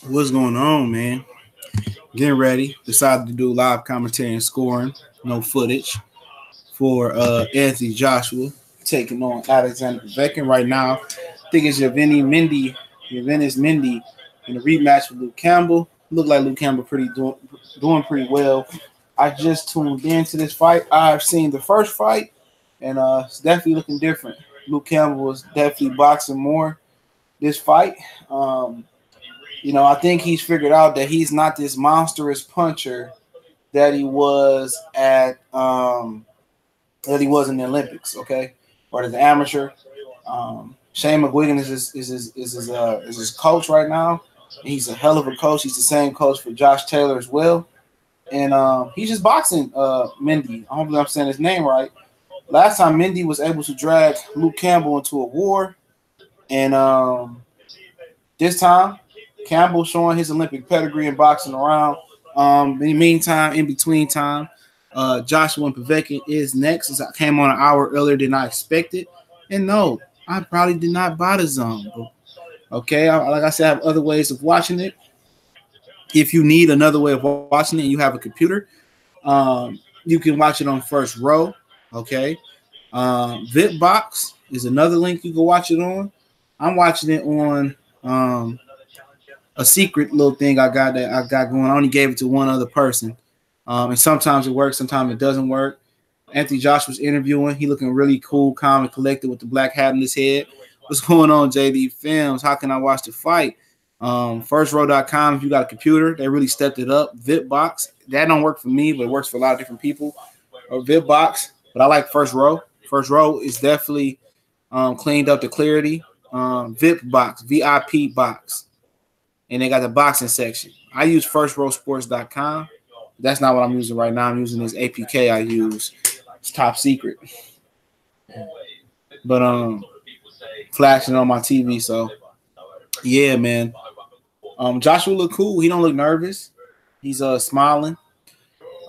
What's going on, man? Getting ready. Decided to do live commentary and scoring. No footage for Anthony Joshua taking on Alexander Povetkin right now. I think it's Juventus Mendy in the rematch with Luke Campbell. Looked like Luke Campbell doing pretty well. I just tuned into this fight. I've seen the first fight, and it's definitely looking different. Luke Campbell was definitely boxing more this fight. I think he's figured out that he's not this monstrous puncher that he was in the Olympics, okay, or as an amateur. Shane McGuigan is his coach right now. He's a hell of a coach. He's the same coach for Josh Taylor as well, and he's just boxing Mendy. Hopefully, I'm saying his name right. Last time Mendy was able to drag Luke Campbell into a war, and this time Campbell showing his Olympic pedigree in boxing around. In the meantime, in between time, Joshua and Povetkin is next. Since I came on an hour earlier than I expected, and no, I probably did not buy the zone. Okay, like I said, I have other ways of watching it. If you need another way of watching it, and you have a computer, you can watch it on First Row. Okay, VipBox is another link you can watch it on. I'm watching it on a secret little thing I got going. I only gave it to one other person, and sometimes it works, sometimes it doesn't work. Anthony Joshua's interviewing. He looking really cool, calm, and collected with the black hat in his head. What's going on, JD Films? How can I watch the fight? FirstRow.com. If you got a computer, they really stepped it up. VipBox, that don't work for me, but it works for a lot of different people. Or VipBox, but I like First Row. First Row is definitely cleaned up the clarity. VipBox, VIP box, and they got the boxing section. I use FirstRowSports.com. That's not what I'm using right now. I'm using this APK I use. It's top secret, but flashing on my TV. So yeah, man. Joshua look cool. He don't look nervous. He's smiling,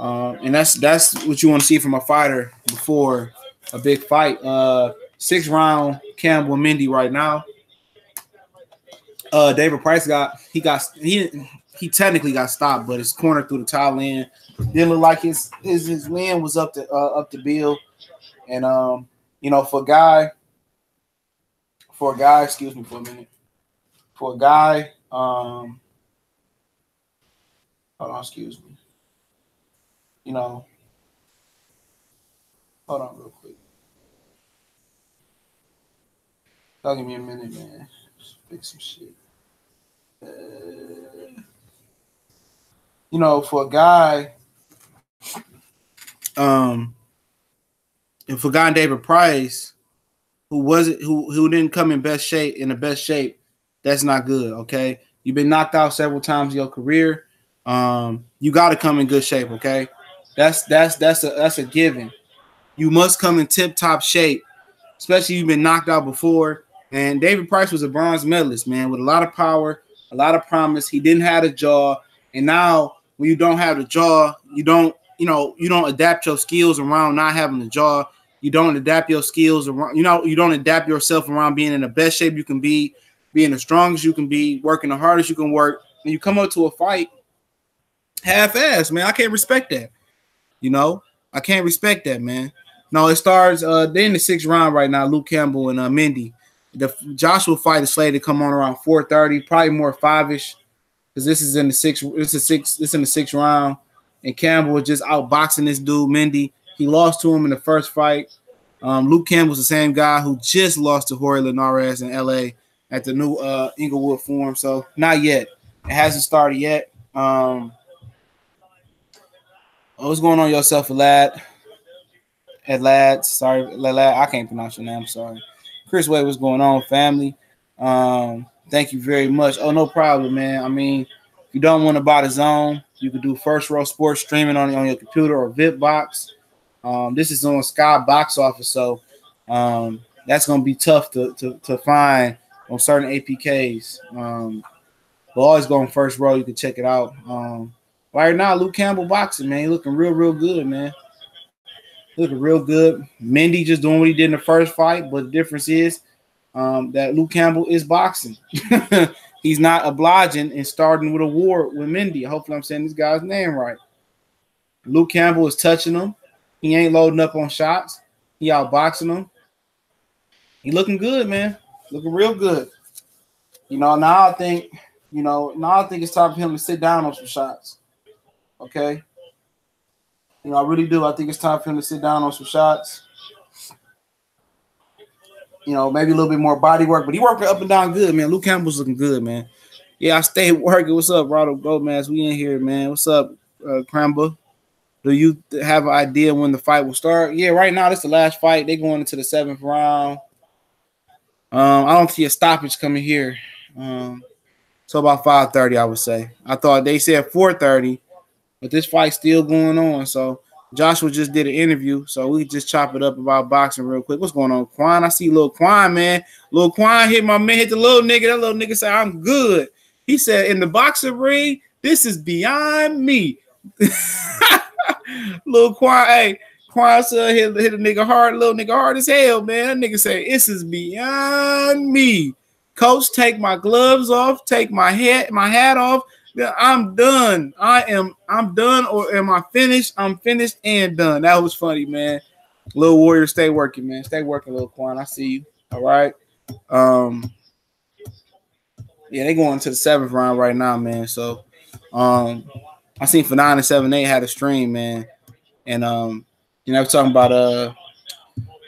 and that's what you want to see from a fighter before a big fight. 6th round Campbell Mendy right now. David Price he technically got stopped, but his corner through the towel in. Didn't look like his win was up to bill. And for a guy, excuse me for a minute. For a guy, hold on, excuse me. Hold on real quick. Y'all give me a minute, man. Just fix some shit. For a guy, and for a guy David Price, who didn't come in the best shape, that's not good. Okay, you've been knocked out several times in your career. You got to come in good shape. Okay, that's a given. You must come in tip-top shape, especially if you've been knocked out before. And David Price was a bronze medalist, man, with a lot of power, a lot of promise. He didn't have the jaw, and now when you don't have the jaw, you don't adapt your skills around not having the jaw. You don't adapt your skills around, you don't adapt yourself around being in the best shape you can be, being the strongest you can be, working the hardest you can work. And you come up to a fight half-assed, man. I can't respect that. I can't respect that, man. No, it starts. They're in the 6th round right now. Luke Campbell and Mendy. The Joshua fight is slated to come on around 4:30, probably more 5ish, because this is in the 6th. This in the 6th round, and Campbell was just outboxing this dude Mendy. He lost to him in the first fight. Luke Campbell's the same guy who just lost to Jorge Linares in LA at the new Inglewood Forum. So not yet. It hasn't started yet. What's going on yourself, lad? Sorry, lad. I can't pronounce your name. I'm sorry. Chris Wade, what's going on, family? Thank you very much. Oh, no problem, man. I mean, if you don't want to buy the zone, you can do First Row Sports streaming on your computer or VipBox. This is on Sky Box Office, so that's going to be tough to find on certain APKs. But always go on First Row. You can check it out. Right now, Luke Campbell boxing, man. He looking real good, man. Looking real good. Mendy just doing what he did in the first fight, but the difference is that Luke Campbell is boxing. He's not obliging and starting with a war with Mendy. Hopefully I'm saying this guy's name right. Luke Campbell is touching him. He ain't loading up on shots. He outboxing him. He looking good, man. Looking real good. Now I think it's time for him to sit down on some shots. Okay. I really do. I think it's time for him to sit down on some shots. Maybe a little bit more body work, but he working up and down good, man. Luke Campbell's looking good, man. Yeah, I stay working. What's up, Ronald Gomez? We in here, man. What's up, Cramba? Do you have an idea when the fight will start? Yeah, right now, this is the last fight. They're going into the 7th round. I don't see a stoppage coming here. So about 5:30, I would say. I thought they said 4:30, but this fight's still going on. So Joshua just did an interview, so we just chop it up about boxing real quick. What's going on, Quan? I see Lil Quan, man. Lil Quan hit my man, hit the little nigga. That little nigga said, I'm good. He said, in the boxing ring, this is beyond me. Lil Quan, hey, Quan said hit a nigga hard, little nigga hard as hell, man. That nigga said, this is beyond me. Coach, take my gloves off, take my hat off. I'm done. I'm done, or am I finished? I'm finished and done. That was funny, man. Little Warrior, stay working, man. Stay working, Lil Quan. I see you. All right. Yeah, they going to the 7th round right now, man. So I seen for 9 and 7-8 had a stream, man. And we're talking about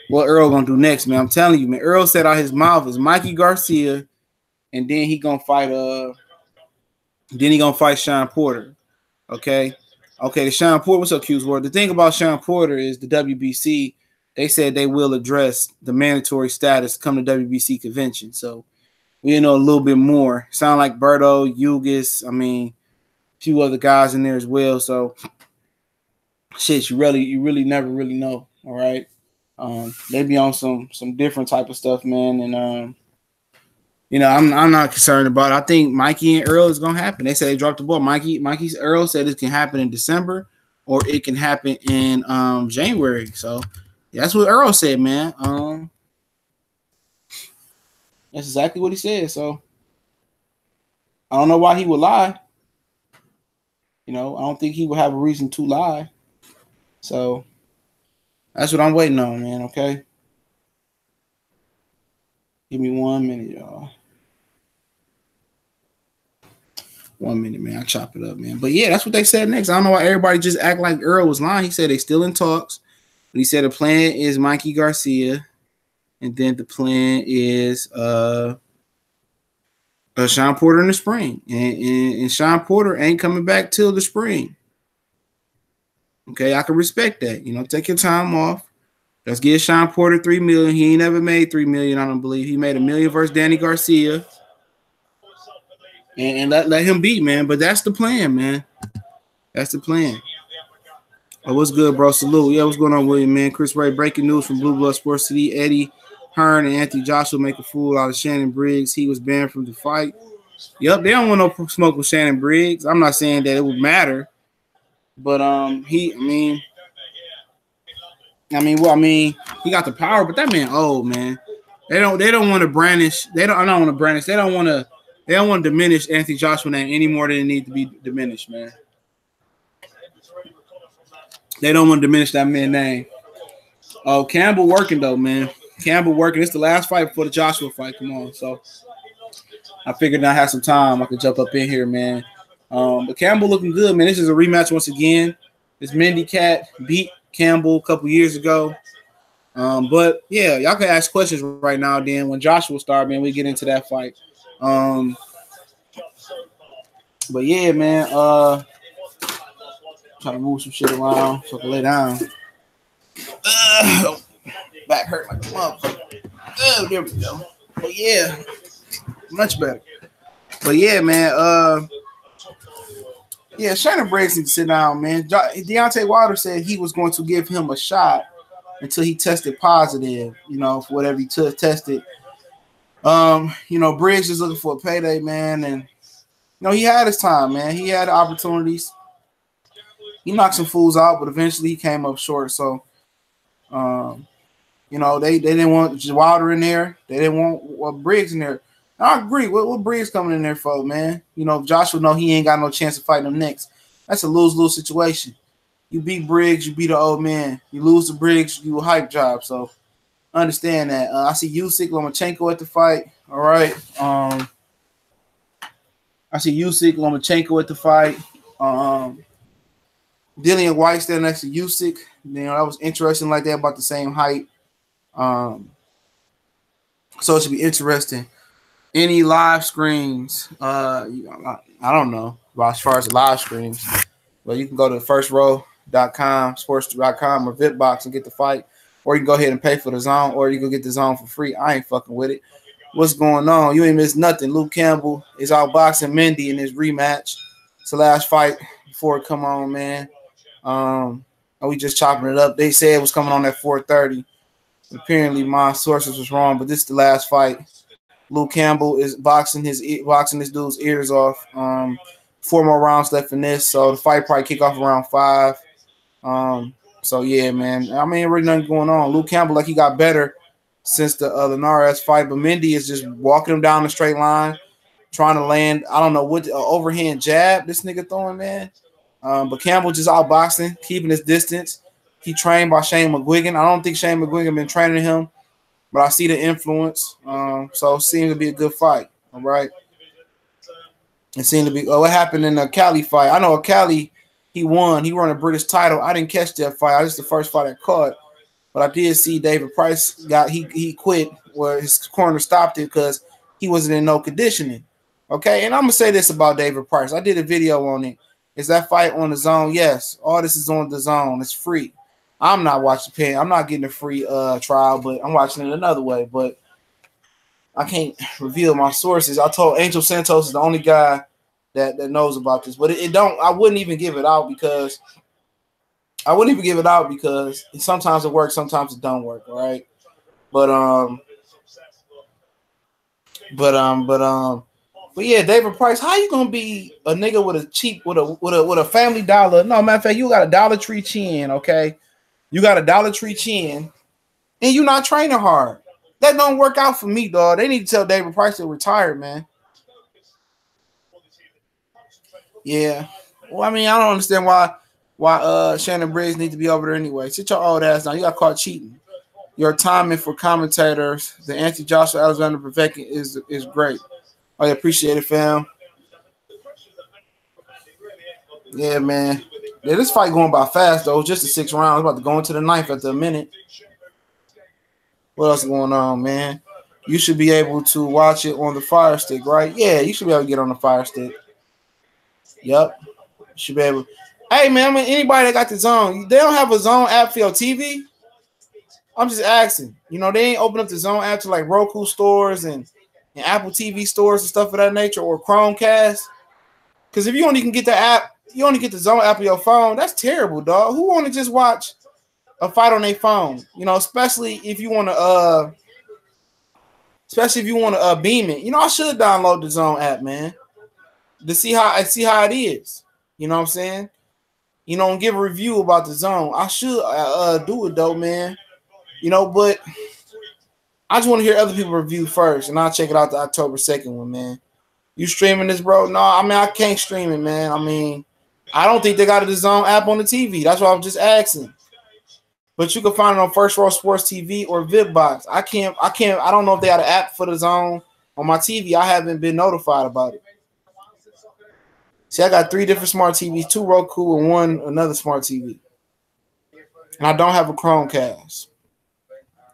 what Earl gonna do next, man. I'm telling you, man. Earl said out his mouth is Mikey Garcia, and then he gonna fight Sean Porter. Okay. The Sean Porter, what's up, Q's Word? The thing about Sean Porter is the WBC, they said they will address the mandatory status come to WBC convention. So we know a little bit more. Sound like Berto, Yugis, a few other guys in there as well. So shit, you really never really know. All right. They be on some different type of stuff, man. And I'm not concerned about it. I think Mikey and Earl is gonna happen. They said they dropped the ball. Earl said it can happen in December or it can happen in January. So that's what Earl said, man. That's exactly what he said. So I don't know why he would lie. I don't think he would have a reason to lie. So that's what I'm waiting on, man. Okay. Give me 1 minute, y'all. 1 minute, man. I'll chop it up, man. But yeah, that's what they said next. I don't know why everybody just act like Earl was lying. He said they still in talks. But he said the plan is Mikey Garcia. And then the plan is Sean Porter in the spring. And Sean Porter ain't coming back till the spring. Okay, I can respect that. Take your time off. Let's give Sean Porter $3 million. He ain't never made $3 million, I don't believe. He made $1 million versus Danny Garcia. And let him beat, man. But that's the plan, man. That's the plan. Oh, what's good, bro? Salute. Yeah, what's going on, William, man? Chris Ray, breaking news from Blue Blood Sports City. Eddie Hearn and Anthony Joshua make a fool out of Shannon Briggs. He was banned from the fight. Yep, they don't want no smoke with Shannon Briggs. I'm not saying that it would matter. But he got the power, but that man old, man. They don't want to brandish. They don't want to brandish. They don't want to diminish Anthony Joshua name any more than it needs to be diminished, man. They don't want to diminish that man's name. Oh, Campbell working though, man. Campbell working. It's the last fight before the Joshua fight. Come on, so I figured I had some time. I could jump up in here, man. But Campbell looking good, man. This is a rematch once again. This Mendy cat beat Campbell a couple years ago. But yeah, y'all can ask questions right now. Then when Joshua start, man, we get into that fight. But yeah, man. Trying to move some shit around so I can lay down. Back hurt like a motherfucker. Oh, there we go. But yeah, much better. But yeah, man. Yeah, Shannon Briggs needs to sit down, man. Deontay Wilder said he was going to give him a shot until he tested positive, for whatever he tested. Briggs is looking for a payday, man, and he had his time, man. He had opportunities. He knocked some fools out, but eventually he came up short. So, You know, they didn't want Wilder in there. They didn't want Briggs in there. I agree. What Briggs coming in there for, man? You know, Joshua know he ain't got no chance of fighting him next. That's a lose-lose situation. You beat Briggs, you beat an old man. You lose to Briggs, you a hype job. So understand that. I see Usyk Lomachenko at the fight. All right. I see Usyk Lomachenko at the fight. Dillian White standing next to Usyk. You know, that was interesting like that, about the same height. So it should be interesting. Any live screens? I don't know about as far as the live screens, but you can go to firstrow.com, sports.com, or VipBox and get the fight, or you can go ahead and pay for the zone, or you can get the zone for free. I ain't fucking with it. What's going on? You ain't missed nothing. Luke Campbell is outboxing Mendy in his rematch. It's the last fight before it come on, man. We just chopping it up. They said it was coming on at 4:30. Apparently, my sources was wrong, but this is the last fight. Luke Campbell is boxing this dude's ears off. 4 more rounds left in this, so the fight probably kick off around 5. So yeah, man. I mean, really nothing going on. Luke Campbell, like, he got better since the Linares fight, but Mendy is just walking him down the straight line, trying to land. I don't know what overhand jab this nigga throwing, man. But Campbell just outboxing, keeping his distance. He trained by Shane McGuigan. I don't think Shane McGuigan been training him, but I see the influence. So it seems to be a good fight. All right. It seemed to be. What happened in the Cali fight? I know Cali, he won. He won a British title. I didn't catch that fight. This is the first fight I caught. But I did see David Price he quit, where his corner stopped it because he wasn't in no conditioning. Okay, and I'm gonna say this about David Price. I did a video on it. Is that fight on the zone? Yes. All this is on the zone. It's free. I'm not watching Penn. I'm not getting a free trial, but I'm watching it another way. But I can't reveal my sources. I told Angel Santos is the only guy that knows about this. But it don't. I wouldn't even give it out because sometimes it works, sometimes it don't work. All right. But yeah, David Price, how you gonna be a nigga with a family dollar? No, matter of fact, you got a Dollar Tree chin, okay? You got a Dollar Tree chin, and you not training hard. That don't work out for me, dog. They need to tell David Price to retire, man. Yeah. Well, I mean, I don't understand why Shannon Briggs need to be over there anyway. Sit your old ass down. You got caught cheating. Your timing for commentators, the anti-Joshua Alexander Povetkin is great. I appreciate it, fam. Yeah, man. Yeah, this fight going by fast, though. Just the 6 rounds. About to go into the 9th after a minute. What else is going on, man? You should be able to watch it on the Fire Stick, right? Yeah, you should be able to get on the Fire Stick. Yep. You should be able. Hey, man, I mean, anybody that got the Zone, they don't have a Zone app for your TV? I'm just asking. You know, they ain't open up the Zone app to like Roku stores and Apple TV stores and stuff of that nature, or Chromecast. Because if you only can get the app, you only get the Zone app on your phone, that's terrible, dog. Who want to just watch a fight on their phone? You know, especially if you want to beam it. You know, I should download the Zone app, man, to see how it is. You know what I'm saying? You know, and give a review about the Zone. I should do it though, man. You know, but I just want to hear other people review first, and I'll check it out the October 2nd one, man. You streaming this, bro? No, I mean, I can't stream it, man. I mean, I don't think they got a Zone app on the TV. That's why I was just asking. But you can find it on First Row Sports TV or VipBox. I don't know if they got an app for the Zone on my TV. I haven't been notified about it. See, I got 3 different smart TVs, 2 Roku and 1 another smart TV. And I don't have a Chromecast.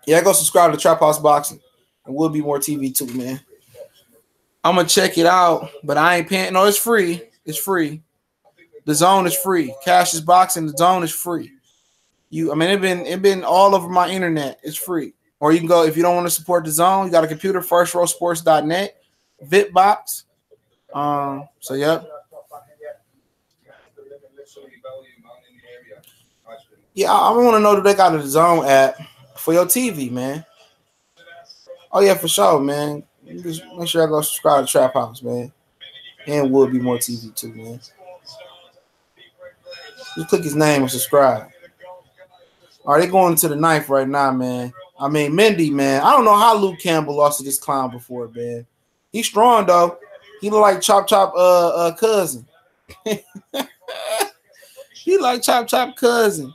Yeah, go subscribe to Trap House Boxing. And we'll be more TV too, man. I'm gonna check it out, but I ain't paying. No, it's free. It's free. The Zone is free. Cash is Boxing. The Zone is free. It been all over my internet. It's free. Or you can go if you don't want to support the Zone. You got a computer. FirstRowSports.net. VipBox. So yep. Yeah, I want to know that they got a Zone app for your TV, man. Oh yeah, for sure, man. You just make sure I go subscribe to Trap House, man. And will be more TV too, man. Just click his name and subscribe. All right, they going to the 9th right now, man. I mean, Mendy, man. I don't know how Luke Campbell lost to this clown before, man. He's strong though. He look like Chop cousin. He like Chop cousin.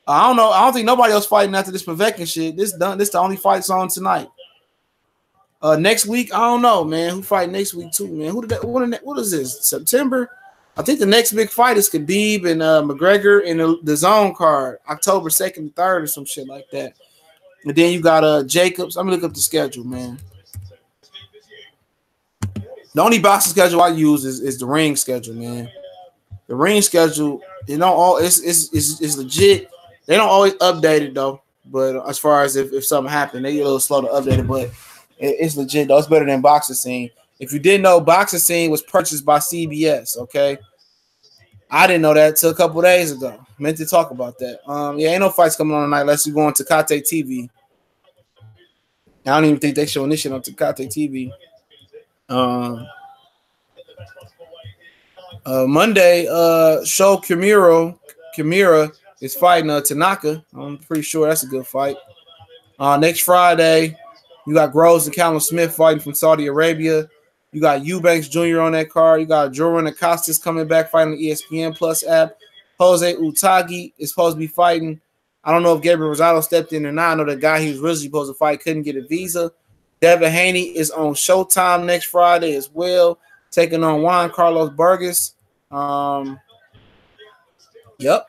I don't know. I don't think nobody else fighting after this Povetkin shit. This done. This the only fights on tonight. Next week, I don't know, man. Who fight next week too, man? Who did that? What is this? September? I think the next big fight is Khabib and McGregor in the zone card, October 2nd and 3rd or some shit like that. And then you got Jacobs. I'm gonna look up the schedule, man. The only boxing schedule I use is the ring schedule, man. The ring schedule, it's legit. They don't always update it though. But as far as if something happened, they get a little slow to update it. But it's legit though. It's better than Boxing Scene. If you didn't know, Boxing Scene was purchased by CBS. Okay, I didn't know that till a couple days ago. Meant to talk about that. Yeah, ain't no fights coming on tonight unless you go on Tecate TV. I don't even think they showing this shit on Tecate TV. Monday, Sho Kimura is fighting Tanaka. I'm pretty sure that's a good fight. Next Friday, you got Groves and Callum Smith fighting from Saudi Arabia. You got Eubanks Jr. on that card. You got Jordan Acosta's coming back fighting the ESPN Plus app. Jose Utagi is supposed to be fighting. I don't know if Gabriel Rosado stepped in or not. I know the guy he was originally supposed to fight couldn't get a visa. Devin Haney is on Showtime next Friday as well, taking on Juan Carlos Burgos. Yep.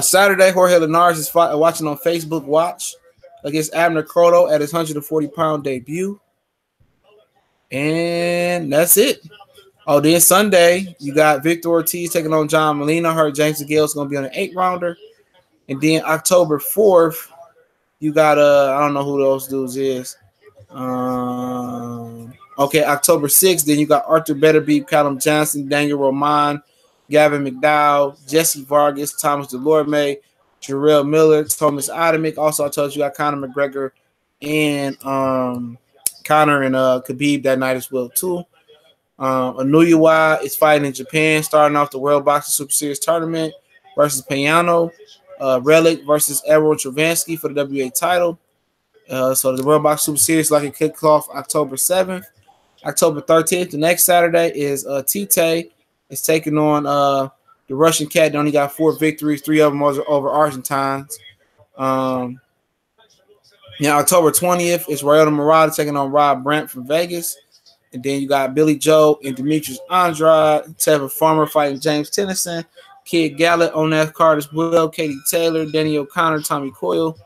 Saturday, Jorge Linares is watching on Facebook Watch against Abner Cotto at his 140-pound debut. And that's it. Oh, then Sunday, you got Victor Ortiz taking on John Molina. Heard James DeGale is going to be on an 8-rounder. And then October 4th, you got I don't know who those dudes is. Okay, October 6th, then you got Arthur Betterbeep, Callum Johnson, Daniel Roman, Gavin McDowell, Jesse Vargas, Thomas Delorme, Jarrell Miller, Thomas Adamick. Also, I told you got Conor McGregor and Conor and Khabib that night as well too. Anuyiwa is fighting in Japan, starting off the World Boxing Super Series tournament versus Payano. Relic versus Errol Travansky for the WA title. So the World Boxing Super Series like it kicked off October 7th. October 13th, the next Saturday, is Tite is taking on the Russian cat. They only got 4 victories, 3 of them over Argentines. October 20th is Royota Murata taking on Rob Brandt from Vegas. And then you got Billy Joe and Demetrius Andrade, Tevin Farmer fighting James Tennyson, Kid Gallant on that card as well, Katie Taylor, Danny O'Connor, Tommy Coyle.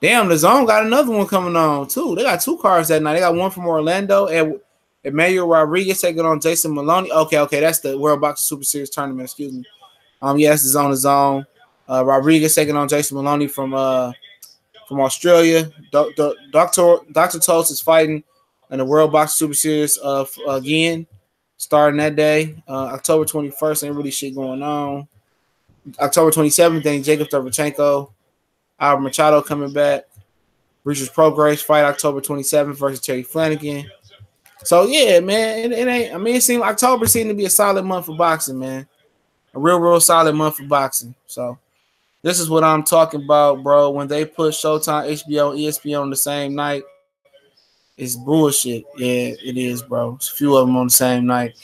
Damn, the Zone got another one coming on too. They got 2 cards that night. They got one from Orlando and Emmanuel Rodriguez taking on Jason Maloney. Okay, that's the World Boxing Super Series tournament. Excuse me. Yeah, that's the Zone. Rodriguez taking on Jason Maloney from Australia. Dr. Toast is fighting in the World Boxing Super Series again, starting that day. October 21st, ain't really shit going on. October 27th, then Jacob Dervachenko, Albert Machado coming back. Richard Prograis fight October 27th versus Terry Flanagan. So yeah, man, it ain't. I mean, October seemed to be a solid month for boxing, man. A real solid month for boxing. So this is what I'm talking about, bro. When they put Showtime, HBO, and ESPN on the same night, it's bullshit. Yeah, it is, bro. It's a few of them on the same night.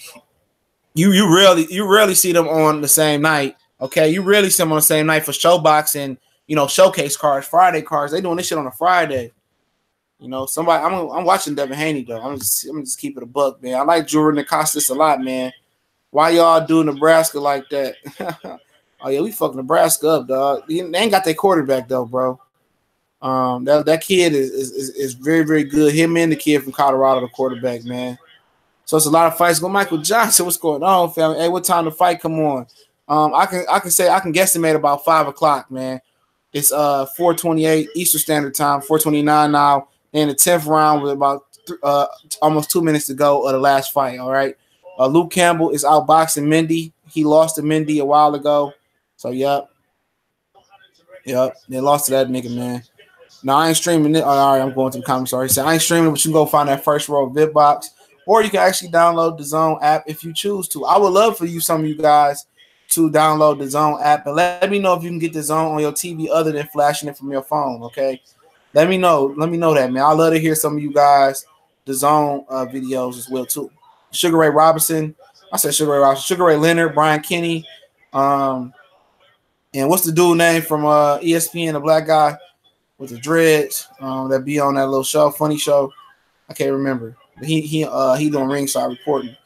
You rarely see them on the same night. Okay, you rarely see them on the same night for Showbox and showcase cards, Friday cards. They doing this shit on a Friday. I'm watching Devin Haney though. I'm just keep it a buck, man. I like Jordan Acosta a lot, man. Why y'all do Nebraska like that? Oh yeah, we fucking Nebraska up, dog. They ain't got their quarterback though, bro. That kid is very, very good. Him and the kid from Colorado, the quarterback, man. So it's a lot of fights. Go Michael Johnson. What's going on, family? Hey, what time the fight come on? I can guesstimate about 5 o'clock, man. It's 4:28 Eastern Standard Time, 4:29 now. In the 10th round with about almost 2 minutes to go of the last fight. All right. Luke Campbell is outboxing Mendy. He lost to Mendy a while ago. So yep. They lost to that nigga, man. Now I ain't streaming it. All right, I'm going to the comments. Sorry, I ain't streaming it, but you can go find that first row of VipBox, or you can actually download the Zone app if you choose to. I would love for some of you guys to download the Zone app, and let me know if you can get the Zone on your TV other than flashing it from your phone. Okay, let me know. Let me know that, man. I'd love to hear some of you guys the Zone videos as well too. Sugar Ray Robinson. I said Sugar Ray Robinson. Sugar Ray Leonard, Brian Kenny, and what's the dude name from ESPN, the black guy with the dreads that be on that little show, funny show. I can't remember. But he doing ringside reporting.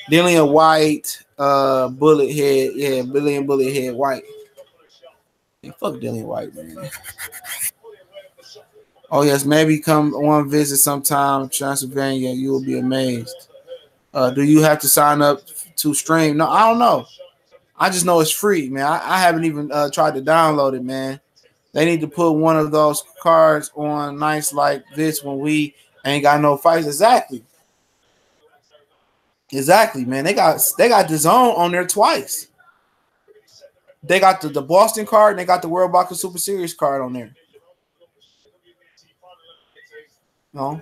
Dillian White, Bullet Head, yeah, Billion Bullet Head White. Yeah, fuck Dillian White, man. Oh yes, maybe come one visit sometime, Transylvania. You will be amazed. Do you have to sign up to stream? No, I don't know. I just know it's free, man. I haven't even tried to download it, man. They need to put one of those cards on nights like this when we ain't got no fights. Exactly, man. They got the Zone on there twice. They got the Boston card and they got the World Boxing Super Series card on there. No.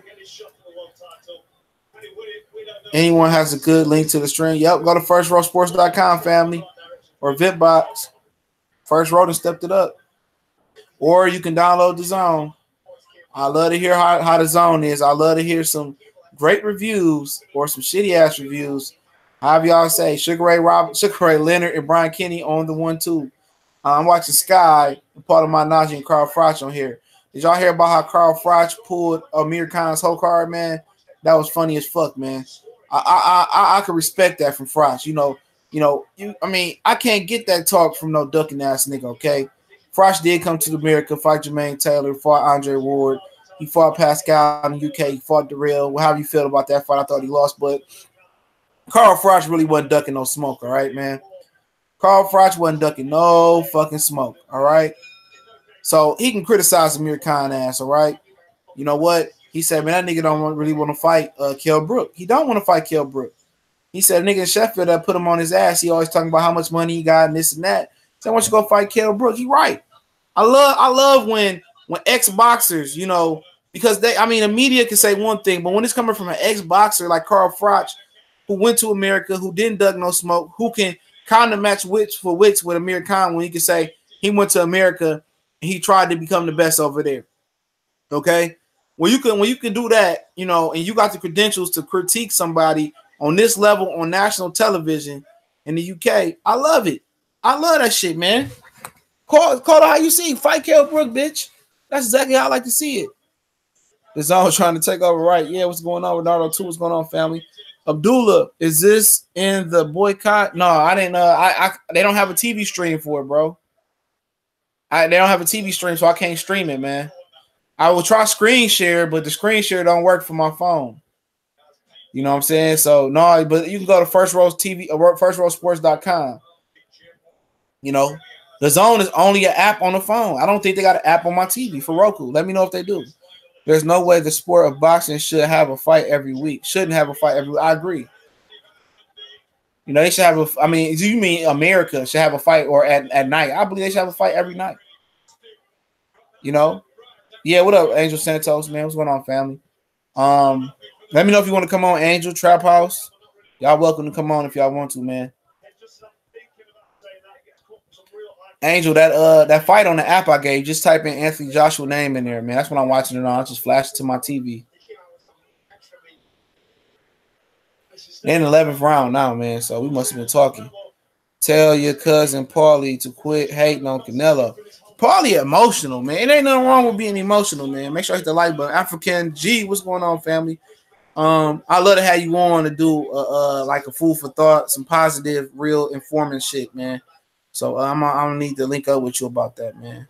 Anyone has a good link to the stream? Yep, go to firstrowsports.com, family, or VipBox. First Row and stepped it up. Or you can download the Zone. I love to hear how the Zone is. I love to hear some great reviews or some shitty ass reviews. However y'all say. Sugar Ray Leonard, and Brian Kenny on the 1-2. I'm watching Sky and part of my Najee and Carl Froch on here. Did y'all hear about how Carl Froch pulled Amir Khan's whole card, man? That was funny as fuck, man. I could respect that from Froch. I mean, I can't get that talk from no ducking ass nigga, okay? Froch did come to America, fight Jermaine Taylor, fought Andre Ward. He fought Pascal in the UK. He fought Darrell. However you feel about that fight, I thought he lost, but Carl Froch really wasn't ducking no smoke, all right, man? Carl Froch wasn't ducking no fucking smoke, all right? So he can criticize Amir Khan ass, all right? You know what? He said, man, that nigga don't really want to fight Kell Brook. He don't want to fight Kell Brook. He said, nigga in Sheffield that put him on his ass. He always talking about how much money he got and this and that. So I want you to go fight Kell Brook. He right. I love when ex-boxers, because the media can say one thing, but when it's coming from an ex-boxer like Carl Froch, who went to America, who didn't duck no smoke, who can kind of match wits for wits with Amir Khan, when he can say he went to America and he tried to become the best over there. Okay? When you can do that, and you got the credentials to critique somebody on this level on national television in the UK, I love it. I love that shit, man. Call it how you see. Fight Kell Brook, bitch. That's exactly how I like to see it. The Zone trying to take over, right? Yeah, what's going on? Ronaldo 2, what's going on, family? Abdullah, is this in the boycott? No, I didn't. They don't have a TV stream for it, bro. They don't have a TV stream, so I can't stream it, man. I will try screen share, but the screen share don't work for my phone. You know what I'm saying? So no, but you can go to First Row TV or firstrowsports.com. The Zone is only an app on the phone. I don't think they got an app on my TV for Roku. Let me know if they do. There's no way the sport of boxing should have a fight every week. Shouldn't have a fight every week. I agree. They should have do you mean America should have a fight or at night? I believe they should have a fight every night. Yeah, what up, Angel Santos, man? What's going on, family? Let me know if you want to come on, Angel Trap House. Y'all welcome to come on if y'all want to, man. Angel, that fight on the app I gave, just type in Anthony Joshua name in there, man. That's what I'm watching it on. I just flash it to my TV. They're in the 11th round now, man, so we must have been talking. Tell your cousin Paulie to quit hating on Canelo. Paulie emotional, man. It ain't nothing wrong with being emotional, man. Make sure you hit the like button. African G, what's going on, family? I love to have you on to do like a food for thought, some positive, real informant shit, man. So I'm gonna need to link up with you about that, man.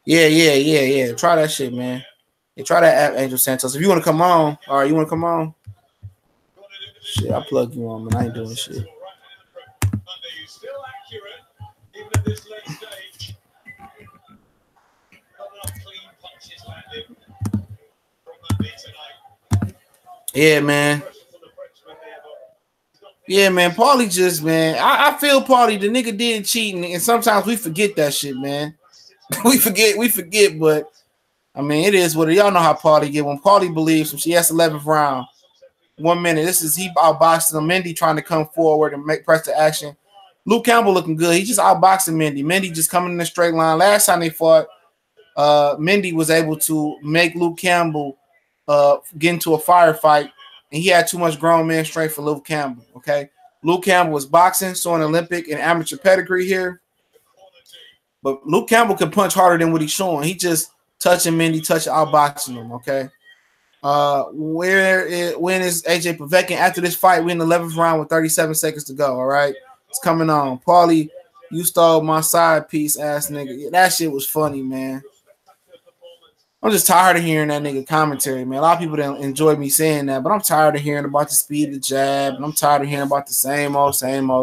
Yeah. Try that shit, man. Yeah, try that app, Angel Santos. If you want to come on, all right, you want to come on? Shit, I plug you on, man. I ain't doing shit. Yeah, man. Yeah, man. Paulie just, man. I feel Paulie, the nigga did cheating, and sometimes we forget that shit, man. we forget, but I mean, it is what it. Y'all know how Paulie get. When Paulie believes him, she has 11th round. 1 minute. He outboxing him. Mendy trying to come forward and press the action. Luke Campbell looking good. He just outboxing Mendy. Mendy just coming in a straight line. Last time they fought, Mendy was able to make Luke Campbell get into a firefight, and he had too much grown man strength for Luke Campbell. Okay, Luke Campbell was boxing, so an Olympic and amateur pedigree here. But Luke Campbell can punch harder than what he's showing. He just touching Mendy, outboxing him. Okay. When is AJ Povetkin after this fight? We're in the 11th round with 37 seconds to go. All right, it's coming on. Paulie, you stole my side piece, ass nigga. That shit was funny, man. I'm just tired of hearing that nigga commentary, man. A lot of people don't enjoy me saying that, but I'm tired of hearing about the speed of the jab, and I'm tired of hearing about the same old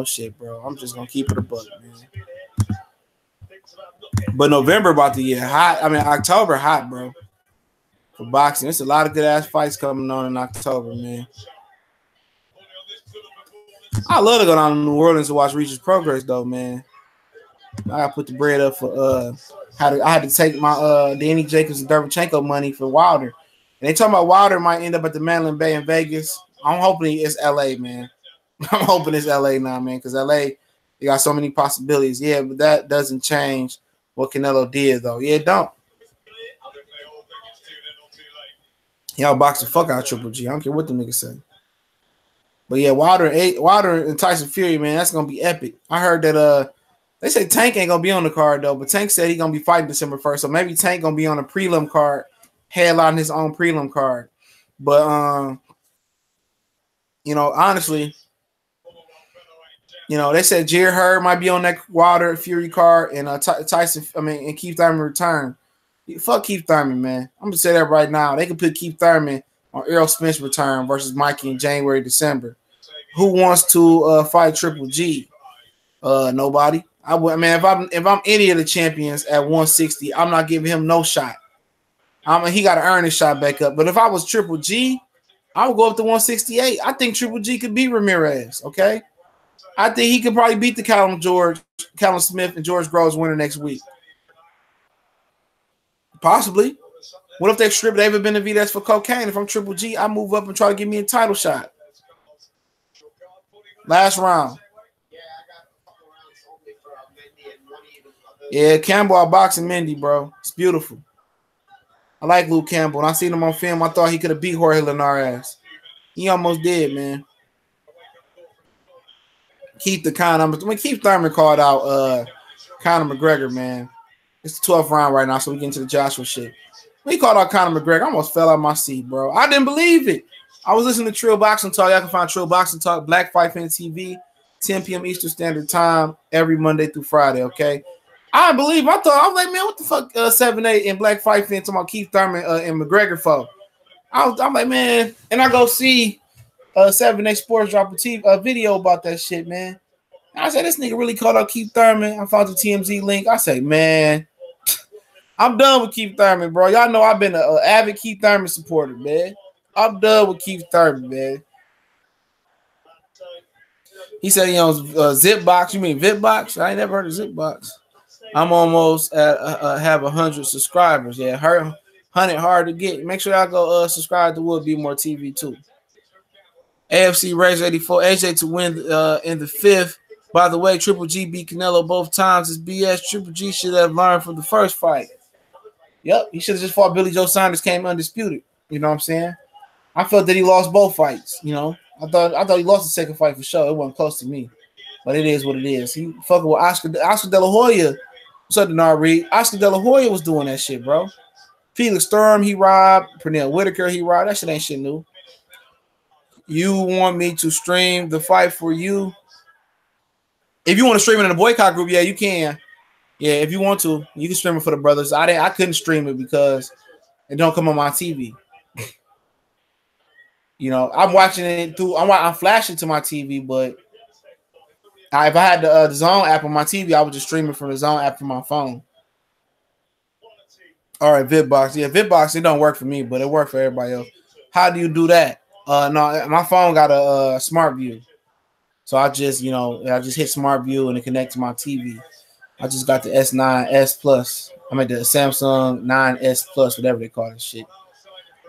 shit, bro. I'm just gonna keep it a buck, man. But November about to get hot. I mean, October hot, bro. For boxing, there's a lot of good ass fights coming on in October, man. I love to go down to New Orleans to watch Regis Progress, though, man. I gotta put the bread up for I had to take my Danny Jacobs and Derevchenko money for Wilder. And they talking about Wilder might end up at the Mandalay Bay in Vegas. I'm hoping it's LA, man. I'm hoping it's LA now, man, because LA, they got so many possibilities. Yeah, but that doesn't change what Canelo did, though. Yeah, it don't. Y'all box the fuck out Triple G. I don't care what the niggas say. But yeah, Wilder and Tyson Fury, man, that's gonna be epic. I heard that they say Tank ain't gonna be on the card though, but Tank said he gonna be fighting December 1st. So maybe Tank gonna be on a prelim card, headlining his own prelim card. But honestly, they said Jared Hurd might be on that Wilder Fury card, and and Keith Thurman return. Fuck Keith Thurman, man. I'm gonna say that right now. They can put Keith Thurman on Errol Spence return versus Mikey in January, December. Who wants to fight Triple G? Nobody. If I'm any of the champions at 160, I'm not giving him no shot. He got to earn his shot back up. But if I was Triple G, I would go up to 168. I think Triple G could beat Ramirez. Okay, I think he could probably beat the Callum Smith and George Groves winner next week. Possibly. What if they strip David Benavidez for cocaine? If I'm Triple G, I move up and try to give me a title shot. Last round. Yeah, Campbell outboxing Mendy, bro. It's beautiful. I like Luke Campbell. When I seen him on film, I thought he could have beat Jorge Linares. He almost did, man. Keith Thurman called out Conor McGregor, man. It's the 12th round right now, so we get into the Joshua shit. When he called out Conor McGregor, I almost fell out my seat, bro. I didn't believe it. I was listening to Trill Boxing Talk. Y'all can find Trill Boxing Talk, Black Fight Fan TV, 10 p.m. Eastern Standard Time, every Monday through Friday, okay? I believe. I was like, man, what the fuck 7-8 in Black Fight Fan talking about Keith Thurman and McGregor for? I'm like, man, and I go see 7-8 Sports drop a video about that shit, man. And I said, this nigga really called out Keith Thurman. I found the TMZ link. I say, man, I'm done with Keith Thurman, bro. Y'all know I've been an avid Keith Thurman supporter, man. I'm done with Keith Thurman, man. He said he owns Zipbox. You mean Vitbox? I ain't never heard of Zipbox. I'm almost at have 100 subscribers. Yeah, 100 hard to get. Make sure y'all go subscribe to Wood Be More TV too. AFC Race 84. AJ to win in the 5th. By the way, Triple G beat Canelo both times. It's BS. Triple G should have learned from the first fight. Yep, he should have just fought Billy Joe Saunders, came undisputed. You know what I'm saying? I felt that he lost both fights. You know, I thought he lost the second fight for sure. It wasn't close to me, but it is what it is. He fucking with Oscar De La Hoya. What's up, Denard Reed? Oscar De La Hoya was doing that shit, bro. Felix Sturm, he robbed. Pernell Whitaker, he robbed. That shit ain't shit new. You want me to stream the fight for you? If you want to stream it in the boycott group, yeah, you can. Yeah, if you want to, you can stream it for the brothers. I couldn't stream it because it don't come on my TV. You know, I'm watching it through. I'm flashing to my TV, but if I had the Zone app on my TV, I would just stream it from the Zone app from my phone. All right, Vidbox. Yeah, Vidbox, it don't work for me, but it worked for everybody else. How do you do that? No, my phone got a Smart View. So I just hit Smart View and it connects to my TV. I just got the S9S Plus. I mean the Samsung 9S Plus, whatever they call this shit.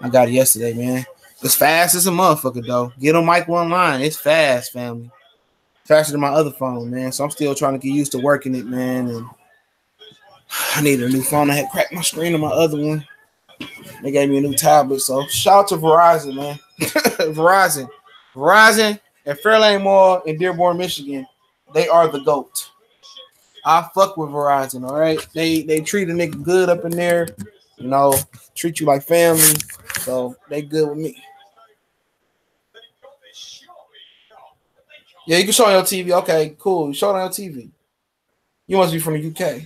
I got it yesterday, man. It's fast as a motherfucker, though. Get on Mike Online. It's fast, family. faster than my other phone, man. So I'm still trying to get used to working it, man. And I need a new phone. I had cracked my screen on my other one. They gave me a new tablet. So shout out to Verizon, man. Verizon and Fairlane Mall in Dearborn, Michigan. They are the GOAT. I fuck with Verizon, all right? They treat a nigga good up in there. You know, treat you like family. So they good with me. Yeah, you can show on your TV. Okay, cool. Show it on your TV. You must be from the UK.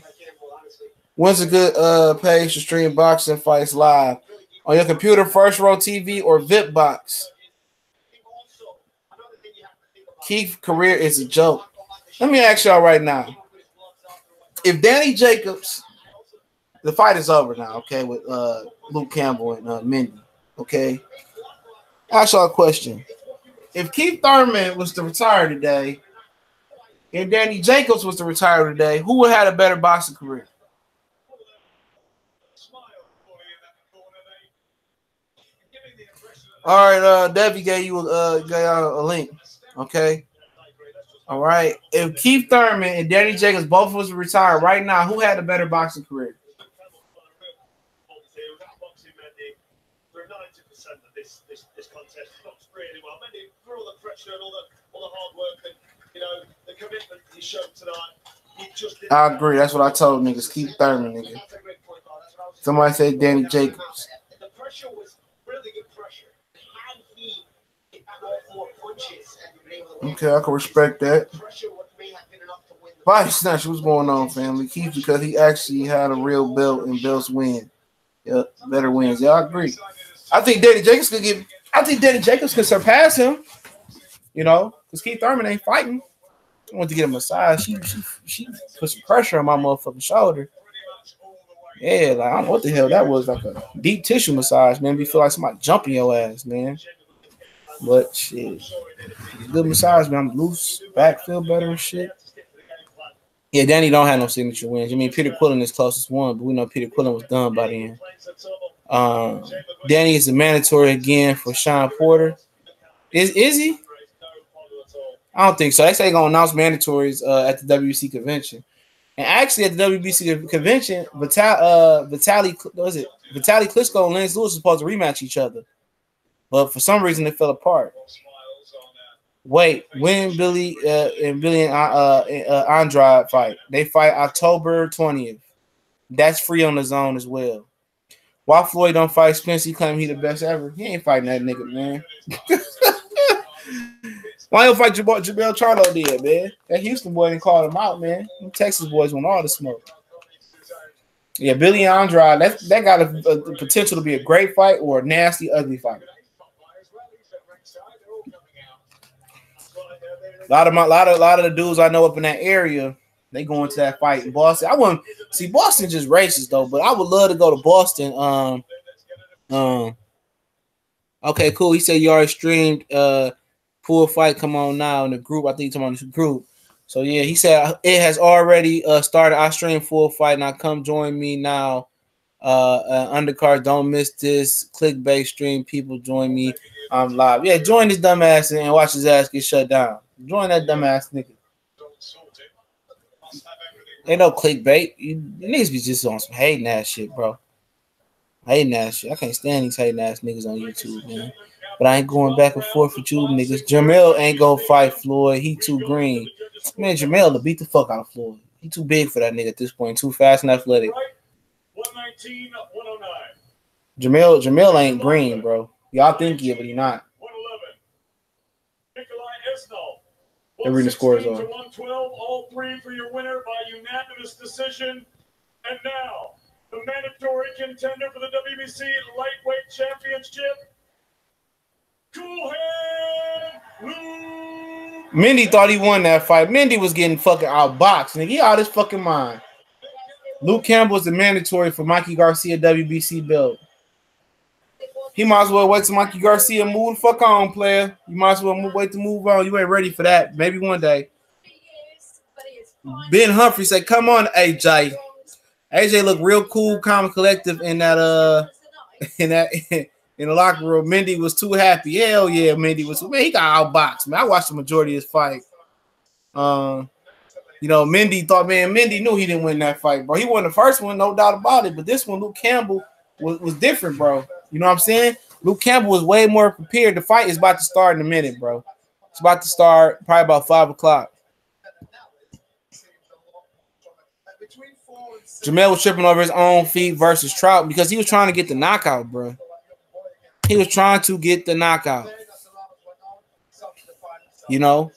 When's a good page to stream boxing fights live? On your computer, first row TV, or VIP box? Keith's career is a joke. Let me ask y'all right now. If Danny Jacobs, the fight is over now, okay, with Luke Campbell and Mindy, okay? Ask y'all a question. If Keith Thurman was to retire today and Danny Jacobs was to retire today, who would have a better boxing career? All right, Debbie gave you a link, okay? All right. If Keith Thurman and Danny Jacobs both was to retire right now, who had a better boxing career? I agree. That's what I told niggas. Keith Thurman, nigga. Somebody say Danny Jacobs. Okay, I can respect that. Body snatch, what's going on, family? Keith, because he actually had a real belt and belts win. Yeah, better wins. Yeah, I agree. I think Danny Jacobs could surpass him. You know, because Keith Thurman ain't fighting. I want to get a massage. She put some pressure on my motherfucking shoulder. Yeah, like I don't know what the hell that was. Like a deep tissue massage, man. You feel like somebody jumping your ass, man. But shit, good massage, man. I'm loose, back feel better and shit. Yeah, Danny don't have no signature wins. I mean, Peter Quillen is closest one, but we know Peter Quillen was done by then. Danny is a mandatory again for Sean Porter. Is he? I don't think so. They say they're gonna announce mandatories at the WBC convention. And actually, at the WBC convention, Vitaly Klitschko and Lennox Lewis are supposed to rematch each other, but for some reason, it fell apart. Wait, when Billy and Andrade fight? They fight October 20th. That's free on the zone as well. Why Floyd don't fight Spence? He claim he the best ever. He ain't fighting that nigga, man. Why don't fight Jamel Charlo did, man? That Houston boy didn't call him out, man. Them Texas boys want all the smoke. Yeah, Billy Andrade, that got a potential to be a great fight or a nasty, ugly fight. A lot of the dudes I know up in that area, they going to that fight in Boston. I wouldn't see Boston just racist though, but I would love to go to Boston. Okay, cool. He said you already streamed Pool Fight. Come on now in the group. I think he's talking about the group. So yeah, he said it has already started. I stream Full Fight. Now come join me now. Undercard, don't miss this clickbait stream. People join me. I'm live. Yeah, join this dumbass and watch his ass get shut down. Join that dumbass nigga. Ain't no clickbait. You niggas be just on some hating ass shit, bro. Hating ass shit. I can't stand these hating ass niggas on YouTube, man. But I ain't going back and forth with you niggas. Jamel ain't gonna fight Floyd. He too green. Man, Jamel to beat the fuck out of Floyd. He too big for that nigga at this point. Too fast and athletic. 119, 109. Jamel ain't green, bro. Y'all think he, but he not. 111. They're reading the scores on. 112, all three for your winner by unanimous decision. And now, the mandatory contender for the WBC Lightweight Championship, Coolhead Luke. Mindy thought he won that fight. Mindy was getting fucking outboxed. Nigga, he out his fucking mind. Luke Campbell is the mandatory for Mikey Garcia WBC belt. He might as well wait till Mikey Garcia move the fuck on, player. You might as well wait to move on. You ain't ready for that. Maybe one day. Ben Humphrey said, "Come on, AJ." AJ looked real cool, calm, and collective in that in the locker room. Mindy was too happy. Hell yeah, Mindy was. Man, he got outboxed. Man, I watched the majority of his fight. Mendy thought, man, Mendy knew he didn't win that fight, bro. He won the first one, no doubt about it. But this one, Luke Campbell was different, bro. You know what I'm saying? Luke Campbell was way more prepared. The fight is about to start in a minute, bro. It's about to start probably about 5 o'clock. Jamel was tripping over his own feet versus Trout because he was trying to get the knockout, bro. He was trying to get the knockout. You know?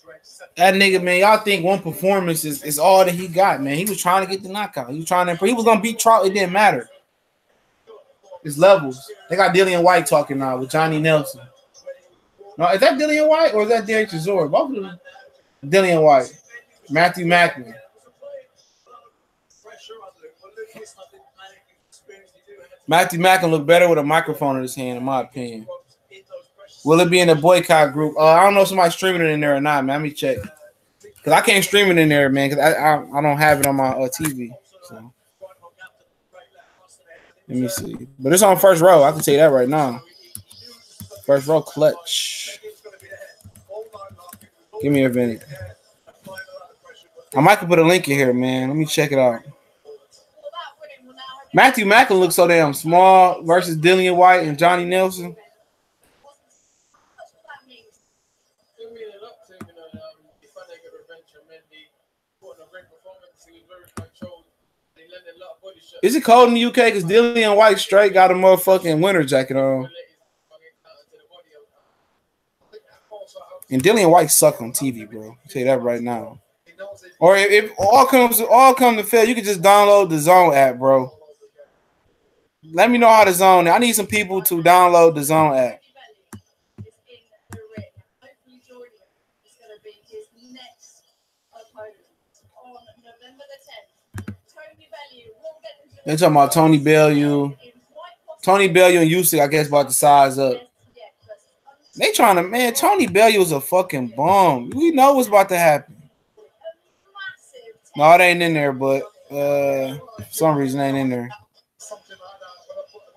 That nigga, man, y'all think one performance is all that he got, man. He was trying to get the knockout. He was trying to. He was gonna beat Trout. It didn't matter. It's levels. They got Dillian White talking now with Johnny Nelson. No, is that Dillian White or is that Derek Chisora? Both of them. Dillian White, Matthew Macklin. Matthew Macklin looked better with a microphone in his hand, in my opinion. Will it be in the boycott group? I don't know if somebody's streaming it in there or not, man. Let me check. Because I can't stream it in there, man, because I don't have it on my TV. So. Let me see. But it's on first row. I can tell you that right now. First row clutch. Give me a minute. I might put a link in here, man. Let me check it out. Matthew Macklin looks so damn small versus Dillian White and Johnny Nelson. Is it cold in the UK? Because Dillian White straight got a motherfucking winter jacket on. And Dillian White suck on TV, bro. I'll tell you that right now. Or if all comes to fail, you can just download the Zone app, bro. Let me know how to Zone. I need some people to download the Zone app. They're talking about Tony Bellew. Tony Bellew and Usyk, I guess, about to size up. They trying to, man, Tony Bellew is a fucking bum. We know what's about to happen. No, it ain't in there, but for some reason it ain't in there.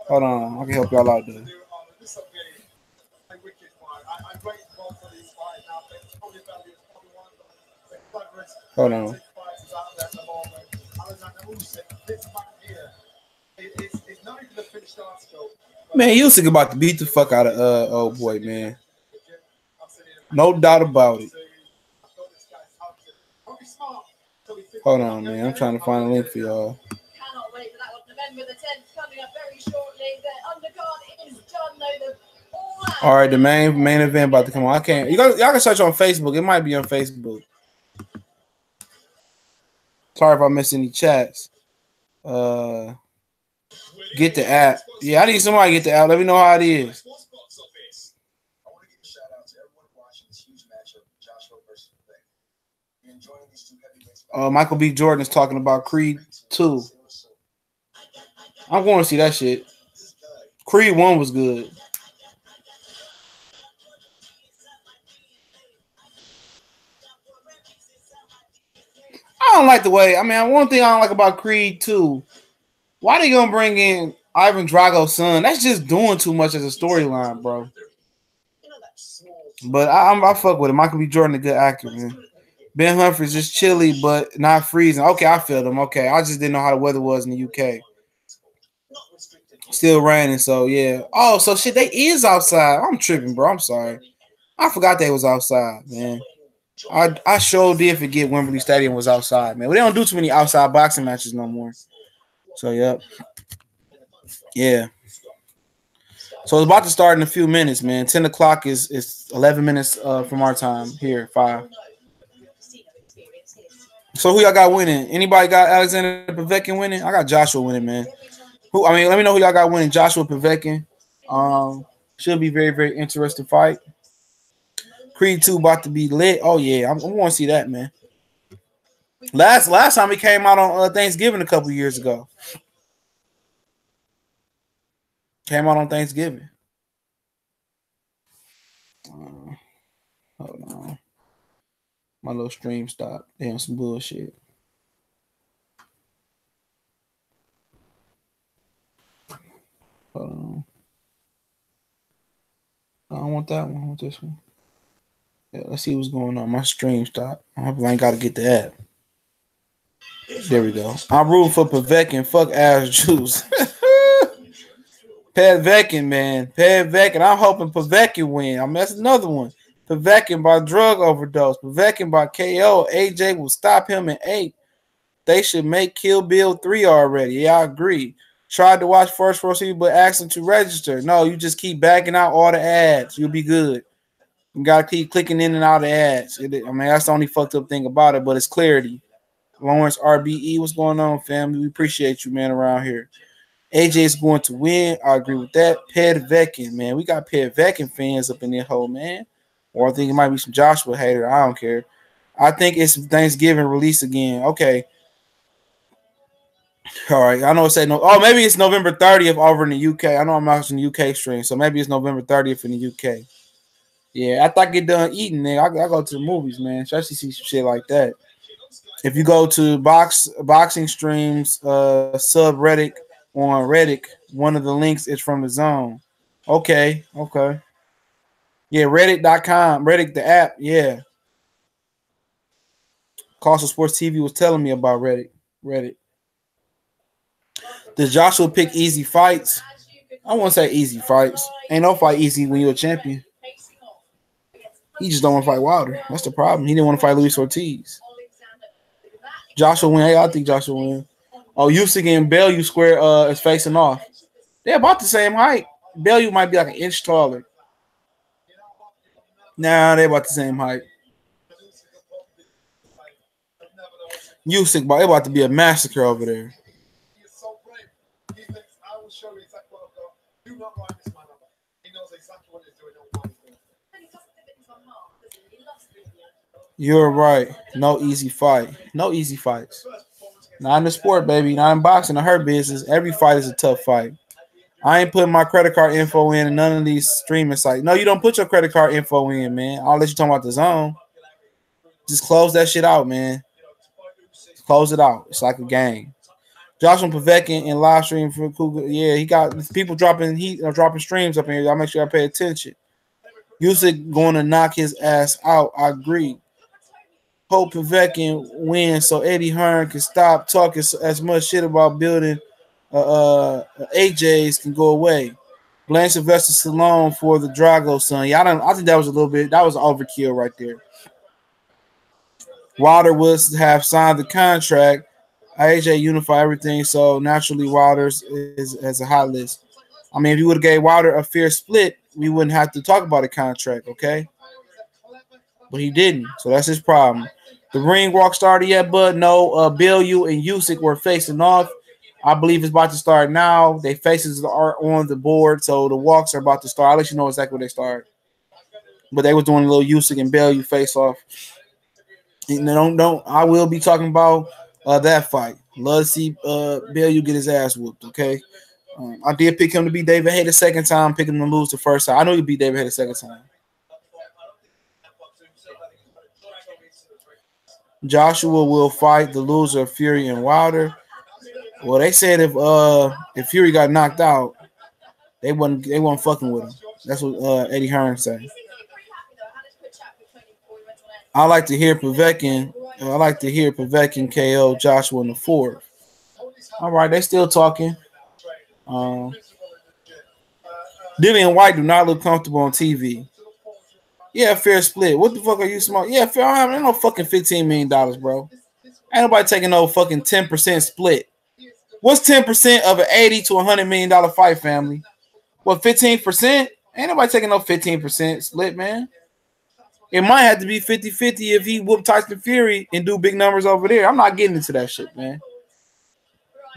Hold on, I can help y'all out there. Hold on. Man, Usyk about to beat the fuck out of old boy, man. No doubt about it. Hold on, man. I'm trying to find a link for y'all. All right, the main event about to come on. I can't. Y'all can search on Facebook. It might be on Facebook. Sorry if I missed any chats. Get the app. Yeah, I need somebody to get the app. Let me know how it is. Michael B. Jordan is talking about Creed 2. I'm going to see that shit. Creed 1 was good. I don't like the way. I mean, one thing I don't like about Creed 2. Why they gonna bring in Ivan Drago's son? That's just doing too much as a storyline, bro. But I fuck with him. Michael B. Jordan, a good actor, man. Ben Humphrey's just chilly, but not freezing. Okay, I feel him. Okay, I just didn't know how the weather was in the UK. Still raining, so yeah. Oh, so shit, they is outside. I'm tripping, bro. I'm sorry. I forgot they was outside, man. I sure did forget Wembley Stadium was outside, man. But they don't do too many outside boxing matches no more. So, yep. Yeah. So, it's about to start in a few minutes, man. 10 o'clock is 11 minutes from our time here, 5. So, who y'all got winning? Anybody got Alexander Povetkin winning? I got Joshua winning, man. Let me know who y'all got winning. Joshua Povetkin. Should be very, very interesting fight. Creed 2 about to be lit. Oh, yeah. I'm going to see that, man. Last time he came out on Thanksgiving a couple years ago. Came out on Thanksgiving. Hold on. My little stream stopped. Damn, some bullshit. Hold on. I don't want that one. I want this one. let's see what's going on. My stream stopped. I hope I ain't got to get the app. There we go. I'm rooting for Povetkin. Fuck ass juice. Povetkin, man. Povetkin. I'm hoping Povetkin win. I mean, that's another one. Povetkin by drug overdose. Povetkin by KO. AJ will stop him in 8. They should make Kill Bill 3 already. Yeah, I agree. Tried to watch first season, but asked them to register. No, you just keep backing out all the ads. You'll be good. You got to keep clicking in and out of the ads. I mean, that's the only fucked up thing about it, but it's clarity. Lawrence RBE, what's going on, family? We appreciate you, man, around here. AJ is going to win. I agree with that. Povetkin, man. We got Povetkin fans up in there, hole, man. Or I think it might be some Joshua hater. I don't care. I think it's Thanksgiving release again. Okay. All right. I know it said no. Oh, maybe it's November 30th over in the UK. I know I'm watching the UK stream, so maybe it's November 30th in the UK. Yeah, after I get done eating, man, I go to the movies, man. Especially see some shit like that. If you go to boxing streams subreddit on Reddit, one of the links is from the zone. Okay. Yeah, Reddit.com. Reddit, the app. Yeah. Coastal Sports TV was telling me about Reddit. Does Joshua pick easy fights? I won't say easy fights. Ain't no fight easy when you're a champion. He just don't want to fight Wilder. That's the problem. He didn't want to fight Luis Ortiz. Joshua win. Hey, I think Joshua win. Oh, Usyk and Bellew square is facing off. They're about the same height. Bellew might be like an inch taller. Nah, they're about the same height. Usyk, but they're about to be a massacre over there. You're right. No easy fight. No easy fights. Not in the sport, baby. Not in boxing or her business. Every fight is a tough fight. I ain't putting my credit card info in none of these streaming sites. No, you don't put your credit card info in, man. I'll let you talk about the zone. Just close that shit out, man. Just close it out. It's like a game. Joshua Povetkin in live stream for Cougar. Yeah, he got people dropping streams up here. Y'all make sure I pay attention. Usyk going to knock his ass out. I agree. Hope Povetkin wins so Eddie Hearn can stop talking as much shit about building AJs can go away. Blame Sylvester Stallone for the Drago son. Yeah, I think that was overkill right there. Wilder would have signed the contract. AJ unify everything, so naturally Wilder's has a hot list. I mean, if you would have gave Wilder a fair split, we wouldn't have to talk about a contract, okay? But he didn't, so that's his problem. The ring walk started yet, but no. Bellew and Usyk were facing off. I believe it's about to start now. Their faces are on the board, so the walks are about to start. I'll let you know exactly when they start. But they was doing a little Usyk and Bellew face off. And I will be talking about that fight. Love to see Bellew get his ass whooped, okay? I did pick him to beat David Hay the second time, pick him to lose the first time. I know he beat David Hay the second time. Joshua will fight the loser of Fury and Wilder. Well, they said if Fury got knocked out, they wasn't fucking with him. That's what Eddie Hearn said. I like to hear Povetkin KO Joshua in the 4th. All right, they still talking. Dillian White do not look comfortable on TV. Yeah, fair split. What the fuck are you smoking? Yeah, fair. I ain't no fucking $15 million, bro. Ain't nobody taking no fucking 10% split. What's 10% of an $80 to $100 million fight, family? What, 15%? Ain't nobody taking no 15% split, man. It might have to be 50-50 if he whoop Tyson Fury and do big numbers over there. I'm not getting into that shit, man.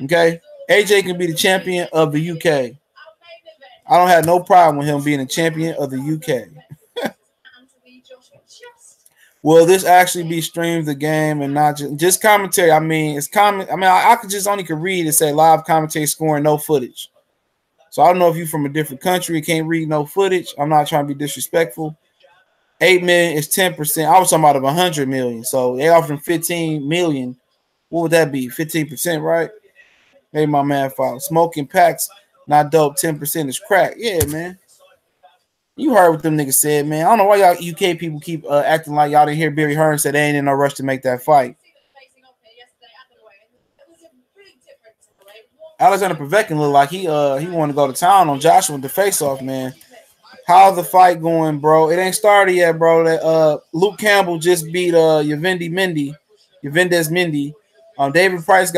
Okay? AJ can be the champion of the UK. I don't have no problem with him being a champion of the UK. Will this actually be streamed the game and not just commentary? I mean, it's comment. I mean, I could read and say live commentary scoring, no footage. So I don't know if you're from a different country, can't read no footage. I'm not trying to be disrespectful. 8 million is 10%. I was talking about 100 million. So they offering 15 million. What would that be? 15%, right? Hey, my man, follow. Smoking packs, not dope. 10% is crack. Yeah, man. You heard what them niggas said, man. I don't know why y'all UK people keep acting like y'all didn't hear Barry Hearn said they ain't in no rush to make that fight. Alexander Povetkin looked like he wanted to go to town on Joshua with the face off, man. How's the fight going, bro? It ain't started yet, bro. That Luke Campbell just beat Yavendez Mendy. David Price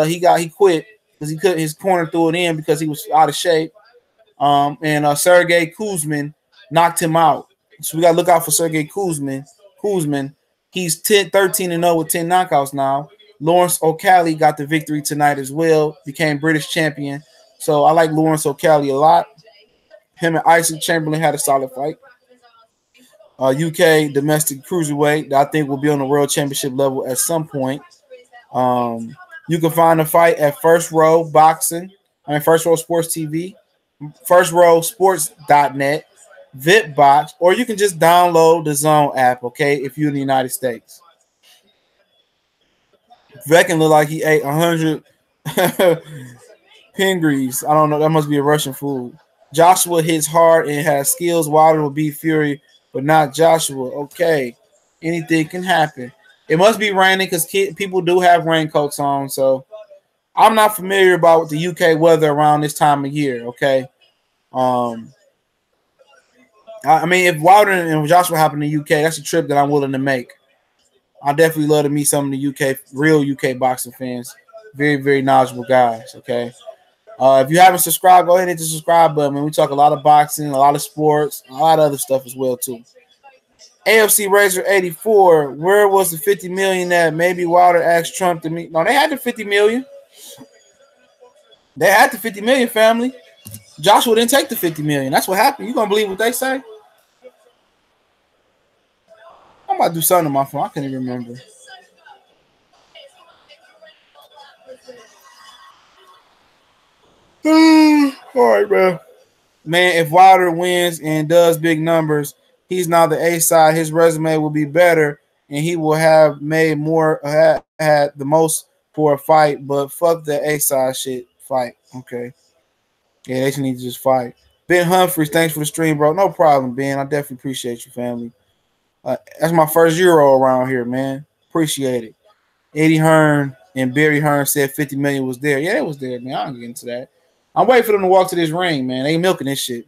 he quit because he couldn't, his corner threw it in because he was out of shape. And Sergey Kuzmin knocked him out. So we got to look out for Sergey Kuzmin. He's 13-0 with 10 knockouts now. Lawrence O'Callaghan got the victory tonight as well. Became British champion. So I like Lawrence O'Callaghan a lot. Him and Isaac Chamberlain had a solid fight. UK domestic cruiserweight that I think will be on the world championship level at some point. You can find the fight at First Row Boxing. First Row Sports TV. FirstRowSports.net, VipBox, or you can just download the Zone app, okay, if you're in the United States. Vekin look like he ate 100 pingries. I don't know. That must be a Russian food. Joshua hits hard and has skills. Wilder will beat Fury, but not Joshua. Okay. Anything can happen. It must be raining because people do have raincoats on, so I'm not familiar about the UK weather around this time of year, okay? I mean, if Wilder and Joshua happen in the UK, that's a trip that I'm willing to make. I definitely love to meet some of the real UK boxing fans. Very, very knowledgeable guys, okay? If you haven't subscribed, go ahead and hit the subscribe button. Man, we talk a lot of boxing, a lot of sports, a lot of other stuff as well, too. AFC Razor 84, where was the 50 million that maybe Wilder asked Trump to meet? No, they had the 50 million. They had the 50 million, family. Joshua didn't take the 50 million. That's what happened. You gonna believe what they say? I'm about to do something on my phone. I can't even remember. All right, bro. Man, if Wilder wins and does big numbers, he's now the A side. His resume will be better, and he will have made more, had the most for a fight. But fuck the A side shit. Fight, okay? Yeah, they should need to just fight. Ben Humphries, thanks for the stream, bro. No problem, Ben. I definitely appreciate you, family. That's my first Euro around here, man. Appreciate it. Eddie Hearn and Barry Hearn said 50 million was there. Yeah, it was there, man. I don't get into that. I'm waiting for them to walk to this ring, man. They milking this shit.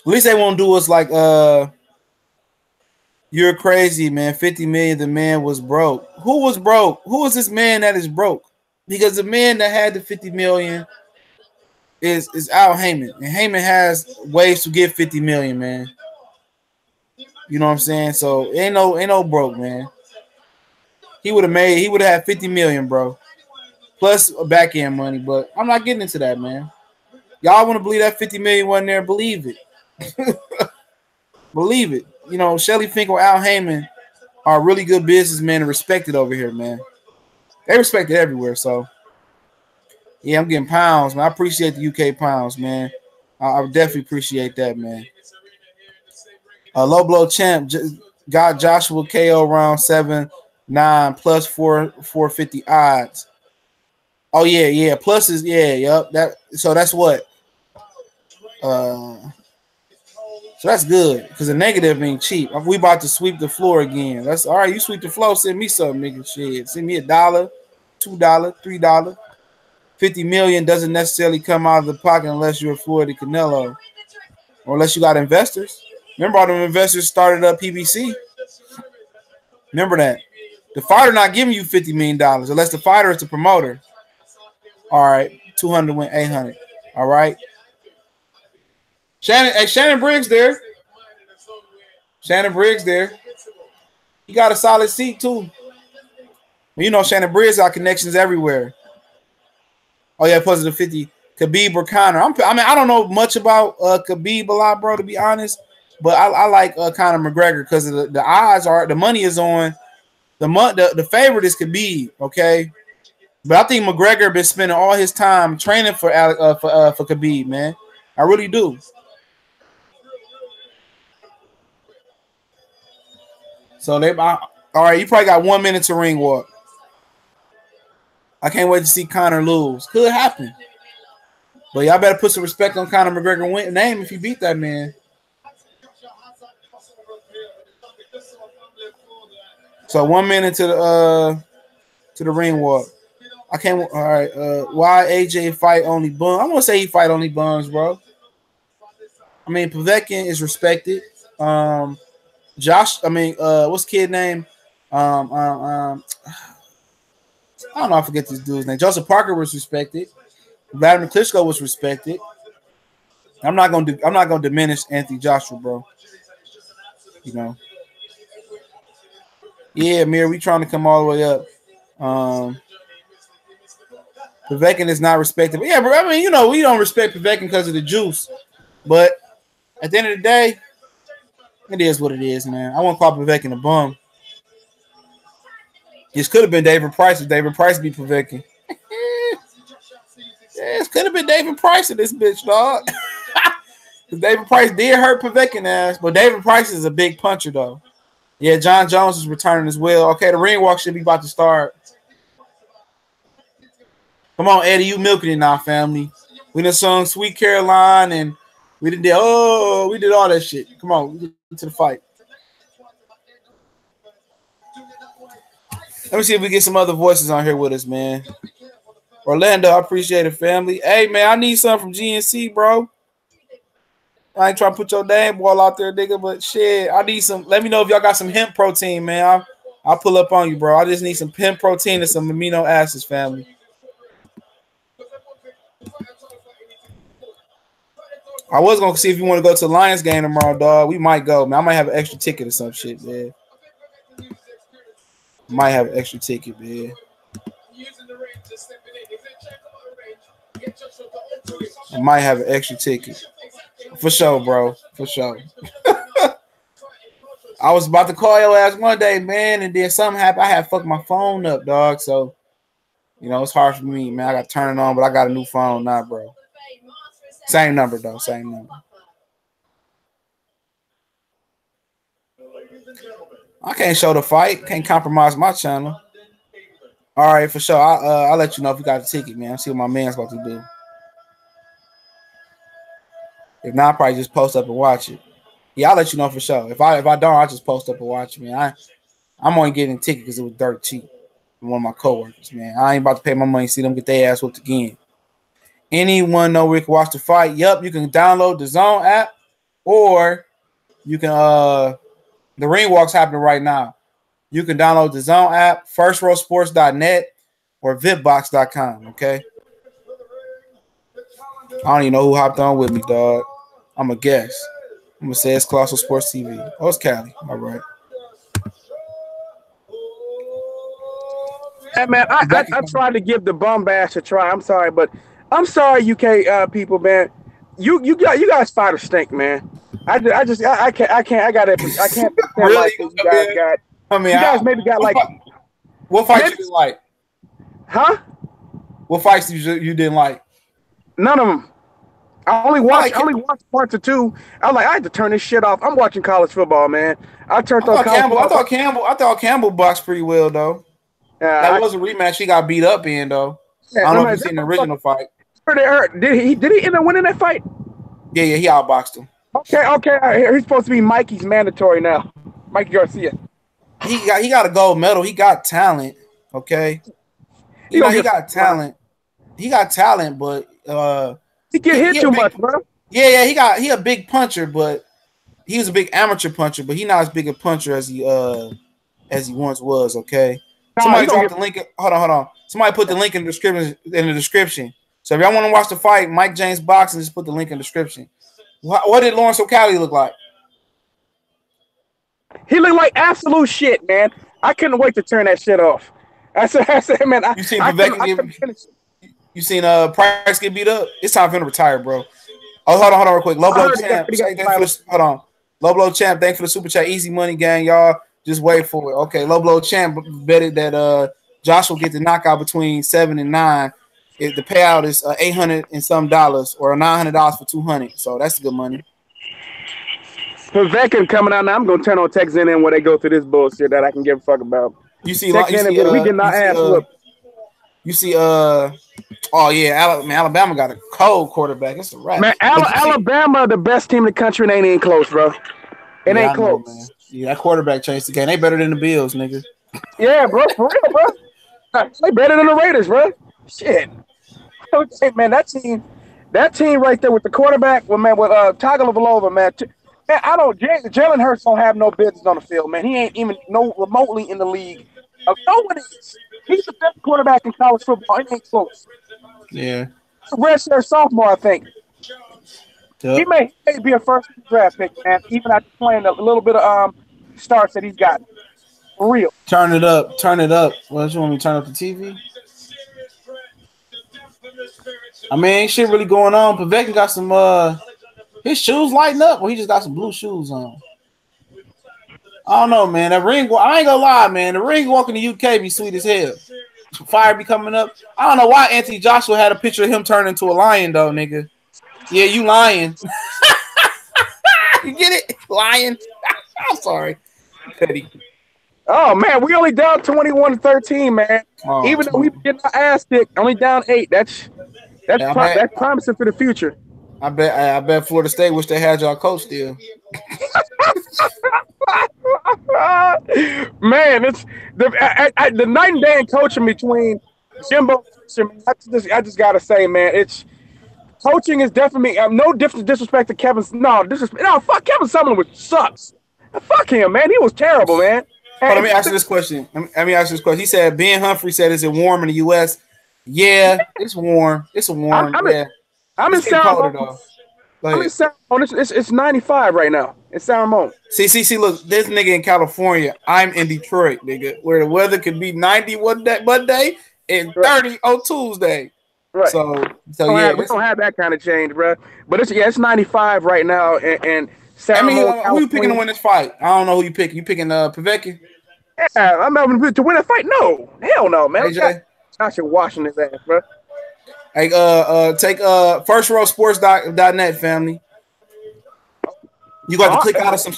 At least they won't do us like, you're crazy, man. 50 million, the man was broke. Who was broke? Who is this man that is broke? Because the man that had the 50 million is Al Heyman. And Heyman has ways to get 50 million, man. You know what I'm saying? So ain't no broke, man. He would have had 50 million, bro. Plus back end money, but I'm not getting into that, man. Y'all want to believe that 50 million wasn't there? Believe it. Believe it. You know, Shelly Finkel, Al Heyman are really good businessmen and respected over here, man. They respect it everywhere, so yeah, I'm getting pounds, man. I appreciate the UK pounds, man. I definitely appreciate that, man. Low blow champ got Joshua KO round 7-9 plus 450 odds. Oh yeah. Plus is yep. So that's what. So that's good because the negative ain't cheap. We about to sweep the floor again. That's all right. You sweep the floor, send me something, nigga. Shit, send me $1, $2, $3. 50 million doesn't necessarily come out of the pocket unless you're Floyd and Canelo, or unless you got investors. Remember, all them investors started up PBC. Remember that. The fighter not giving you $50 million unless the fighter is the promoter. All right, 200 win 800. All right. Shannon Briggs there. Shannon Briggs there. He got a solid seat too. You know, Shannon Briggs got connections everywhere. Oh yeah, plus the 50. Khabib or Conor. I don't know much about Khabib a lot, bro, to be honest. But I like Conor McGregor because the odds are, the money is on the favorite is Khabib, okay. But I think McGregor been spending all his time training for Khabib, man. I really do. So all right. You probably got 1 minute to ring walk. I can't wait to see Conor lose. Could happen, but y'all better put some respect on Conor McGregor's name if you beat that man. So 1 minute to the ring walk. I can't. All right. Why AJ fight only bum? I'm gonna say he fight only bums, bro. I mean, Povetkin is respected. Josh. I mean, what's the kid name? I don't know. I forget this dude's name. Joseph Parker was respected. Vladimir Klitschko was respected. I'm not gonna diminish Anthony Joshua, bro. You know. Yeah, Mir, we trying to come all the way up. Povetkin is not respected. But yeah, bro. I mean, you know, we don't respect Povetkin because of the juice. But at the end of the day, it is what it is, man. I won't call Povetkin a bum. This could have been David Price if David Price beat Povetkin. This could have been David Price in this bitch, dog. David Price did hurt Povetkin ass, but David Price is a big puncher, though. Yeah, John Jones is returning as well. Okay, the ring walk should be about to start. Come on, Eddie, you milking it now, family. We done sung Sweet Caroline and we did all that shit. Come on, we get to the fight. Let me see if we get some other voices on here with us, man. Orlando, I appreciate it, family. Hey, man, I need something from GNC, bro. I ain't trying to put your damn ball out there, nigga, but shit, I need some. Let me know if y'all got some hemp protein, man. I'll pull up on you, bro. I just need some hemp protein and some amino acids, family. I was going to see if you want to go to the Lions game tomorrow, dog. We might go, man. I might have an extra ticket or some shit, man. Might have an extra ticket, man. I might have an extra ticket. For sure, bro. For sure. I was about to call your ass one day, man, and then something happened. I had fucked my phone up, dog. So, you know, it's hard for me, man. I got to turn it on, but I got a new phone now, bro. Same number, though. Same number. I can't show the fight. Can't compromise my channel. All right, for sure. I'll let you know if you got a ticket, man. See what my man's about to do. If not, I'll probably just post up and watch it. Yeah, I'll let you know for sure. If I don't, I'll just post up and watch it, man. I'm only getting a ticket because it was dirt cheap from one of my coworkers, man. I ain't about to pay my money, see them get their ass whooped again. Anyone know where you can watch the fight? Yep, you can download the Zone app, or you can the ring walk's happening right now. You can download the Zone app, firstrowsports.net, or vipbox.com, okay? I don't even know who hopped on with me, dog. I'm a guess. I'm going to say it's Colossal Sports TV. Oh, it's Cali. All right. Hey, man, I tried to give the bum bash a try. I'm sorry, but I'm sorry, UK people, man. You guys fight a stink, man. I can't. I can't. Really? Like you guys got. I mean, you guys maybe got like. What fights you didn't like? Huh? What fights you didn't like? None of them. I only watched parts of two. I was like, I had to turn this shit off. I'm watching college football, man. I thought Campbell boxed pretty well though. That was a rematch he got beat up in though. Yeah, I don't know if you've seen the original fight. Did he end up winning that fight? Yeah, he outboxed him. Okay. He's supposed to be Mikey's mandatory now. Mikey Garcia. He got a gold medal. He got talent. Okay. He got talent. He got talent, but he get hit too much, bro. Yeah, he a big puncher, but he was a big amateur puncher, but he not as big a puncher as he once was. Okay. Somebody dropped the link. Hold on. Somebody put the link in the description. So if y'all want to watch the fight, Mike James Boxing, just put the link in the description. What did Lawrence O'Callaghan look like? He looked like absolute shit, man. I couldn't wait to turn that shit off. I said, man, you seen Price get beat up? It's time for him to retire, bro. Oh, hold on real quick. Low blow champ. Hold on. Low blow champ. Thanks for the super chat. Easy money gang, y'all. Just wait for it. Okay, low blow champ betted that Josh will get the knockout between 7 and 9. If the payout is $800 and some dollars, or $900 for 200. So that's good money. Povetkin coming out now. I'm gonna turn on Texas A&M where they go through this bullshit that I can give a fuck about. We getting our ass whooped. You see, oh yeah, Alabama got a cold quarterback. It's a wrap. Man, Alabama, the best team in the country, and ain't even close, bro. It ain't close. Know, yeah, that quarterback changed the game. They better than the Bills, nigga. Yeah, bro, for real, bro. They better than the Raiders, bro. Shit. Hey, man, that team right there with the quarterback, with Tagovailoa, man. Man, Jalen Hurts don't have no business on the field, man. He ain't even no remotely in the league. No one is. He's the best quarterback in college football. It ain't close. Yeah. He's a redshirt sophomore, I think. He Yep. may be a first draft pick, man, even after playing a little bit of starts that he's got. For real. Turn it up. Turn it up. What you want me to turn up the TV? I mean, ain't shit really going on. Povetkin got some his shoes lighting up, or he just got some blue shoes on. I don't know, man. That ring, I ain't gonna lie, man. The ring walk in the UK be sweet as hell. Fire be coming up. I don't know why Anthony Joshua had a picture of him turning into a lion, though, nigga. Yeah, you lying. You get it? Lion. I'm sorry. Petty. Oh man, we only down 21-13, man. Oh, Even though we getting our ass kicked, only down 8. That's promising for the future. I bet Florida State wish they had y'all coach still. Man, it's the night and day in coaching between Jimbo. I just gotta say, man, it's coaching is definitely no disrespect to Kevin. No, fuck Kevin Sumlin, which sucks. Fuck him, man. He was terrible, man. But let me ask you this question. He said Ben Humphrey said, "Is it warm in the U.S.?" Yeah, it's warm. It's warm. I'm in San Ramon. It's 95 right now in San Ramon. See, look, this nigga in California. I'm in Detroit, nigga, where the weather could be 90 one day and 30 on Tuesday. Right. So we don't have that kind of change, bro. But it's 95 right now, and San Ramon, who you picking to win this fight? I don't know who you picking. You picking Povetkin? Yeah, I'm not to win a fight. No, hell no, man. AJ? Joshua washing his ass, bro. Hey, take firstrow.sports.net, family. You got to click out of some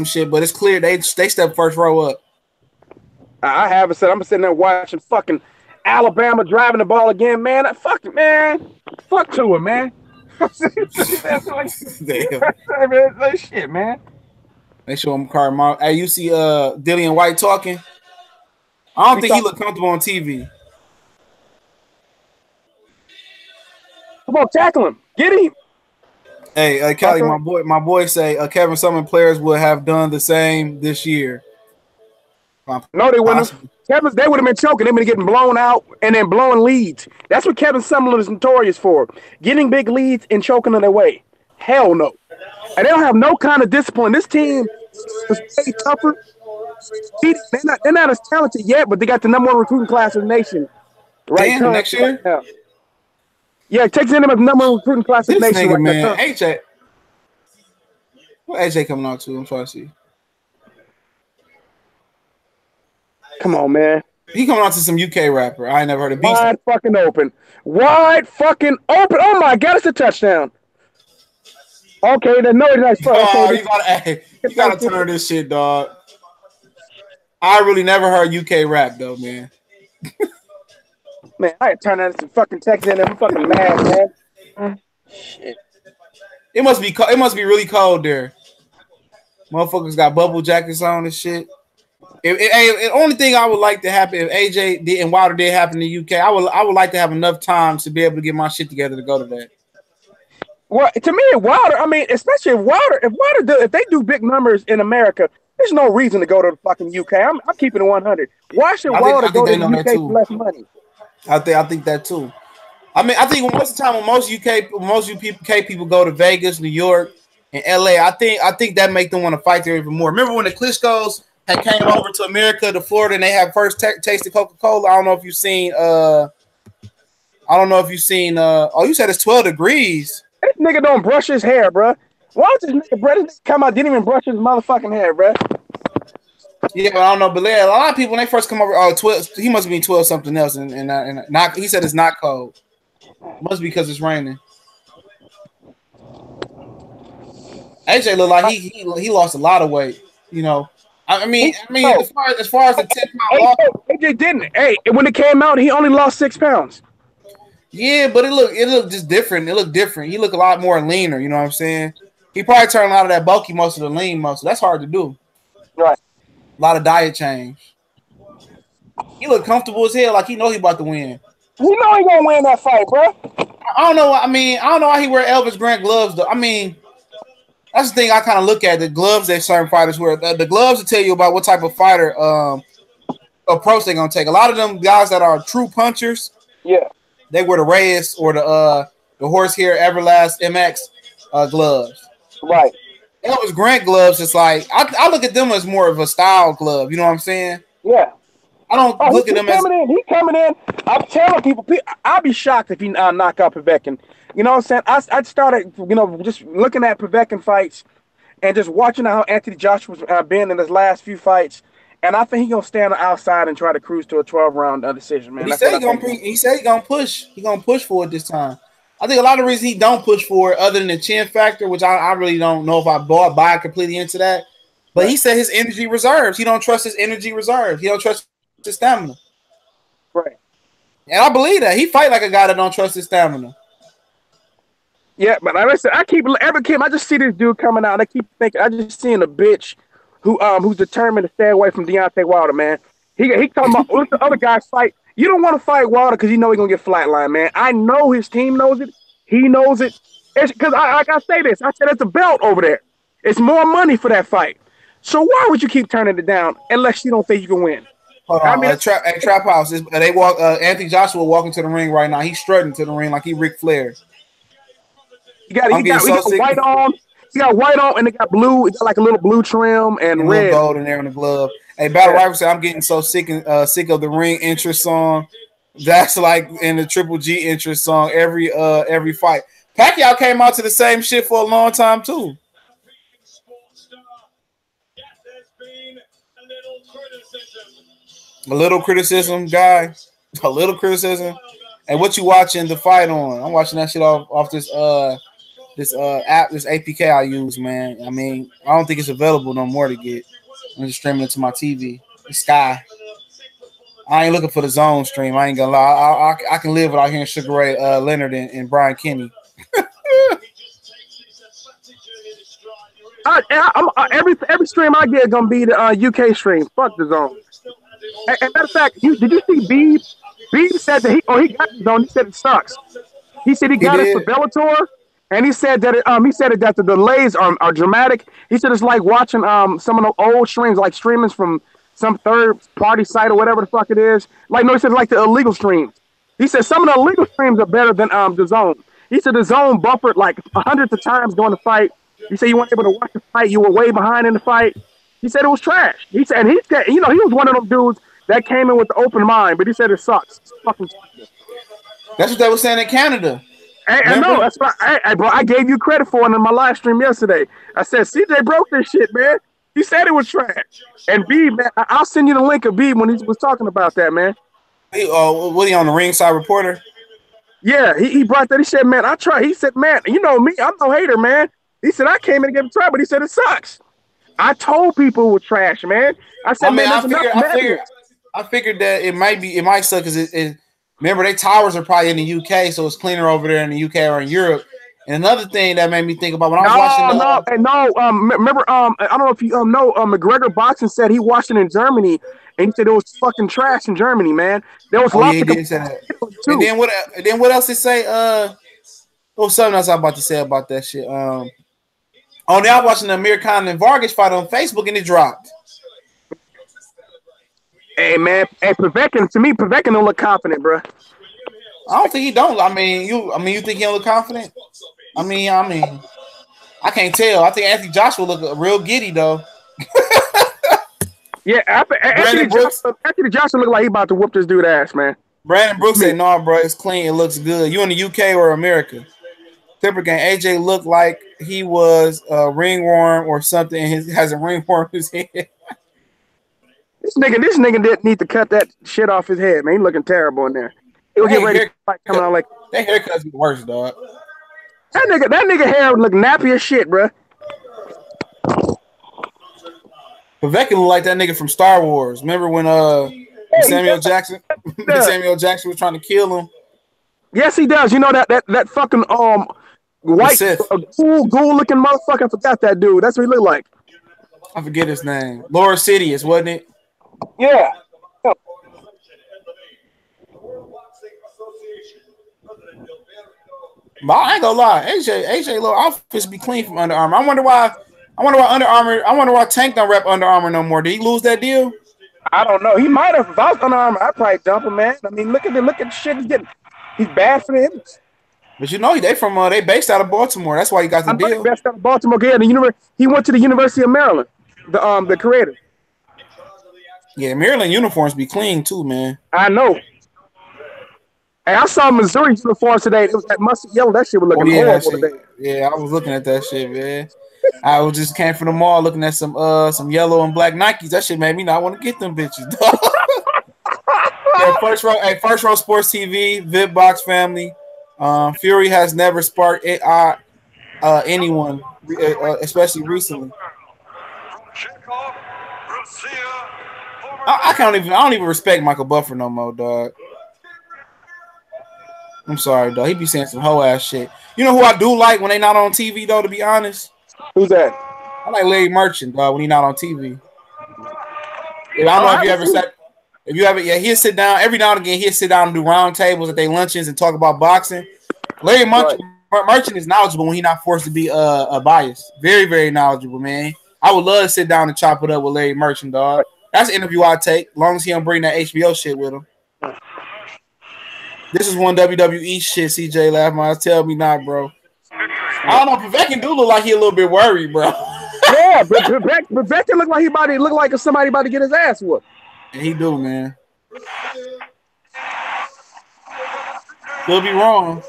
shit. But it's clear they step first row up. I haven't said. I'm sitting there watching fucking Alabama driving the ball again, man. Fuck to it, man. Damn. Shit, man. Make sure I'm card. Hey, you see Dillian White talking? I don't think he look comfortable on TV. Come on, tackle him. Get him. Hey, Kelly, my boy say Kevin Sumlin players would have done the same this year. No, they wouldn't. They would have been choking. They've been getting blown out and then blowing leads. That's what Kevin Sumlin is notorious for. Getting big leads and choking on their way. Hell no. And they don't have no kind of discipline. This team is way tougher. They're not as talented yet, but they got the #1 recruiting class in the nation. Right next year? Right. Yeah, Texas A&M has the #1 recruiting class in the nation. Nigga, man. AJ. What AJ coming out to? I'm trying to see. Come on, man. He coming out to some UK rapper. I ain't never heard of. Wide fucking open. Oh my God, it's a touchdown. Okay, then no, it's okay, you gotta turn this shit, dog. I really never heard UK rap though, man. Man, I had turned that into fucking Texas and I'm fucking mad, man. Shit. It must be really cold there. Motherfuckers got bubble jackets on and shit. The only thing I would like to happen if AJ did and Wilder did happen in the UK, I would like to have enough time to be able to get my shit together to go to that. Well, to me, Wilder, I mean, especially if they do big numbers in America, there's no reason to go to the fucking UK. I'm keeping it 100. Why should Wilder go to the UK for less money? I think that too. I mean, I think most of the time when most UK people go to Vegas, New York, and LA, I think that make them want to fight there even more. Remember when the Klitschko's had came over to America, to Florida, and they had first tasted Coca-Cola? I don't know if you've seen. Oh, you said it's 12 degrees. This nigga don't brush his hair, bro. Why don't this nigga come out? Didn't even brush his motherfucking hair, bro. Yeah, but I don't know. But a lot of people when they first come over, 12. He must be 12 something else, and not. He said it's not cold. Must be because it's raining. AJ looked like he lost a lot of weight. You know, I mean, as far as the 10-pound loss, AJ didn't. Hey, when it came out, he only lost 6 pounds. Yeah, but it looked just different. It looked different. He looked a lot more leaner. You know what I'm saying? He probably turned a lot of that bulky muscle to lean muscle. That's hard to do. Right. A lot of diet change. He look comfortable as hell, like he know he about to win. You know he gonna win that fight, bro. I don't know. I mean, I don't know why he wear Elvis Grant gloves though. I mean, that's the thing I kind of look at, the gloves that certain fighters wear. The gloves will tell you about what type of fighter approach they're gonna take. A lot of them guys that are true punchers, yeah, they wear the Reyes or the Horsehair Everlast MX gloves. right. Elvis Grant gloves, it's like I look at them as more of a style glove. You know what I'm saying? Yeah. I don't look at them as He coming in. I'm telling people, I'll be shocked if he knock out Povetkin. You know what I'm saying? I started, just looking at Povetkin fights and just watching how Anthony Joshua's been in his last few fights, and I think he's gonna stand on the outside and try to cruise to a 12-round decision, man. He said he's gonna push. He's gonna push for it this time. I think a lot of the reasons he don't push for it, other than the chin factor, which I really don't know if I buy completely into that. But right. He said his energy reserves. He don't trust his energy reserves. He don't trust his stamina. Right. And I believe that. He fight like a guy that don't trust his stamina. Yeah, but like I said, I just see this dude coming out. And I keep thinking, I just seeing a bitch who's determined to stay away from Deontay Wilder, man. He talking about let the other guys fight. You don't want to fight Wilder because you know he's gonna get flatlined, man. I know his team knows it. He knows it. Because I say this. I said it's a belt over there. It's more money for that fight. So why would you keep turning it down unless you don't think you can win? Hold on, Trap House. They walk. Anthony Joshua walking to the ring right now. He's strutting to the ring like he Ric Flair. He got white on. He got white on, and they got blue. He got like a little blue trim and red gold in there in the glove. Hey, Battle Rifle said, "I'm getting so sick of the ring interest song. That's like in the Triple G interest song every fight." Pacquiao came out to the same shit for a long time too. A little criticism, guy. A little criticism. And what you watching the fight on? I'm watching that shit off this app, this APK I use, man. I mean, I don't think it's available no more to get. I'm just streaming it to my TV. The Sky. I ain't looking for the zone stream. I ain't gonna lie. I can live without hearing Sugar Ray Leonard and Brian Kenny. Every stream I get gonna be the UK stream. Fuck the zone. And matter of fact, did you see Beeb? Beeb said that he got the zone. He said it sucks. He said he got it for Bellator, and he said that that the delays are dramatic. He said it's like watching some of the old streams, like streamings from some third party site or whatever the fuck it is. Like no, he said like the illegal streams. He said some of the illegal streams are better than the zone. He said the zone buffered like hundreds of times during the fight. He said you weren't able to watch the fight. You were way behind in the fight. He said it was trash. He said he was one of those dudes that came in with the open mind, but he said it sucks. It's fucking sucks. That's what they were saying in Canada. I know. That's what bro. I gave you credit for it in my live stream yesterday. I said CJ broke this shit, man. He said it was trash. And B, man, I'll send you the link of B when he was talking about that, man. Hey, what he on the Ringside Reporter? Yeah, he brought that. He said, man, I tried. He said, man, you know me, I'm no hater, man. He said I came in and gave it a try, but he said it sucks. I told people it was trash, man. I said, I figured that it might suck because it remember they towers are probably in the UK, so it's cleaner over there in the UK or in Europe. And another thing that made me think about when I was watching remember I don't know if you know McGregor Boxing said he watched it in Germany and he said it was fucking trash in Germany, man. There was lots of and then what else they say? Something else I'm about to say about that shit. Now I'm watching the Amir Khan and Vargas fight on Facebook and it dropped. Hey man, Povetkin don't look confident, bro. I don't think he don't. I mean, you think he don't look confident? I mean, I can't tell. I think Anthony Joshua look real giddy though. Yeah, Anthony Joshua look like he about to whoop this dude's ass, man. Brandon Brooks said, "No, bro, it's clean. It looks good. You in the UK or America?" Clipper game. AJ looked like he was a ringworm or something. Has a ringworm in his head. This nigga didn't need to cut that shit off his head, man. He looking terrible in there. He was getting ready to fight coming out like that haircut's the worst, dog. That nigga hair look nappy as shit, bro. Povetkin look like that nigga from Star Wars. Remember when Samuel Jackson was trying to kill him? Yes, he does. You know that fucking white ghoul looking motherfucker. I forgot that dude. That's what he looked like. I forget his name. Laura Sidious, wasn't it? Yeah. But I ain't gonna lie, AJ little outfits be clean from Under Armour. I wonder why Under Armour. I wonder why Tank don't rep Under Armour no more. Did he lose that deal? I don't know. He might have. If I was Under Armour, I'd probably dump him, man. I mean, look at the shit he's getting. He's bad for the image. But you know, they based out of Baltimore. That's why he got the deal. Based out of Baltimore. Yeah, he went to the University of Maryland. The creator. Yeah, Maryland uniforms be clean too, man. I know. Hey, I saw Missouri uniforms today. It was that mustard yellow. That shit was looking horrible today. Yeah, I was looking at that shit, man. I was just came from the mall looking at some yellow and black Nikes. That shit made me not want to get them bitches. Yeah, first row sports TV, VipBox family. Fury has never sparked anyone, especially recently. I don't even respect Michael Buffer no more, dog. I'm sorry, dog. He be saying some hoe ass shit. You know who I do like when they not on TV though? To be honest, who's that? I like Larry Merchant, dog. When he not on TV. I don't know if you ever sat. If you ever, yeah, he'll sit down every now and again. He'll sit down and do round tables at their luncheons and talk about boxing. Larry Merchant is knowledgeable when he's not forced to be a bias. Very, very knowledgeable, man. I would love to sit down and chop it up with Larry Merchant, dog. That's an interview I'd take, as long as he don't bring that HBO shit with him. This is one WWE shit, CJ Laughmine. Tell me not, bro. I don't know. Povetkin do look like he a little bit worried, bro. Yeah, but Povetkin look like he look like somebody about to get his ass whooped. And he do, man. Could be wrong.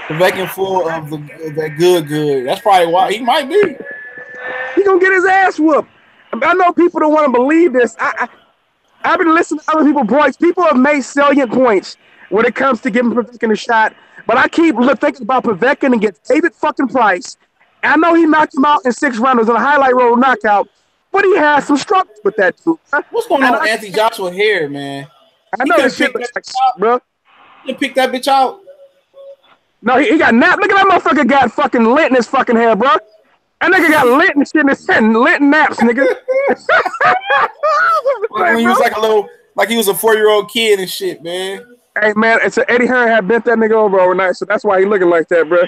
Povetkin full of that good. That's probably why he might be. He gonna get his ass whooped. I know people don't want to believe this. I've been listening to other people's points. People have made salient points when it comes to giving Povetkin a shot. But I keep thinking about Povetkin against David fucking Price. I know he knocked him out in 6 rounds on a highlight reel knockout, but he has some struggles with that too. What's going on with Anthony Joshua here, man? I know this shit looks like shit, bro. You pick that bitch out. No, he got napped. Look at that motherfucker got fucking lint in his fucking hair, bro. That nigga got lint and shit in his head and lint naps, nigga. Like he was like he was a 4-year-old kid and shit, man. Hey, man, it's Eddie Hearn had bent that nigga over overnight, so that's why he looking like that, bro.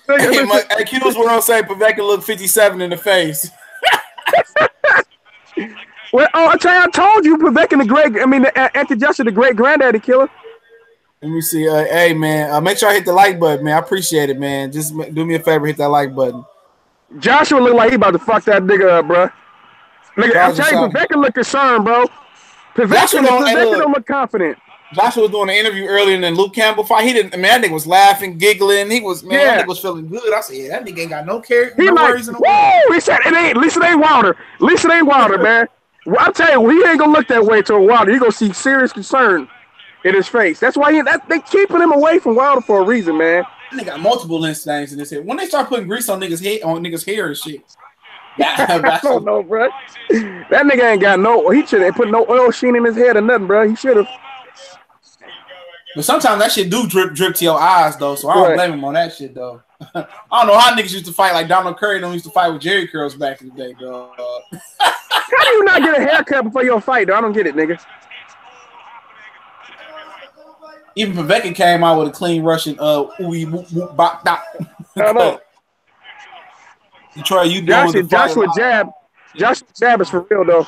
Hey, Q's were on say Povetkin look 57 in the face. Well, I told you Povetkin Anthony Joshua, the great granddaddy killer. Let me see. Hey, man, make sure I hit the like button, man. I appreciate it, man. Just do me a favor, hit that like button. Joshua look like he about to fuck that nigga up, bro. Nigga, I'm telling you, Povetkin look concerned, bro. Povetkin don't look confident. Joshua was doing an interview earlier in the Luke Campbell fight. He didn't, man, that nigga was laughing, giggling. He was, man, that nigga was feeling good. I said, yeah, that nigga ain't got no care. He like, whoa! He said, at least it ain't Wilder. At least it ain't Wilder, man. Well, I'm telling you, he ain't gonna look that way to Wilder. He gonna see serious concern in his face. That's why they keeping him away from Wilder for a reason, man. They got multiple lens things in his head. When they start putting grease on niggas' hair and shit. I don't know, bro. That nigga ain't got no. He should have put no oil sheen in his head or nothing, bro. He should have. But sometimes that shit do drip to your eyes though, so I don't blame him on that shit though. I don't know how niggas used to fight like Donald Curry used to fight with Jerry curls back in the day, dog. How do you not get a haircut before your fight, though? I don't get it, nigga. Even Povetkin came out with a clean Russian ooey whoop whoop bop dop. I know. Troy, you Joshua jab is for real though.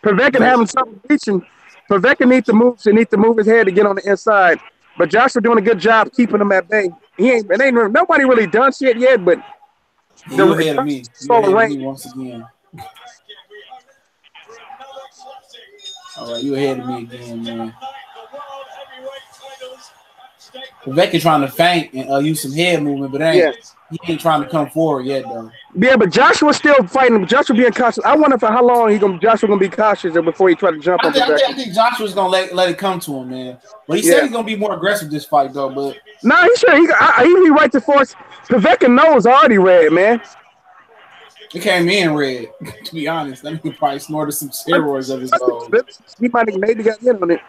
Povetkin having something reaching. Povetkin needs to move his head to get on the inside. But Joshua doing a good job keeping him at bay. Nobody really done shit yet, but you ahead of me. You ahead of me once again. All right, you ahead of me again, man. Povetkin trying to feint and use some head movement, but he ain't trying to come forward yet, though. Yeah, but Joshua's still fighting. Joshua being cautious. I wonder for how long Joshua gonna be cautious before he try to jump on Povetkin. I think Joshua's gonna let it come to him, man. But he said he's gonna be more aggressive this fight, though. But he should. He be right to force. Povetkin nose already red, man. It came in red. To be honest, that nigga probably snorted some steroids of his own. He might have maybe got in on it.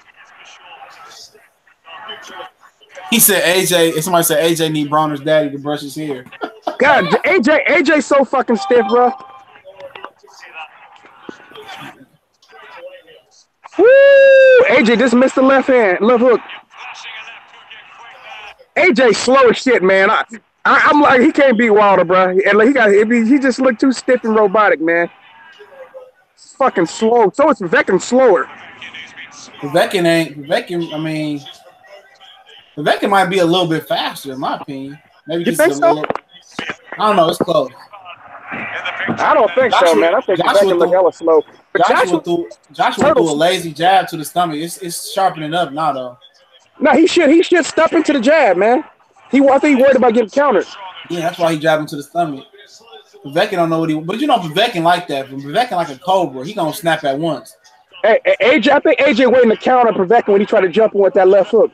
He said somebody said AJ need Bronner's daddy to brush his hair. God, AJ's so fucking stiff, bro. Woo! AJ just missed the left hook. AJ slow as shit, man. I'm like, he can't beat Wilder, bro. And like, he just looked too stiff and robotic, man. It's fucking slow. So it's Povetkin slower. Povetkin, I mean, Povetkin might be a little bit faster, in my opinion. Maybe you just think so? I don't know. It's close. I don't think so, man. I think Povetkin look hella slow. But Joshua threw a lazy jab to the stomach. It's sharpening up now, though. No, he should step into the jab, man. I think he worried about getting countered. Yeah, that's why he jabbed him to the stomach. Povetkin don't know what he. But you know, Povetkin like that. Povetkin like a cobra. He gonna snap at once. Hey, AJ, I think AJ waiting to counter Povetkin when he tried to jump in with that left hook.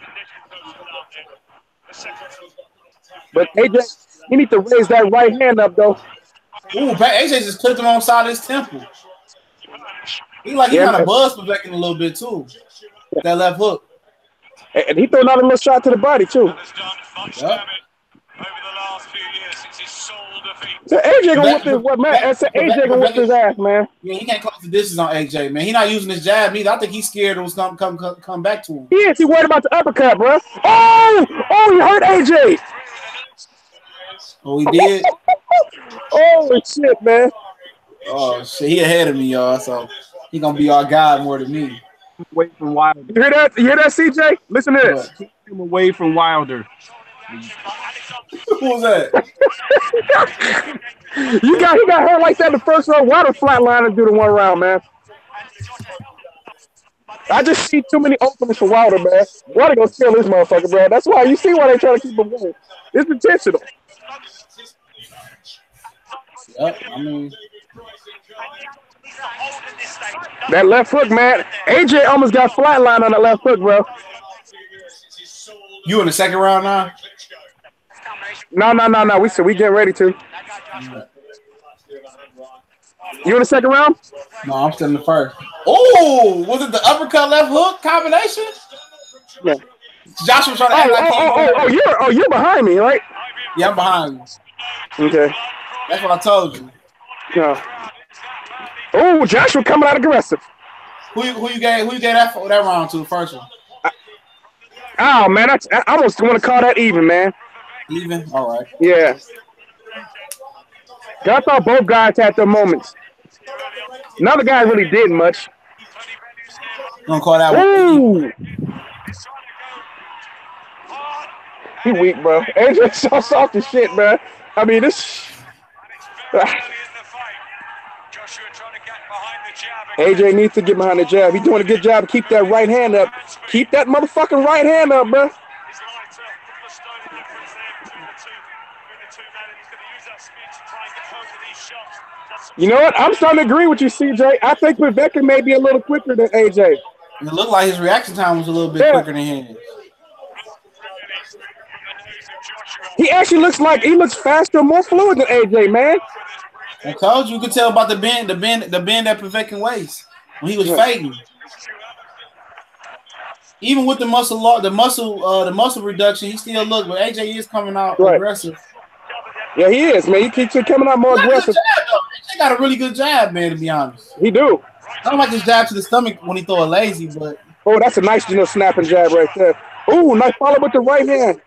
But AJ, he need to raise that right hand up, though. Ooh, AJ just clipped him on the side of his temple. He kind of buzzed Povetkin a little bit too. That left hook. And he threw another little shot to the body too. Yep. So AJ gonna whip his AJ gonna whip his ass, man. Yeah, he can't close the distance on AJ, man. He not using his jab either. I think he's scared it was gonna come back to him. He is. He worried about the uppercut, bro. Oh, he hurt AJ. Oh, he did. Holy shit, man. Oh shit, he ahead of me, y'all. So he gonna be our guy more than me. Away from Wilder. You hear that? CJ? Listen to this. Keep him away from Wilder. Who was that? He got hurt like that in the first round. Wilder flatline to do the one round, man. I just see too many openings for Wilder, man. Wilder gonna steal this motherfucker, bro. That's why you see why they try to keep him going. It's intentional. Yep, I mean. That left hook, man. AJ almost got flatline on that left hook, bro. You in the second round now? No. We getting ready to. You in the second round? No, I'm still in the first. Oh, was it the uppercut left hook combination? Yeah. Joshua trying to act like you're behind me, right? Yeah, I'm behind you. Okay. That's what I told you. Yeah. Oh, Joshua coming out aggressive. Who you gave that round to, the first one? Oh man, I almost want to call that even, man. Even? All right. Yeah. I thought both guys had their moments. Another guy really did much. You gonna call that one? Ooh. He weak, bro. AJ so soft as shit, bro. I mean, this. AJ needs to get behind the jab. He's doing a good job. Keep that right hand up. Keep that motherfucking right hand up, bro. You know what? I'm starting to agree with you, CJ. I think Povetkin may be a little quicker than AJ. It looked like his reaction time was a little bit quicker than his. He actually looks faster, more fluid than AJ, man. I told you, could tell about the bend that Povetkin waist when he was fading. Even with the muscle reduction, he still looked. But AJ is coming out aggressive. Yeah, he is, man. He keeps coming out more aggressive. AJ got a really good jab, man. To be honest, he do. I don't like his jab to the stomach when he throw a lazy, but that's a nice, snapping jab right there. Ooh, nice follow with the right hand.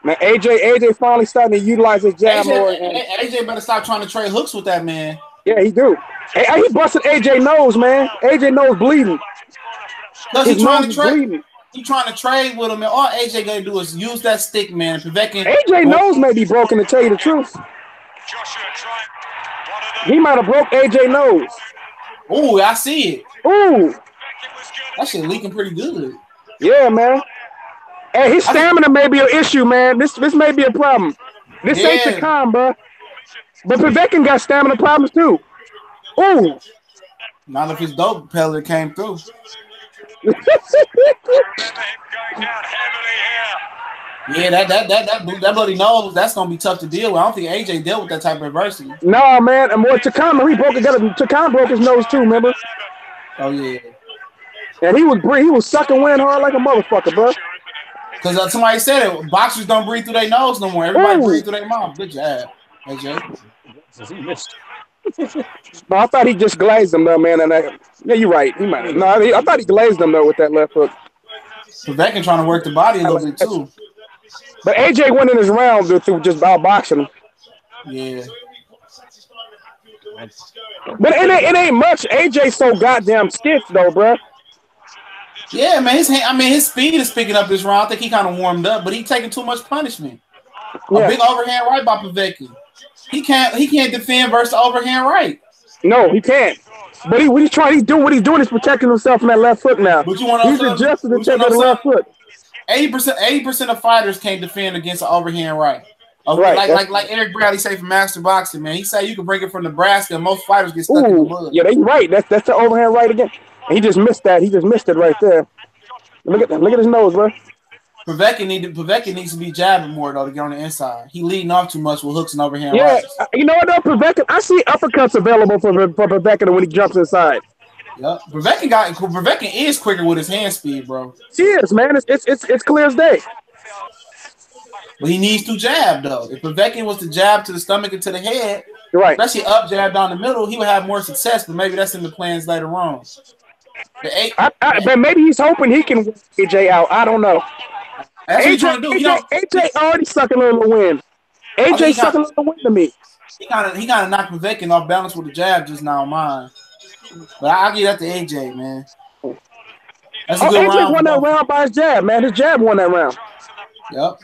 Now AJ finally starting to utilize his jab more. AJ better stop trying to trade hooks with that man. Yeah, he do. He busted AJ nose, man. AJ nose bleeding. His nose bleeding. He trying to trade with him, and all AJ gonna do is use that stick, man. AJ nose may be broken, to tell you the truth. He might have broke AJ nose. Ooh, I see it. Ooh, that shit leaking pretty good. Yeah, man. Hey, his stamina may be an issue, man. This may be a problem. This ain't the calm, bro. But Povetkin got stamina problems too. Ooh. Not if his dope pellet came through. Yeah, that bloody nose, that's gonna be tough to deal with. I don't think AJ dealt with that type of adversity. No, man. And more Takam broke his nose too, remember? Oh yeah. And he was sucking wind hard like a motherfucker, bro. Because somebody said it, boxers don't breathe through their nose no more. Everybody breathe through their mouth. Good job, AJ. No, I thought he just glazed him though, man. Yeah, you're right. He might. No, I thought he glazed him though with that left hook. Povetkin trying to work the body a little bit too. But AJ went in his round through just outboxing him. Yeah. But it ain't much. AJ so goddamn stiff though, bro. Yeah, man. His speed is picking up this round. I think he kind of warmed up, but he taking too much punishment. Yeah. A big overhand right by Povetkin. He can't defend versus overhand right. No, he can't. But he's doing what he's doing is protecting himself from that left foot now. But you want he's adjusting to check the left foot. 80% of fighters can't defend against an overhand right. Right. Like Eric Bradley say from Master Boxing, man. He say you can bring it from Nebraska, and most fighters get stuck in the mud. Yeah, they right. That's the overhand right again. And he just missed that. He just missed it right there. Look at his nose, bro. Povetkin needs to be jabbing more though to get on the inside. He leading off too much with hooks and overhand rights. You know what though, Povetkin? I see uppercuts available for Povetkin when he jumps inside. Yep, Povetkin is quicker with his hand speed, bro. He is, man. It's clear as day. But he needs to jab though. If Povetkin was to jab to the stomach and to the head, right, especially up jab down the middle, he would have more success. But maybe that's in the plans later on. But maybe he's hoping he can work AJ out. I don't know. That's what he's trying to do. AJ already sucking a little wind. AJ sucking a little wind to me. He kind of knocked Povetkin off balance with the jab just now, mine. But I'll give that to AJ, man. That's a good round. AJ won that round by his jab, man. His jab won that round. Yep.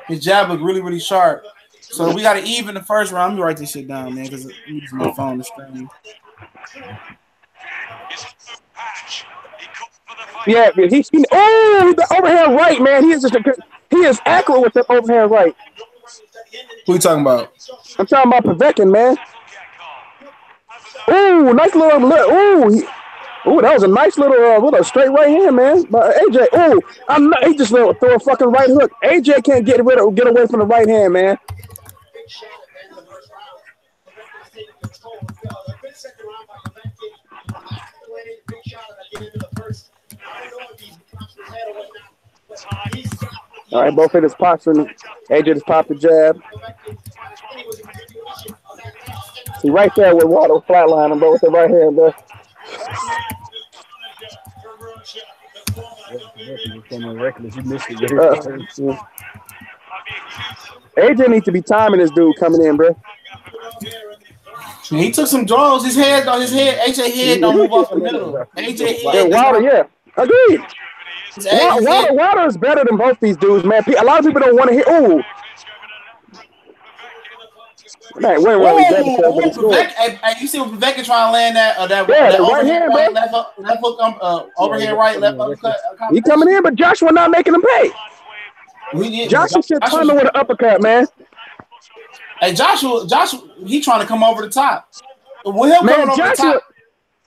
His jab looked really, really sharp. So we got to even the first round. Let me write this shit down, man, because I'm using my phone to stream. Yeah, the overhand right, man. He is accurate with the overhand right. Who you talking about? I'm talking about Povetkin, man. Ooh, nice little that was a nice little straight right hand, man. But AJ, he just throw a fucking right hook. AJ can't get away from the right hand, man. All right, both hitters pops and AJ just popped the jab. See right there with Waddle flatlining, bro, with the right hand, bro. AJ needs to be timing this dude coming in, bro. He took some draws. His head, AJ head don't move off the middle. AJ head. Waddle, yeah. Agreed. Waddle is better than both these dudes, man. A lot of people don't want to hear. Ooh. Man, you see what Povetkin trying to land that right hand, bro. Left hook, overhand right, left uppercut. He coming in, but Joshua not making him pay. Joshua should time him with an uppercut, man. Hey, Joshua, he trying to come over the top. With him coming over the top.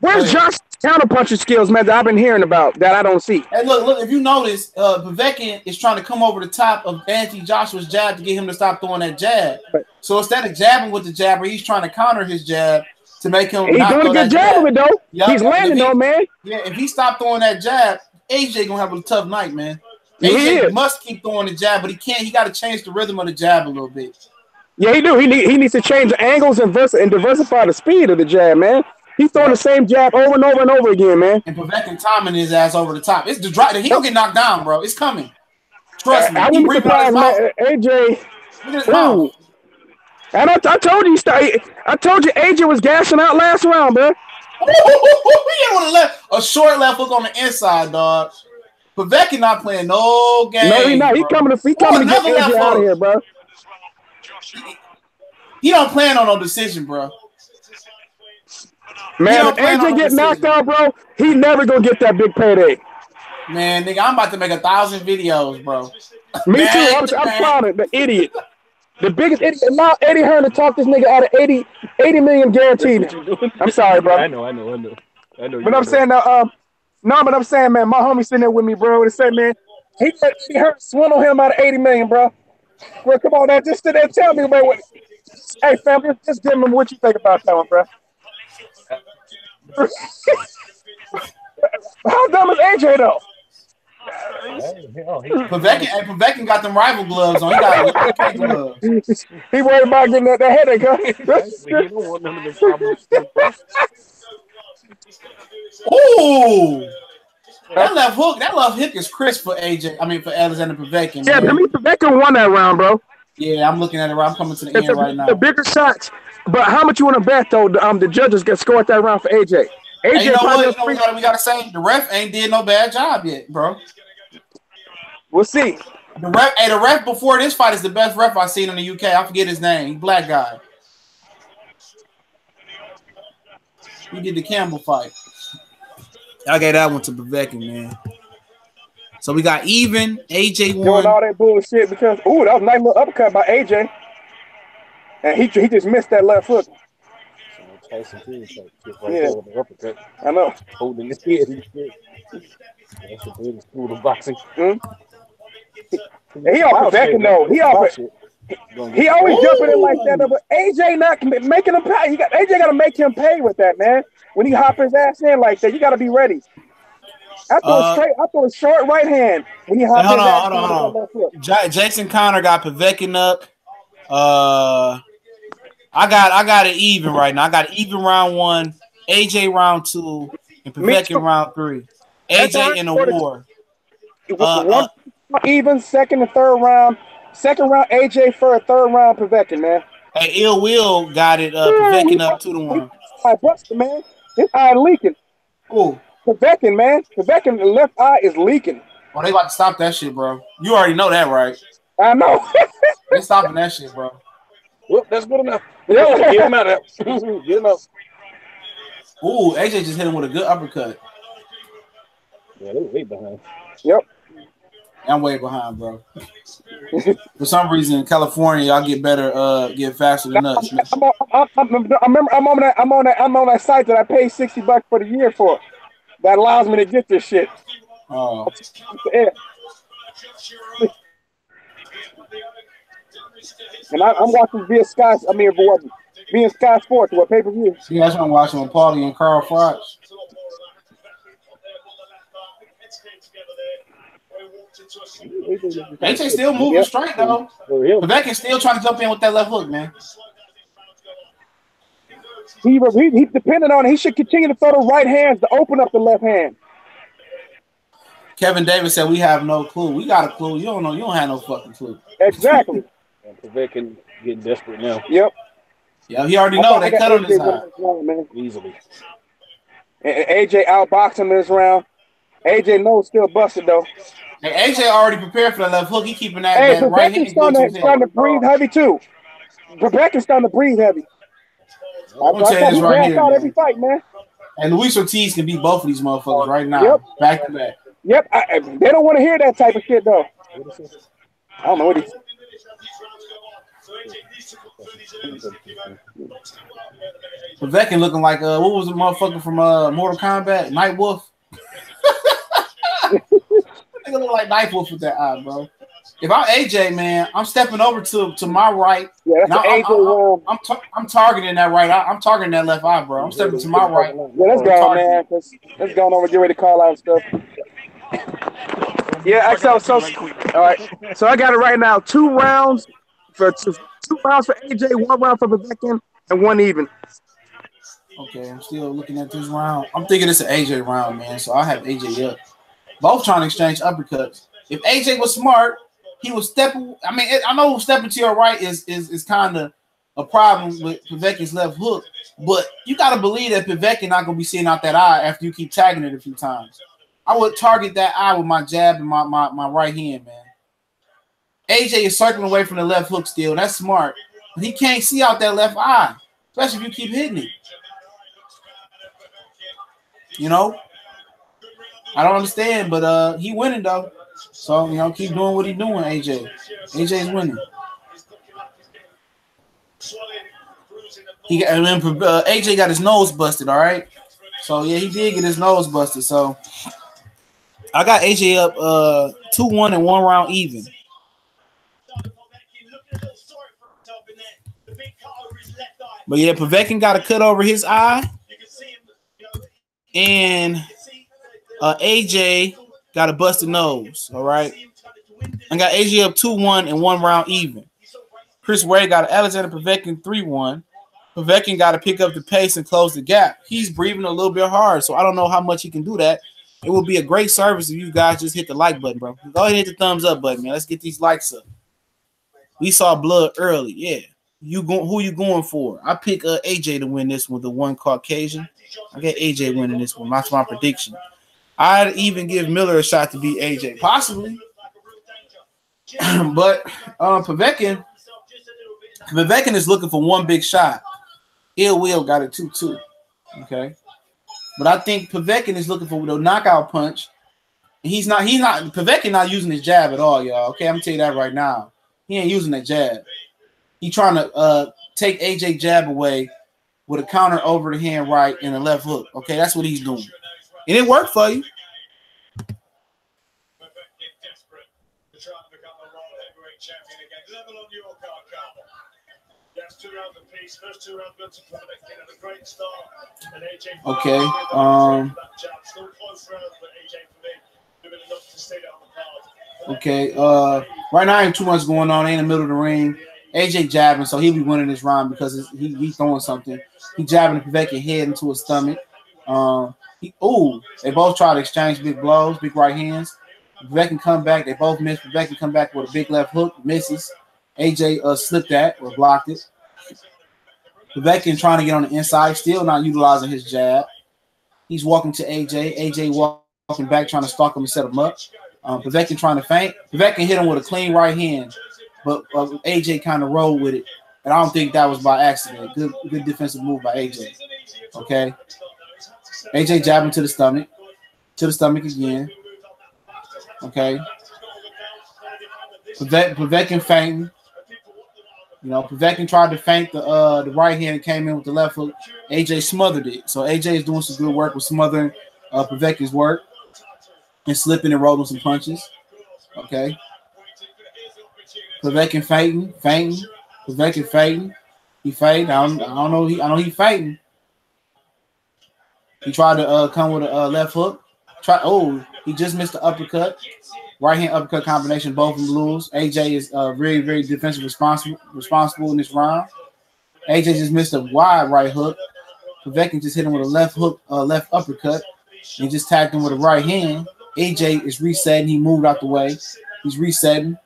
Where's Josh's counterpunching skills, man, that I've been hearing about that I don't see? Hey, look, if you notice, Povetkin is trying to come over the top of Anthony Joshua's jab to get him to stop throwing that jab. Right. So instead of jabbing with the jabber, he's trying to counter his jab to make him. He's doing a good job with it, though. Yep. He's landing, though, man. Yeah, if he stopped throwing that jab, AJ gonna have a tough night, man. AJ must keep throwing the jab, but he can't. He got to change the rhythm of the jab a little bit. Yeah, he do. He needs to change the angles and diversify the speed of the jab, man. He's throwing the same jab over and over and over again, man. And Povetkin timing his ass over the top. It's the drive. He gonna get knocked down, bro. It's coming. Trust me. I wouldn't be surprised, man. AJ. Ooh. And I told you, AJ was gassing out last round, bro. He didn't want to let a short left hook on the inside, dog. Povetkin not playing no game. No, he not. He coming to get AJ out of here, bro. He don't plan on no decision, bro. Man, if AJ get knocked out, bro, he never gonna get that big payday. Man, nigga, I'm about to make 1,000 videos, bro. Me too. I'm proud of the idiot. The biggest idiot. Allow Eddie Hearn to talk this nigga out of 80 million guaranteed. I'm sorry, bro. I know. But I'm saying now, but I'm saying, man, my homie sitting there with me, bro. And said, man, he Hearn swindle him out of 80 million, bro. Bro, come on, now, just sit there and tell me, man. Hey, fam, just give me what you think about that one, bro. How dumb is AJ though? Povetkin got them rival gloves on. He got UK gloves. He worried about getting that headache, huh? He don't want none of them problems. Ooh. That left hook is crisp for AJ. I mean for Alexander Povetkin. Yeah, to me, Povetkin won that round, bro. Yeah, I'm looking at it. I'm coming to the end right now. The bigger shots, but how much you want to bet though? The judges got scored that round for AJ. AJ, hey, you know what? We gotta say the ref ain't did no bad job yet, bro. We'll see. The ref before this fight is the best ref I've seen in the UK. I forget his name. He black guy. He did the Campbell fight. I gave that one to Povetkin, man. So we got even. AJ won. Doing all that bullshit because that was a nice little uppercut by AJ, and he just missed that left hook. Yeah, I know. Holding his head and shit. That's the biggest school of boxing. He off Povetkin though. He always jumping in like that, but AJ not making him pay. AJ got to make him pay with that, man. When he hop his ass in like that, you got to be ready. I throw a short right hand when he hop his ass in. Hold on. Jason Connor got Povetkin up. I got it even right now. I got even round 1, AJ round 2, and Povetkin round 3. AJ in a war. One even, second and third round. Second round AJ for a third round Povetkin, man. Hey, Ill Will got it. Povetkin up 2-1. I busted, man. His eye leaking. Ooh. Povetkin, man. Povetkin, the left eye is leaking. Well, they about to stop that shit, bro. You already know that, right? I know. They stopping that shit, bro. Well, that's good enough. Yeah, get him out of there. Get him out. Ooh, AJ just hit him with a good uppercut. Yeah, they were way behind. Yep. I'm way behind, bro. For some reason, in California, y'all get better, get faster than us. I'm on that site that I paid $60 for the year for. That allows me to get this shit. Oh. And I'm watching via Sky. Via Sky Sports, what pay-per-view. See, that's what I'm watching with Paulie and Carl Froch. AJ still moving straight though. Povetkin still trying to jump in with that left hook, man. He depending on it. He should continue to throw the right hands to open up the left hand. Kevin Davis said we have no clue. We got a clue. You don't know. You don't have no fucking clue. Exactly. And Povetkin getting desperate now. Yep. Yeah, he already know. They cut on his eye. Easily. And AJ outboxing this round. AJ nose still busted though. Hey, AJ already prepared for the left hook. He keeping that right hand. Starting to breathe heavy too. Povetkin's starting to breathe heavy. I'm gonna tell you this right here, every fight, man. And Luis Ortiz can beat both of these motherfuckers right now, back to back. Yep, they don't want to hear that type of shit though. I don't know what he's. Povetkin looking like what was the motherfucker from Mortal Kombat? Night Wolf. Nigga look like Night Wolf with that eye, bro. If I'm AJ, man, I'm stepping over to my right. Yeah, that's AJ. I'm targeting that right eye. I'm targeting that left eye, bro. I'm stepping to my right. Yeah, let's go, man. Let's go over. Get ready to call out stuff. Yeah, so all right. So I got it right now. 2 rounds for AJ, 1 round for Povetkin, and 1 even. Okay, I'm still looking at this round. I'm thinking it's an AJ round, man. So I have AJ up. Both trying to exchange uppercuts. If AJ was smart, he would step. I mean, I know stepping to your right is kind of a problem with Povetkin's left hook, but you got to believe that Povetkin not gonna be seeing out that eye after you keep tagging it a few times. I would target that eye with my jab and my right hand, man. AJ is circling away from the left hook still. That's smart, but he can't see out that left eye, especially if you keep hitting it. You know, I don't understand, but he winning though. So keep doing what he doing, AJ. AJ's winning. AJ got his nose busted. All right. So yeah, he did get his nose busted. So I got AJ up 2-1 and 1 round even. But yeah, Povetkin got a cut over his eye. And AJ got a busted nose. All right. I got AJ up 2-1 and 1 round even. Chris Wade got Alexander Povetkin 3-1. Povetkin got to pick up the pace and close the gap. He's breathing a little bit hard, so I don't know how much he can do that. It would be a great service if you guys just hit the like button, bro. Go ahead and hit the thumbs up button, man. Let's get these likes up. We saw blood early, yeah. Who you going for? I pick AJ to win this one, the one Caucasian. I get AJ winning this one. That's my prediction. I'd even give Miller a shot to beat AJ, possibly. But Povetkin is looking for one big shot. Ill Will got a 2-2. Okay. But I think Povetkin is looking for the knockout punch. He's not Povetkin not using his jab at all, y'all. Okay, I'm gonna tell you that right now. He ain't using that jab. He trying to take AJ jab away with a counter over the hand right and a left hook. Okay, that's what he's doing. And it worked for you. Okay. Okay. Right now, ain't too much going on. Ain't in the middle of the ring. AJ jabbing, so he'll be winning this round because he's throwing something. He jabbing the Povetkin head into his stomach. They both try to exchange big blows, big right hands. Povetkin come back. They both miss. Povetkin come back with a big left hook, misses. AJ slipped that or blocked it. Povetkin trying to get on the inside, still not utilizing his jab. He's walking to AJ. AJ walking back, trying to stalk him and set him up. Povetkin trying to feint. Povetkin hit him with a clean right hand, but AJ kind of rolled with it. And I don't think that was by accident. Good defensive move by AJ. Okay. AJ jabbing to the stomach again. Okay. Povetkin feinting. You know, Povetkin tried to feint the right hand and came in with the left hook. AJ smothered it. So AJ is doing some good work with smothering Povetkin's work and slipping and rolling some punches. Okay. Povetkin feinting. Povetkin feinting. He feinted. I know he fighting. He tried to come with a left hook. He just missed the uppercut. Right hand uppercut combination, both of them lose. AJ is very, very defensive responsible in this round. AJ just missed a wide right hook. Povetkin just hit him with a left hook, left uppercut, and just tagged him with a right hand. AJ is resetting. He moved out the way. He's resetting.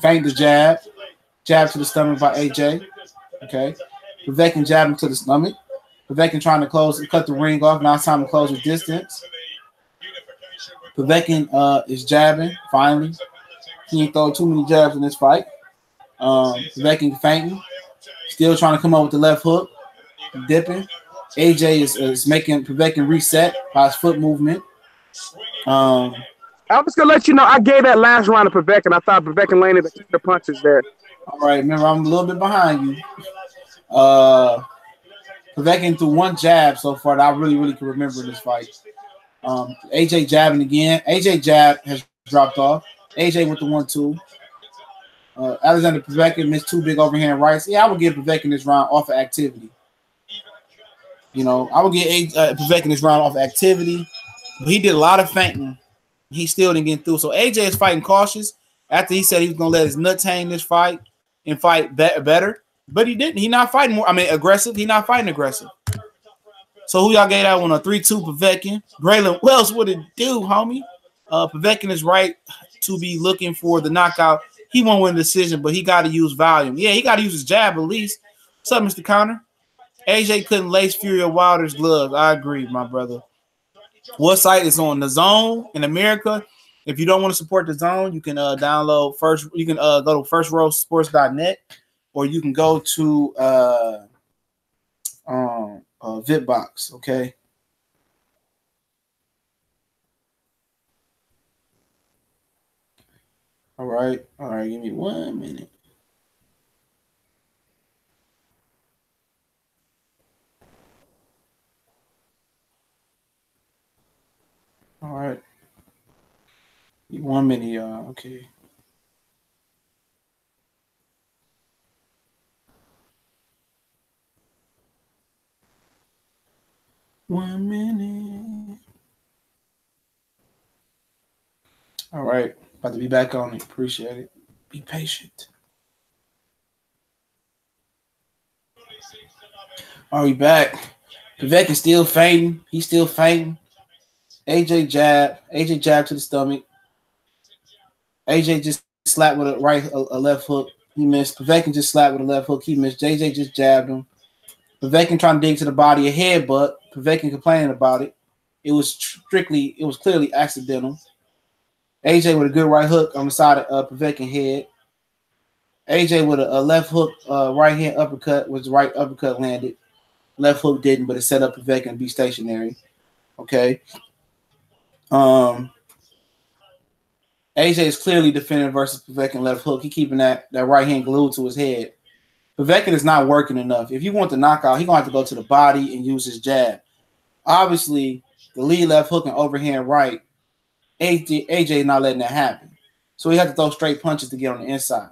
Feint the jab. Jab to the stomach by AJ. Okay. Povetkin jabbing to the stomach. Povetkin trying to cut the ring off. Now it's time to close the distance. Povetkin is jabbing, finally. He ain't throw too many jabs in this fight. Povetkin feinting. Still trying to come up with the left hook. Dipping. AJ is making Povetkin reset by his foot movement. I'm just going to let you know, I gave that last round to Povetkin. I thought Povetkin landed the punches there. All right, remember, I'm a little bit behind you. Povetkin threw one jab so far that I really, really can remember in this fight. AJ jabbing again. AJ jab has dropped off. AJ with the 1-2. Alexander Povetkin missed 2 big overhand rights. Yeah, I would give Povetkin this round off of activity. You know, I would give Povetkin this round off of activity. But he did a lot of feinting. He still didn't get through. So AJ is fighting cautious after he said he was going to let his nuts hang this fight and fight better. But he didn't. He not fighting aggressive. He not fighting aggressive. So who y'all gave that one? A 3-2 Povetkin. Braylon Wells, what it do, homie? Povetkin is right to be looking for the knockout. He won't win the decision, but he got to use volume. Yeah, he got to use his jab at least. What's up, Mr. Connor? AJ couldn't lace Fury or Wilder's gloves. I agree, my brother. What site is on? The Zone in America. If you don't want to support the Zone, you can download first. You can go to firstrowsports.net, or you can go to VipBox. Okay. All right. Give me 1 minute. All right. 1 minute, y'all. Okay. One minute. All right. About to be back on it. Appreciate it. Be patient. Are we back? Povetkin still fainting. He's still fainting. AJ jab to the stomach. AJ just slapped with a left hook. He missed. Povetkin just slapped with a left hook. He missed. JJ just jabbed him. Povetkin trying to dig to the body, a headbutt. Povetkin complaining about it. It was clearly accidental. AJ with a good right hook on the side of Povetkin head. AJ with a left hook, right hand uppercut, was the right uppercut landed. Left hook didn't, but it set up Povetkin to be stationary. Okay. AJ is clearly defending versus Povetkin left hook. He keeping that right hand glued to his head. Povetkin is not working enough. If you want the knockout, he's going to have to go to the body and use his jab. Obviously, the lead left hook and overhand right, AJ is not letting that happen. So he had to throw straight punches to get on the inside.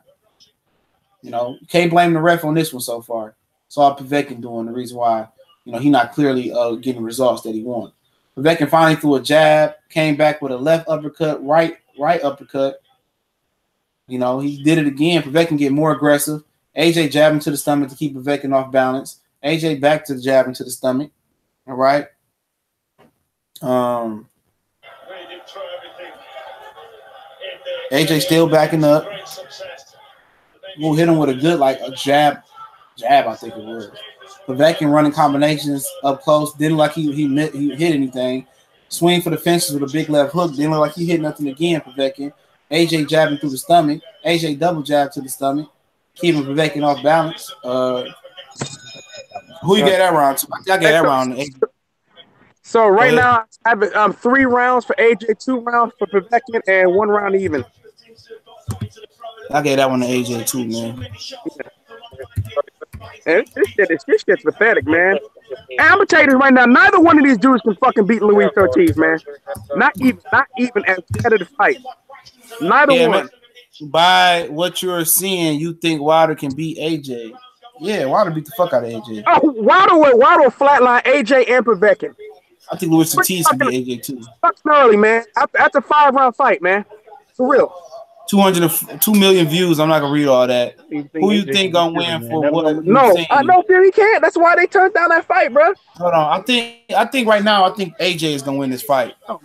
You know, can't blame the ref on this one so far. It's all Povetkin doing, the reason why, he's not clearly getting results that he wants. Povetkin finally threw a jab, came back with a left uppercut, right uppercut. He did it again. Povetkin get more aggressive. AJ jabbing to the stomach to keep Povetkin off balance. AJ back to the jabbing to the stomach. All right. AJ still backing up. We'll hit him with a good, a jab, I think it was. Povetkin running combinations up close. Didn't look like he hit anything. Swing for the fences with a big left hook. Didn't look like he hit nothing again, Povetkin. AJ jabbing through the stomach. AJ double jab to the stomach. Keeping Povetkin off balance. Who you get that round to? I got that round. So right now, I have 3 rounds for AJ, 2 rounds for Povetkin, and 1 round even. I gave that one to AJ too, man. And this shit's pathetic, man. And I'm gonna tell you this right now. Neither one of these dudes can fucking beat Luis Ortiz, man. Not even as competitive fight. Neither one. Man, by what you're seeing, you think Wilder can beat AJ? Yeah, Wilder beat the fuck out of AJ. Oh, Wilder will flatline AJ and Povetkin. I think Luis Ortiz can beat AJ too. Fuck early, man. That's a 5-round fight, man. For real. 2 million views. I'm not gonna read all that. Who you think gonna win for what? No, I know he can't. That's why they turned down that fight, bro. Hold on. I think right now, AJ is gonna win this fight. I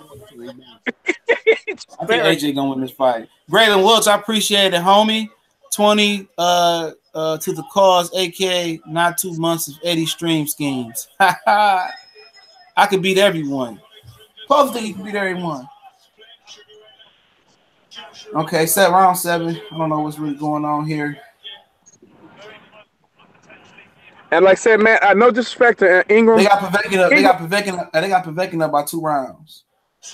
think AJ gonna win this fight. Braylon Wilkes, I appreciate it, homie. 20 to the cause, aka not 2 months of Eddie stream schemes. I could beat everyone. Both think he can beat everyone. Okay, set round 7. I don't know what's really going on here. And like I said, man, no disrespect to Ingram. They got Povetkin up. They got Povetkin up by 2 rounds.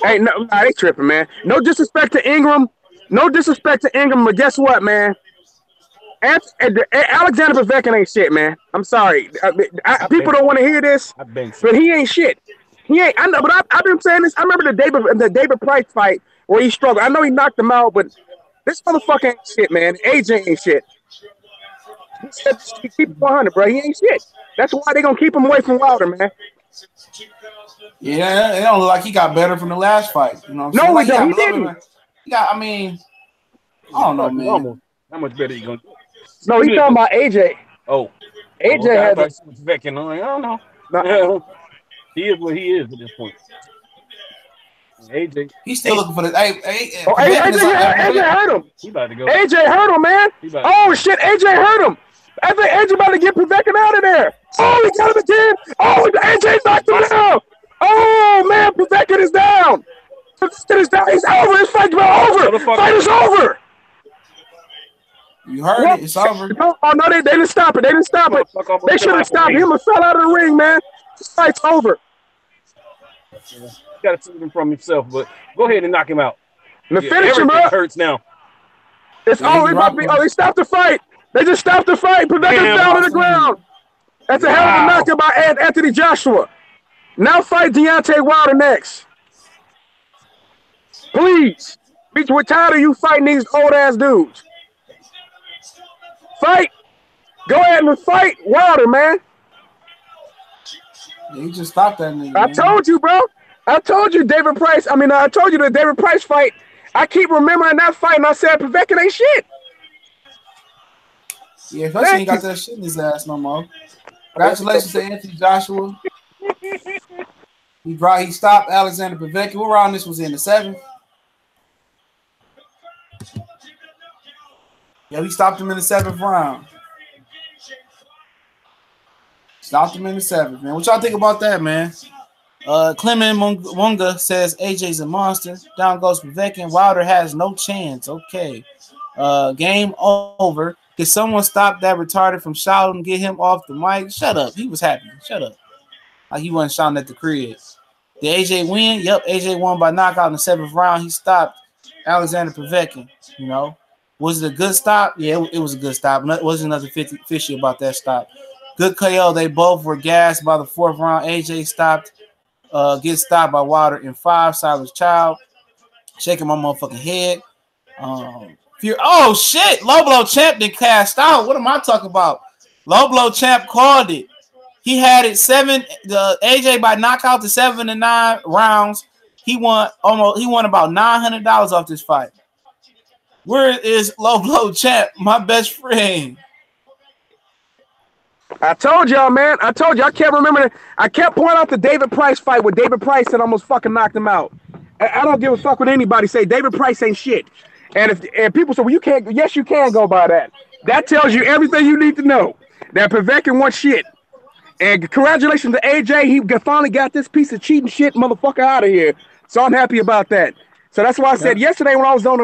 Hey, no, they tripping, man. No disrespect to Ingram. But guess what, man? Alexander Povetkin ain't shit, man. I'm sorry. People don't want to hear this, but he ain't shit. He ain't. I know, but I've been saying this. I remember the David Price fight where he struggled. I know he knocked him out, but this motherfucker ain't shit, man. AJ ain't shit. He said, keep it 100, bro. He ain't shit. That's why they gonna keep him away from Wilder, man. Yeah, it don't look like he got better from the last fight. You know what I'm saying? No, he didn't. I don't know, man. How much better you gonna do? No, he's talking about AJ. Oh. AJ had Povetkin. I don't know. He is what he is at this point. AJ. He's still looking for this. AJ hurt him. He about to go. AJ hurt him, man. Oh, shit. AJ hurt him. I think AJ about to get Povetkin out of there. Oh, he got him again. Oh, AJ knocked him down. Oh, man. Povetkin is down. Povetkin is down. He's over. His fight's over. Fight is over. You heard it. It's over. No, they didn't stop it. They should have stopped him and fell out of the ring, man. This fight's over. Yeah. Got to save him from himself, but go ahead and knock him out. Finish him up. Hurts now. It's over. They stopped the fight. They just stopped the fight. Povetkin's down to the ground. That's a hell of a knockout by Anthony Joshua. Now fight Deontay Wilder next. Please. We're tired of you fighting these old ass dudes. Fight. Go ahead and fight Wilder, man. He just stopped that nigga. I told you, bro. I told you David Price. I told you the David Price fight. I keep remembering that fight, and I said Povetkin ain't shit. Yeah, especially ain't got that shit in his ass no more. Congratulations to Anthony Joshua. He stopped Alexander Povetkin. What round this was in? The 7th? Yeah, he stopped him in the 7th round. Stopped him in the 7th, man. What y'all think about that, man? Clement Munga says AJ's a monster. Down goes Povetkin. Wilder has no chance. Okay. Game over. Can someone stop that retarded from shouting? Get him off the mic. Shut up. He was happy. Shut up. Like he wasn't shouting at the crib. Did AJ win? Yep. AJ won by knockout in the 7th round. He stopped Alexander Povetkin. You know, was it a good stop? Yeah, it was a good stop. It wasn't nothing fishy about that stop. Good KO. They both were gassed by the 4th round. AJ gets stopped by Wilder in 5. Silas Child shaking my motherfucking head. Oh shit! Low blow champ did cast out. What am I talking about? Low blow champ called it. He had it 7. The AJ by knockout to 7 to 9 rounds. He won about $900 off this fight. Where is low blow champ? My best friend. I told y'all, man. I told you. I kept remembering. I kept pointing out the David Price fight where David Price had almost fucking knocked him out. I don't give a fuck what anybody say. David Price ain't shit. And people say, well, you can't. Yes, you can go by that. That tells you everything you need to know. That Povetkin wants shit. And congratulations to AJ. He finally got this piece of cheating shit motherfucker out of here. So I'm happy about that. So that's why I said yesterday when I was on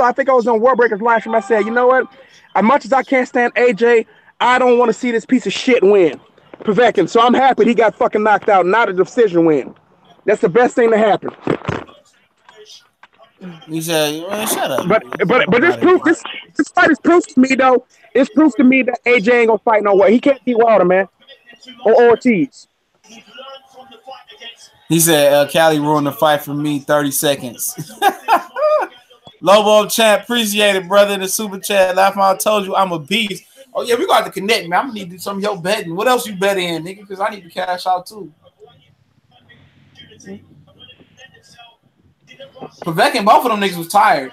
I think I was on World Breakers live stream. I said, you know what? As much as I can't stand AJ, I don't want to see this piece of shit win, Povetkin. So I'm happy he got fucking knocked out, not a decision win. That's the best thing to happen. He said, well, shut up. But this fight is proof to me though. It's proof to me that AJ ain't gonna fight no way. He can't beat Wilder, man, or Ortiz. He said, Cali ruined the fight for me. 30 seconds. Lobo champ, appreciate it, brother. In the super chat, laughing. I told you I'm a beast. Oh yeah, we got to connect, man. I'm gonna need to do some of your betting. What else you bet in, nigga? Because I need to cash out too. Povetkin, both of them niggas was tired.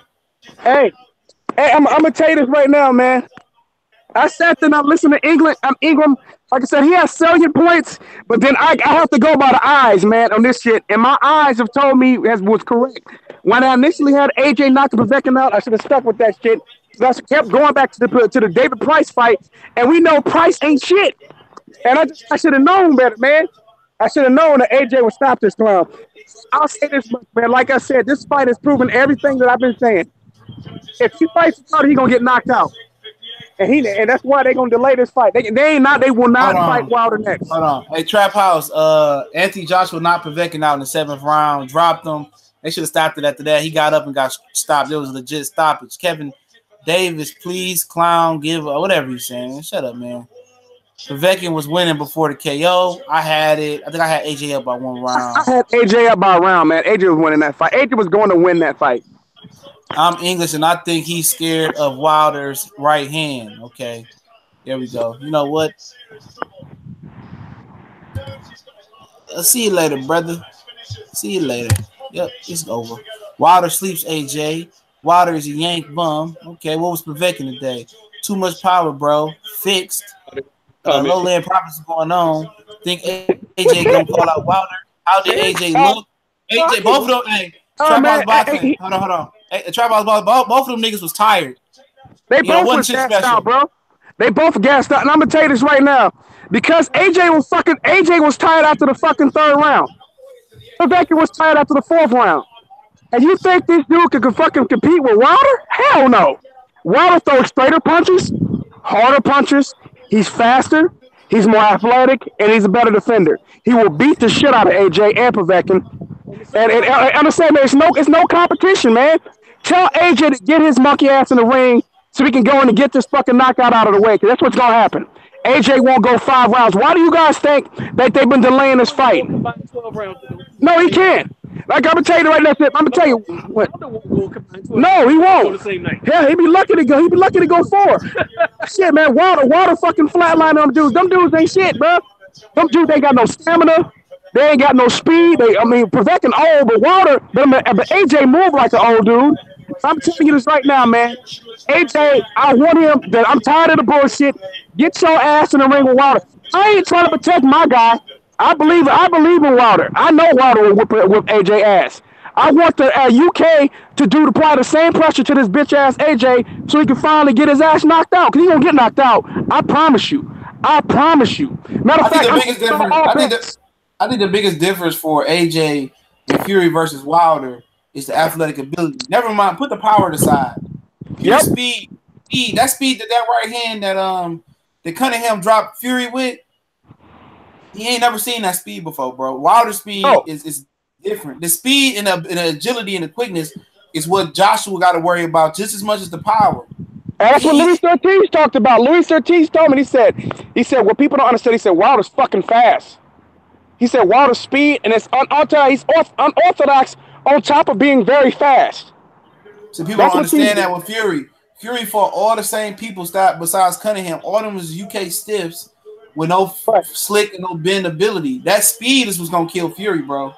Hey, I'm gonna tell you this right now, man. I sat there and I listened to Ingram. Like I said, he has salient points, but then I have to go by the eyes, man, on this shit. And my eyes have told me was correct. When I initially had AJ knock Povetkin out, I should have stuck with that shit. So I kept going back to the David Price fight, and we know Price ain't shit. And I should have known better, man. I should have known that AJ would stop this clown. I'll say this much, man. Like I said, this fight has proven everything that I've been saying. If he fights Wilder, he's gonna get knocked out. And that's why they're gonna delay this fight. They will not fight Wilder next. Hold on. Hey, Trap House, Anthony Joshua knocked Povetkin out in the 7th round, dropped him. They should have stopped it after that. He got up and got stopped. It was a legit stoppage. Kevin Davis, please, clown, give whatever you're saying. Shut up, man. Povetkin was winning before the KO. I had it. I think I had AJ up by 1 round. I had AJ up by a round, man. AJ was winning that fight. AJ was going to win that fight. I'm English, and I think he's scared of Wilder's right hand. Okay, there we go. You know what? I'll see you later, brother. See you later. Yep, it's over. Wilder sleeps, AJ. Wilder is a yank bum. Okay, what was Povetkin today? Too much power, bro. Fixed. Low land profits going on. Think AJ gonna call out Wilder? How did AJ look? AJ, both of them. Hey, Trap boxing. Hold on. Hey, Trap both of them niggas was tired. They both was gassed out, bro. They both gassed out, and I'm gonna tell you this right now, because AJ was tired after the fucking 3rd round. Povetkin was tired after the 4th round. And you think this dude could fucking compete with Wilder? Hell no. Wilder throws straighter punches, harder punches. He's faster, he's more athletic, and he's a better defender. He will beat the shit out of AJ and Povetkin. And understand, man, it's no competition, man. Tell AJ to get his monkey ass in the ring so we can go in and get this fucking knockout out of the way, because that's what's going to happen. AJ won't go 5 rounds. Why do you guys think that they've been delaying this fight? No, he can't. Like, I'm going to tell you right now, I'm going to tell you what. No, he won't. Yeah, he'd be lucky to go. He'd be lucky to go 4. Shit, man, Wilder fucking flatline them dudes. Them dudes ain't shit, bro. Them dudes ain't got no stamina. They ain't got no speed. Povetkin old, but AJ moved like an old dude. I'm telling you this right now, man. AJ, I want him. That I'm tired of the bullshit. Get your ass in the ring with Wilder. I ain't trying to protect my guy. I believe in Wilder. I know Wilder will whip AJ ass. I want the UK to apply the same pressure to this bitch ass AJ so he can finally get his ass knocked out. Cause he gonna get knocked out. I promise you. I promise you. Matter of fact, I think the biggest difference for AJ and Fury versus Wilder is the athletic ability. Never mind, put the power aside. Your speed, that right hand that Cunningham dropped Fury with, he ain't never seen that speed before, bro. Wilder's speed is different. The speed and the agility and the quickness is what Joshua got to worry about just as much as the power. And that's what Louis Ortiz talked about. Louis Ortiz told me, he said, what people don't understand, he said, Wilder's fucking fast. He said, Wilder's speed, and it's he's unorthodox on top of being very fast. So people don't understand that with Fury. Fury fought all the same people besides Cunningham. All of them was UK stiffs with no slick and no bend ability. That speed is what's going to kill Fury, bro.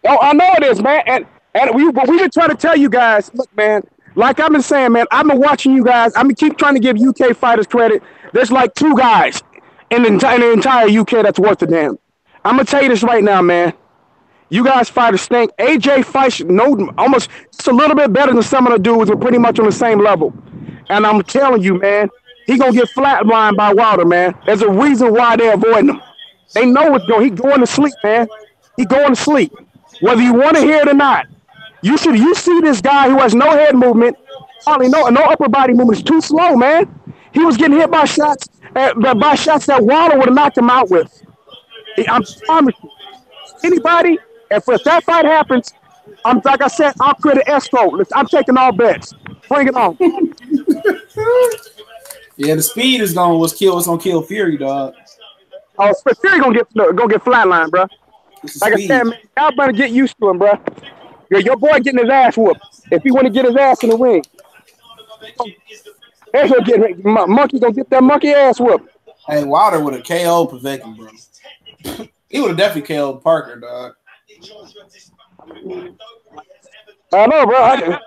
Oh, I know it is, man. And we've been trying to tell you guys, look, man, like I've been saying, man, I've been watching you guys. I'm going to keep trying to give UK fighters credit. There's like 2 guys in the entire UK that's worth a damn. I'm going to tell you this right now, man. You guys fighters stink. AJ fights almost just a little bit better than some of the dudes. We're pretty much on the same level. And I'm telling you, man, he going to get flatlined by Wilder, man. There's a reason why they're avoiding him. They know what's going. He's going to sleep, man. He's going to sleep. Whether you want to hear it or not. You see this guy who has no head movement, hardly no upper body movement. It's too slow, man. He was getting hit by shots that Wilder would have knocked him out with. I'm promise you. Anybody, if that fight happens, like I said, I'll create an escrow. I'm taking all bets. Bring it on. Yeah, the speed is what's gonna kill Fury, dog. Oh, Fury gonna get flatlined, bro. Like I said, man, y'all better get used to him, bro. Your boy getting his ass whooped. If he want to get his ass in the ring, Monkey gonna get that monkey ass whooped. Hey, Wilder would have KO'd Povetkin, bro. He would have definitely KO'd Parker, dog. I know, bro.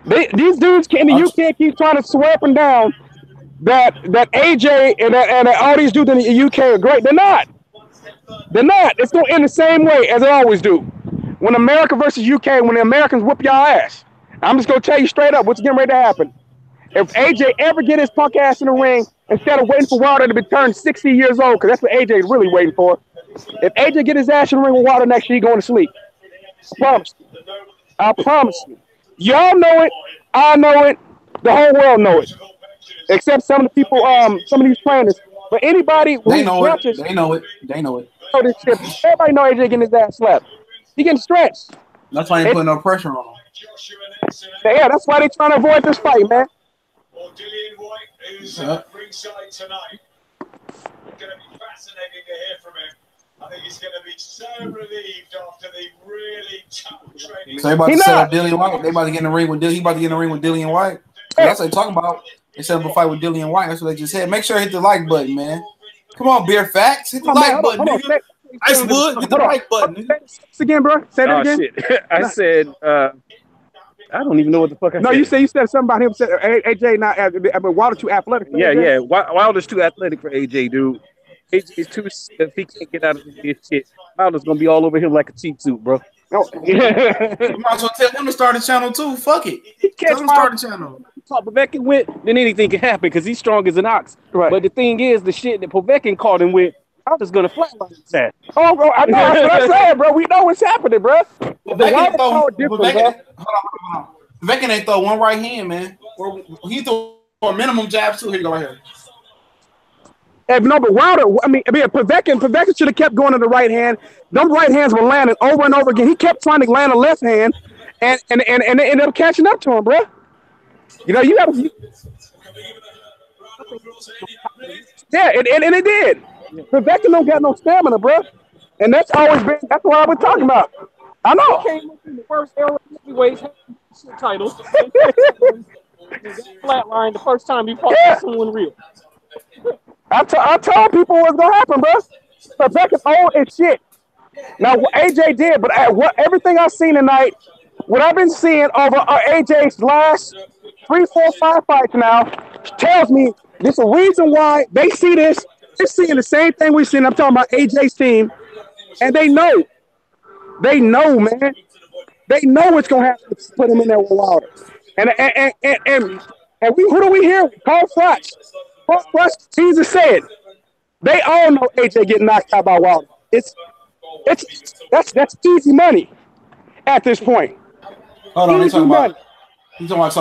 These dudes in the UK keep trying to swear up and down that AJ and all these dudes in the UK are great. They're not. They're not. It's going to end the same way as they always do. When America versus UK, when the Americans whoop y'all ass, I'm just going to tell you straight up what's getting ready to happen. If AJ ever get his punk ass in the ring, instead of waiting for Wilder to be turned 60 years old, because that's what AJ is really waiting for. If AJ get his ass in the ring with Wilder next year, he's going to sleep. I promise you. Y'all know it. I know it. The whole world know it. Except some of the people, some of these planners. But anybody they know it. They know it. They know it. Everybody know AJ getting his ass slapped. He getting stretched. That's why they putting no pressure on him. Yeah, that's why they trying to avoid this fight, man. Dillian White, who's ringside tonight. It's going to be fascinating to hear from him. I think he's going to be so relieved after the really tough training. So they about to set up Dillian White. They about to get in the ring with Dillian. He about to get in the ring with Dillian White. That's what they talking about. They set up a fight with Dillian White. That's what they just said. Make sure to hit the like button, man. Come on, Beer Facts. Hit the like button, nigga. Icewood, hit the like button, nigga. Say it again, bro. Say that again. Shit. I said, I don't even know what the fuck I said. No, you said something about him. Said AJ not. I mean, Wilder too athletic. Yeah. Wilder's too athletic for AJ, dude. AJ's too. If he can't get out of this shit, Wilder's gonna be all over him like a cheap suit, bro. No. You might as well tell him to start a channel too. Fuck it. Tell him to start a channel. Povetkin with, then anything can happen because he's strong as an ox. Right. But the thing is, the shit that Povetkin caught him with, I'm just gonna flatline that. Oh, bro, I know that's what I'm saying, bro. We know what's happening, bro. Povetkin ain't throw one right hand, man. He threw a minimum jabs too. Here you go, right here. Hey, no, but Wilder, I mean, Povetkin should have kept going to the right hand. Them right hands were landing over and over again. He kept trying to land a left hand, and they ended up catching up to him, bro. You know, you got to. Yeah, and it did. Povetkin don't got no stamina, bro, and that's always been. That's what I've been talking about. I know. He came up in the first era heavyweight title. Flatline the first time he fought someone real. I told people what's gonna happen, bro. Povetkin old as shit. Now AJ did, but everything I seen tonight, what I've been seeing over AJ's last 3, 4, 5 fights now tells me there's a reason why they see this. They're seeing the same thing we're seeing. I'm talking about AJ's team, and they know, man. They know it's gonna have to put him in there with Wilder. And we who do we hear? Carl Froch. Carl Froch, Jesus said, they all know AJ getting knocked out by Wilder. That's easy money at this point. Hold on, talking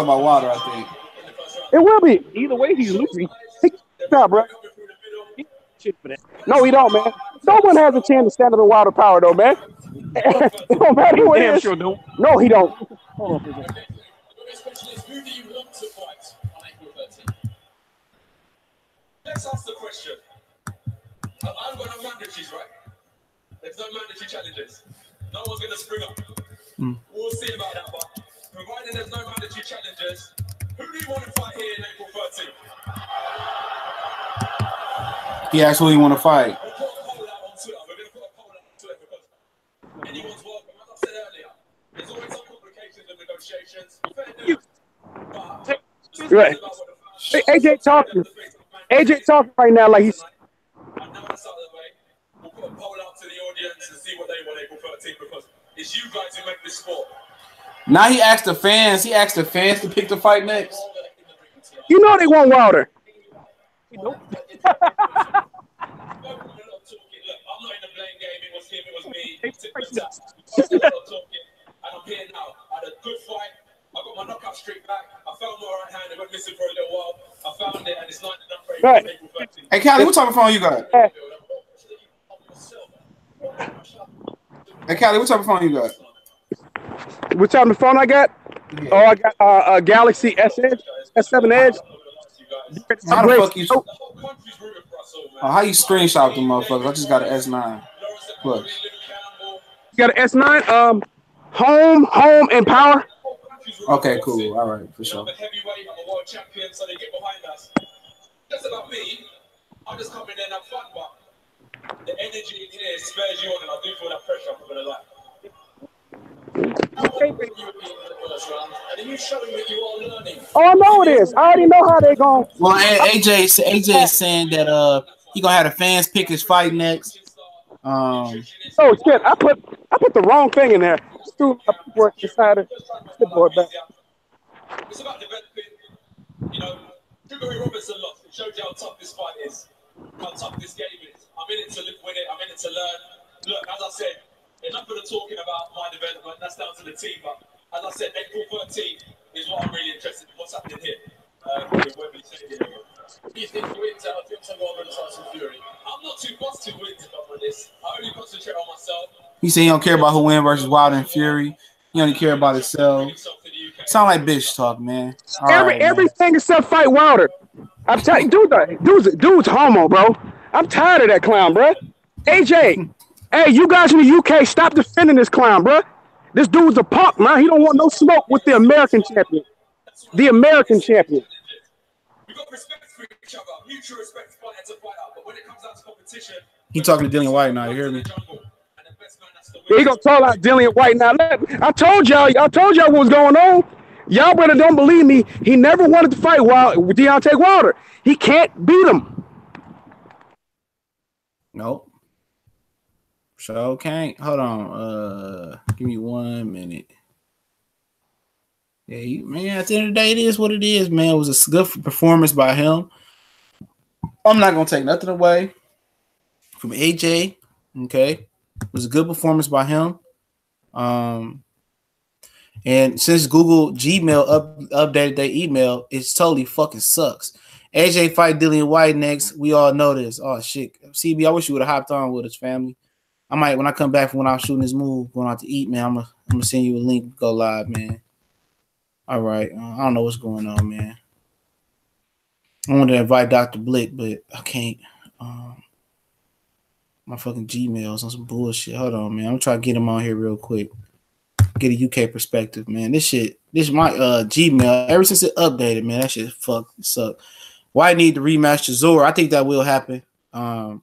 about Wilder, I think. It will be. Either way, he's losing. Nah, bro. No, he don't, man. No one has a chance to stand up in Wilder power, though, man. It don't matter who it is. Sure don't. No, he don't. Hold on. Who do you want to fight on April 13th? Let's ask the question. I've got no mandates, right? There's no mandatory challenges. No one's going to spring up. We'll see about that, but provided there's no mandatory challenges, who do you want to fight here in April 13th? He asked who he want to fight. We'll put a poll out on Twitter. We're going to put a poll out on Twitter because anyone's welcome. As I said earlier, there's always some complications in negotiations. Right. Hey, AJ talking right now like he's. And now that's out of the way. We'll put a poll out to the audience and see what they want April 13th because it's you guys who make this sport. Now he asked the fans. He asked the fans to pick the fight next. You know they want Wilder. Look, I'm not in the blame game. It was him. It was me. And I'm here now. I had a good fight. I got my knockout streak back. I found my right hand. It went missing for a little while. I found it, and it's not enough for April 13th. Hey, Callie, what type of phone you got? Hey, Callie, what type of phone you got? What type of phone I got? Yeah. Oh, I got a Galaxy S Edge, S7 Edge. How the fuck you? How you screenshot them motherfuckers? I just got an S9 Plus. You got an S9? Home, and power. Okay, cool. All right, for sure. I'm a heavyweight. I'm a world champion, so they get behind us. That's about me. I'm just coming in and have fun, but the energy in here spares you on, and I do feel that pressure. I'm gonna lie. Oh, I know it is. I already know how they're going. Well, AJ is saying that he gonna have the fans pick his fight next. Oh shit! I put the wrong thing in there. Just threw my work decided to board back. It's about developing. You know, Gregory Robertson lost. It showed you how tough this fight is, how tough this game is. I'm in it to win it. I'm in it to learn. Look, as I said, enough of the talking about my development. That's down to the team. But as I said, April 13th is what I'm really interested in. What's happening here? With Wembley Stadium. Do you think he wins out of Robert and Tyson Fury? I'm not too fussed to win on this. I only concentrate on myself. He said he don't care about who wins versus Wilder and Fury. He only care about himself. Sound like bitch talk, man. Everything except fight Wilder. I'm telling you, dude's homo, bro. I'm tired of that clown, bro. AJ, hey, you guys in the UK, stop defending this clown, bro. This dude's a punk, man. He don't want no smoke with the American champion. The American champion. We got respect for each other, mutual respect for fighter to fighter. But when it comes out to competition, he talking to Dillian White now. You hear me? Yeah, he gonna call out Dillian White now. I told y'all what was going on. Y'all better don't believe me. He never wanted to fight with Deontay Wilder. He can't beat him. Nope. So can't. Hold on. Give me 1 minute. Yeah, man, at the end of the day, it is what it is, man. It was a good performance by him. I'm not going to take nothing away from AJ, okay? It was a good performance by him. And since Google Gmail updated their email, it totally fucking sucks. AJ fight Dillian White next. We all know this. Oh, shit. CB, I wish you would have hopped on with us, family. I might, when I come back from when I was shooting this move, going out to eat, man, I'm gonna send you a link. Go live, man. All right. I don't know what's going on, man. I wanted to invite Dr. Blick, but I can't. My fucking Gmail's on some bullshit. Hold on, man. I'm gonna try to get him on here real quick. Get a UK perspective, man. This is my Gmail. Ever since it updated, man, that shit suck. Why need to rematch to Zora? I think that will happen. I'll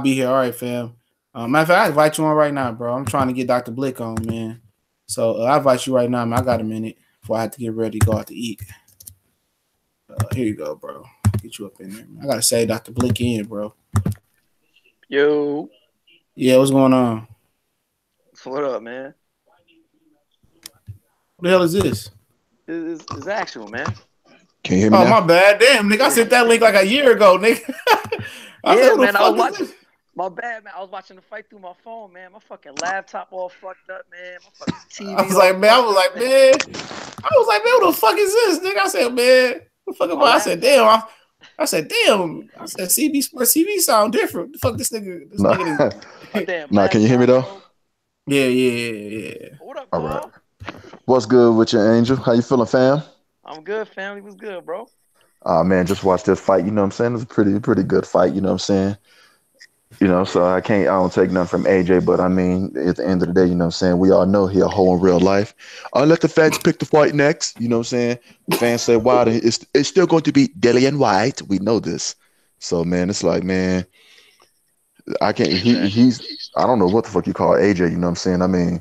be here. All right, fam. Matter of fact, I invite you on right now, bro. I'm trying to get Dr. Blick on, man. So I invite you right now, man. I got a minute before I have to get ready to go out to eat. Here you go, bro. Get you up in there, man. I gotta say Dr. Blick in, bro. Yo. Yeah, what's going on? What up, man? What the hell is this? It's actual, man. Can you hear me now? Oh, my bad. Damn, nigga. I sent that link like a year ago, nigga. Yeah, man. I was watching. My bad, man. I was watching the fight through my phone, man. My fucking laptop all fucked up, man. My fucking TV. I was like, man. What the fuck is this, nigga? I said, man, what the fuck am I? I said, damn. I said, CB Sports TV sound different. The fuck this nigga. This nigga. Nah, can you hear me though? Yeah. What up, all Paul? right. What's good with you, Angel? How you feeling, fam? I'm good, family. What's good, bro? Man, just watch this fight. You know what I'm saying? It's a pretty good fight. You know what I'm saying? You know, so I don't take nothing from AJ, but I mean, at the end of the day, you know what I'm saying? We all know he a hoe in real life. I'll let the fans pick the fight next. You know what I'm saying? The fans say, wow, it's still going to be Dillian White. We know this. So, man, it's like, man, I can't, I don't know what the fuck you call AJ. You know what I'm saying? I mean,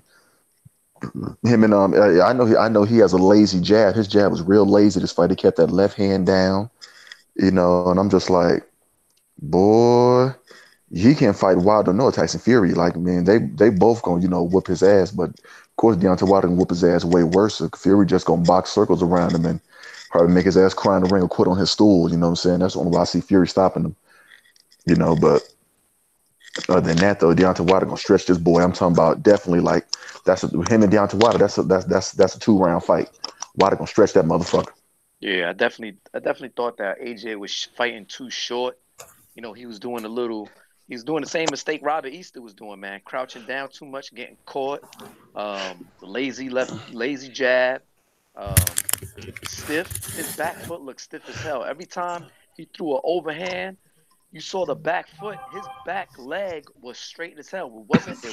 him and, I know he has a lazy jab. His jab was real lazy this fight. He kept that left hand down, you know, and I'm just like, boy, he can't fight Wilder nor Tyson Fury. Like, man, they both gonna, you know, whoop his ass. But of course, Deontay Wilder can whoop his ass way worse. Fury just gonna box circles around him and probably make his ass cry in the ring or quit on his stool. You know what I'm saying? That's the only why I see Fury stopping him. You know, but other than that, though, Deontay Wilder gonna stretch this boy. I'm talking about definitely like him and Deontay Wilder. That's a 2-round fight. Wilder gonna stretch that motherfucker. Yeah, I definitely thought that AJ was fighting too short. You know, he was doing the same mistake Robert Easter was doing, man. Crouching down too much, getting caught. Lazy jab. Stiff. His back foot looked stiff as hell. Every time he threw an overhand, you saw the back foot. His back leg was straight as hell. It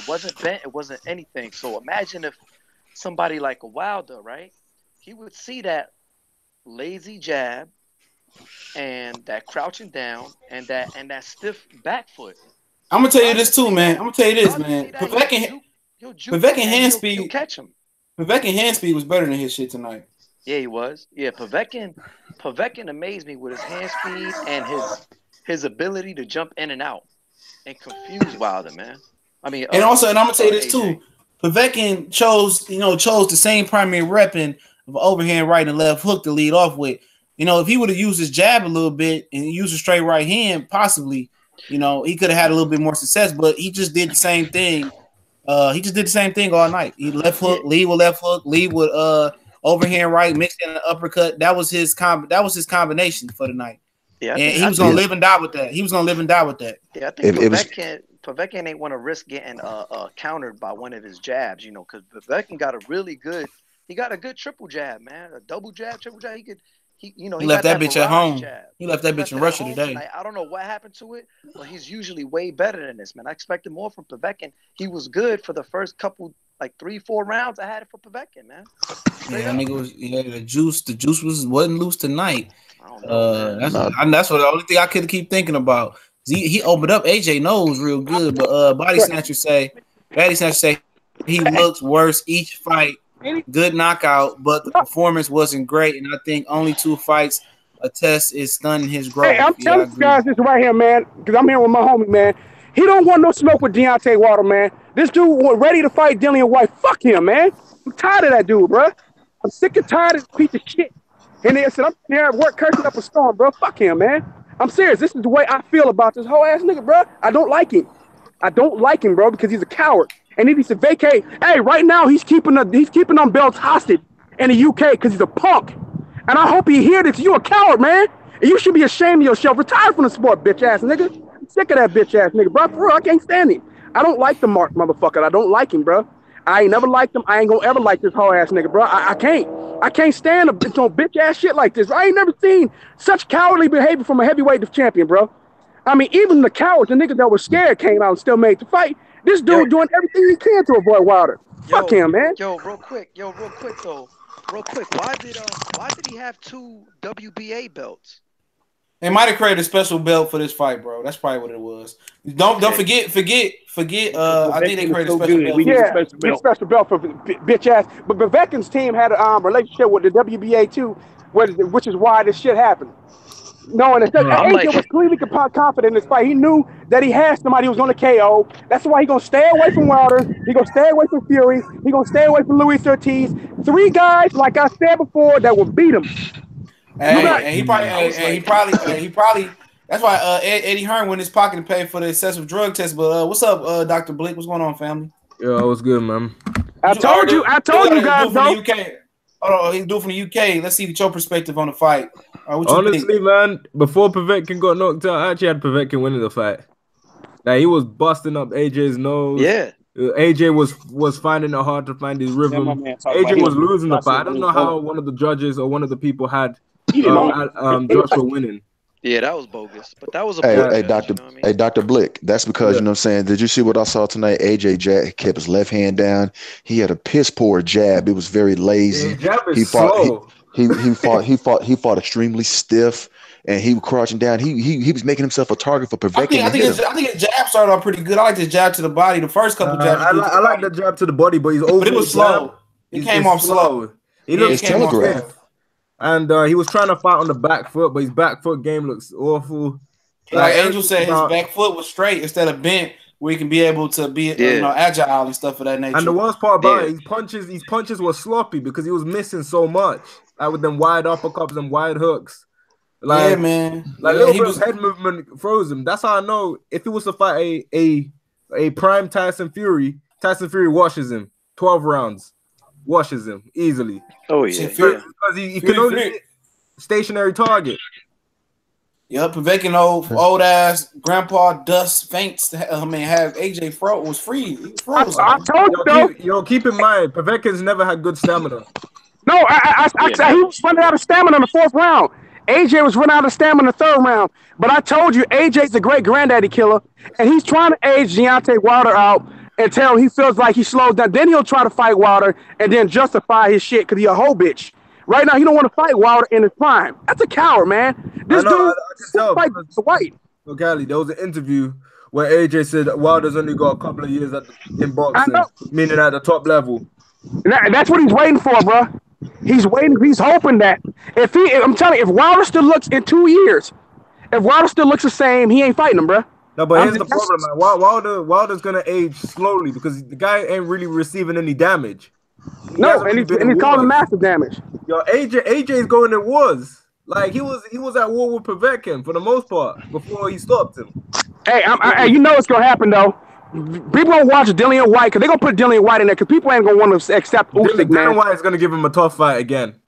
wasn't bent. It wasn't anything. So imagine if somebody like a Wilder, right? He would see that lazy jab and that crouching down and that stiff back foot. I'm gonna tell you this too, man. Povetkin hand speed. Catch him. Povetkin hand speed was better than his shit tonight. Yeah, he was. Yeah, Povetkin amazed me with his hand speed and his ability to jump in and out and confuse Wilder, man. I mean, and I'm gonna tell you this too. Povetkin chose the same primary weapon of overhand right and left hook to lead off with. You know, if he would have used his jab a little bit and used a straight right hand, possibly, you know, he could have had a little bit more success. But he just did the same thing. He just did the same thing all night. He left hook, lead with left hook, lead with overhand right, mixed in an uppercut. That was his combination for the night. Yeah, and he was gonna live and die with that. Yeah, I think Povetkin ain't want to risk getting countered by one of his jabs, you know, because Povetkin got a good triple jab, man. A double jab, triple jab. He left that bitch at home. He left that bitch in Russia today. I don't know what happened to it, but he's usually way better than this, man. I expected more from Povetkin. He was good for the first couple, like 3-4 rounds. I had it for Povetkin, man. Yeah, the juice. The juice wasn't loose tonight. I don't know, that's what the only thing I could keep thinking about. He opened up AJ nose real good, but Body Snatcher say he looks worse each fight. Good knockout, but the performance wasn't great, and I think only 2 fights attest is stunning his growth. Hey, I'm telling you guys this right here, man, because I'm here with my homie, man. He don't want no smoke with Deontay Wilder, man. This dude was ready to fight Dillian White. Fuck him, man. I'm tired of that dude, bro. I'm sick and tired of this piece of shit. And they said, I'm here at work cursing up a storm, bro. Fuck him, man. I'm serious. This is the way I feel about this whole ass nigga, bro. I don't like him, bro, because he's a coward. And he needs to vacate. Hey, right now he's keeping them belts hostage in the UK because he's a punk. And I hope he hear this. You a coward, man. And you should be ashamed of yourself. Retire from the sport, bitch ass nigga. I'm sick of that bitch ass nigga, bro. For real, I can't stand him. I don't like the Mark motherfucker. I don't like him, bro. I ain't never liked him. I ain't gonna ever like this whole ass nigga, bro. I can't stand some bitch ass shit like this. I ain't never seen such cowardly behavior from a heavyweight champion, bro. I mean, even the cowards, the niggas that were scared came out and still made the fight. This dude doing everything he can to avoid Wilder. Fuck him, man. Real quick though. Why did he have 2 WBA belts? They might have created a special belt for this fight, bro. That's probably what it was. Don't forget. I think they created a special belt. Yeah, special belt for bitch ass. But Povetkin's team had a relationship with the WBA too, which is why this shit happened. Knowing that AJ was clearly confident in this fight, he knew that he had somebody who was going to KO. That's why he's going to stay away from Wilder. He's going to stay away from Fury. He's going to stay away from Luis Ortiz. 3 guys, like I said before, that will beat him. He probably. That's why Eddie Hearn went in his pocket and paid for the excessive drug test. But what's up, Dr. Blick? What's going on, family? Yo, what's good, man? I told you guys, though. Oh, he's doing from the UK. Let's see your perspective on the fight. Honestly, man, before Povetkin got knocked out, I actually had Povetkin winning the fight. Like, he was busting up AJ's nose. Yeah. AJ was finding it hard to find his rhythm. AJ was losing the fight. I don't know how one of the judges or one of the people had Joshua winning. Yeah, that was bogus. But that was a Hey, Dr. Blick, that's because, you know what I'm saying, did you see what I saw tonight? AJ Jack kept his left hand down. He had a piss poor jab. It was very lazy. He fought he fought extremely stiff, and he was crouching down. He was making himself a target for Povetkin. I think his jab started off pretty good. I like his jab to the body. The first couple jabs. I like the jab to the body, but it was slow. It came off slow. He looked telegraphed. And he was trying to fight on the back foot, but his back foot game looks awful. Like Angel said, his back foot was straight instead of bent, where he can be able to be agile and stuff of that nature. And the worst part about it, his punches were sloppy because he was missing so much. Like with them wide uppercuts and wide hooks. Like, little bit of head movement froze him. That's how I know if he was to fight a prime Tyson Fury washes him 12 rounds. Washes him easily. Oh yeah, because he can only hit stationary target. Yep, Povetkin old ass grandpa dust faints. I mean, have AJ was free. He was frozen. I told you. Keep in mind, Povetkin's never had good stamina. No, he was running out of stamina in the 4th round. AJ was running out of stamina in the 3rd round. But I told you, AJ's a great granddaddy killer, and he's trying to age Deontay Wilder out until he feels like he slows down. Then he'll try to fight Wilder and then justify his shit because he's a hoe bitch. Right now, he don't want to fight Wilder in his prime. That's a coward, man. This dude fight White. Look, Ali, there was an interview where AJ said that Wilder's only got a couple of years in boxing, meaning at the top level. And that's what he's waiting for, bro. He's waiting. He's hoping that I'm telling you, if Wilder still looks in 2 years, if Wilder still looks the same, he ain't fighting him, bro. No, but here's the problem, man. Wilder's gonna age slowly because the guy ain't really receiving any damage. He's causing massive damage. Yo, AJ's going in wars. Like he was at war with Povetkin for the most part before he stopped him. Hey, you know what's gonna happen though. People gonna watch Dillian White because they're gonna put Dillian White in there because people ain't gonna want to accept Usyk, man. Dillian White's gonna give him a tough fight again.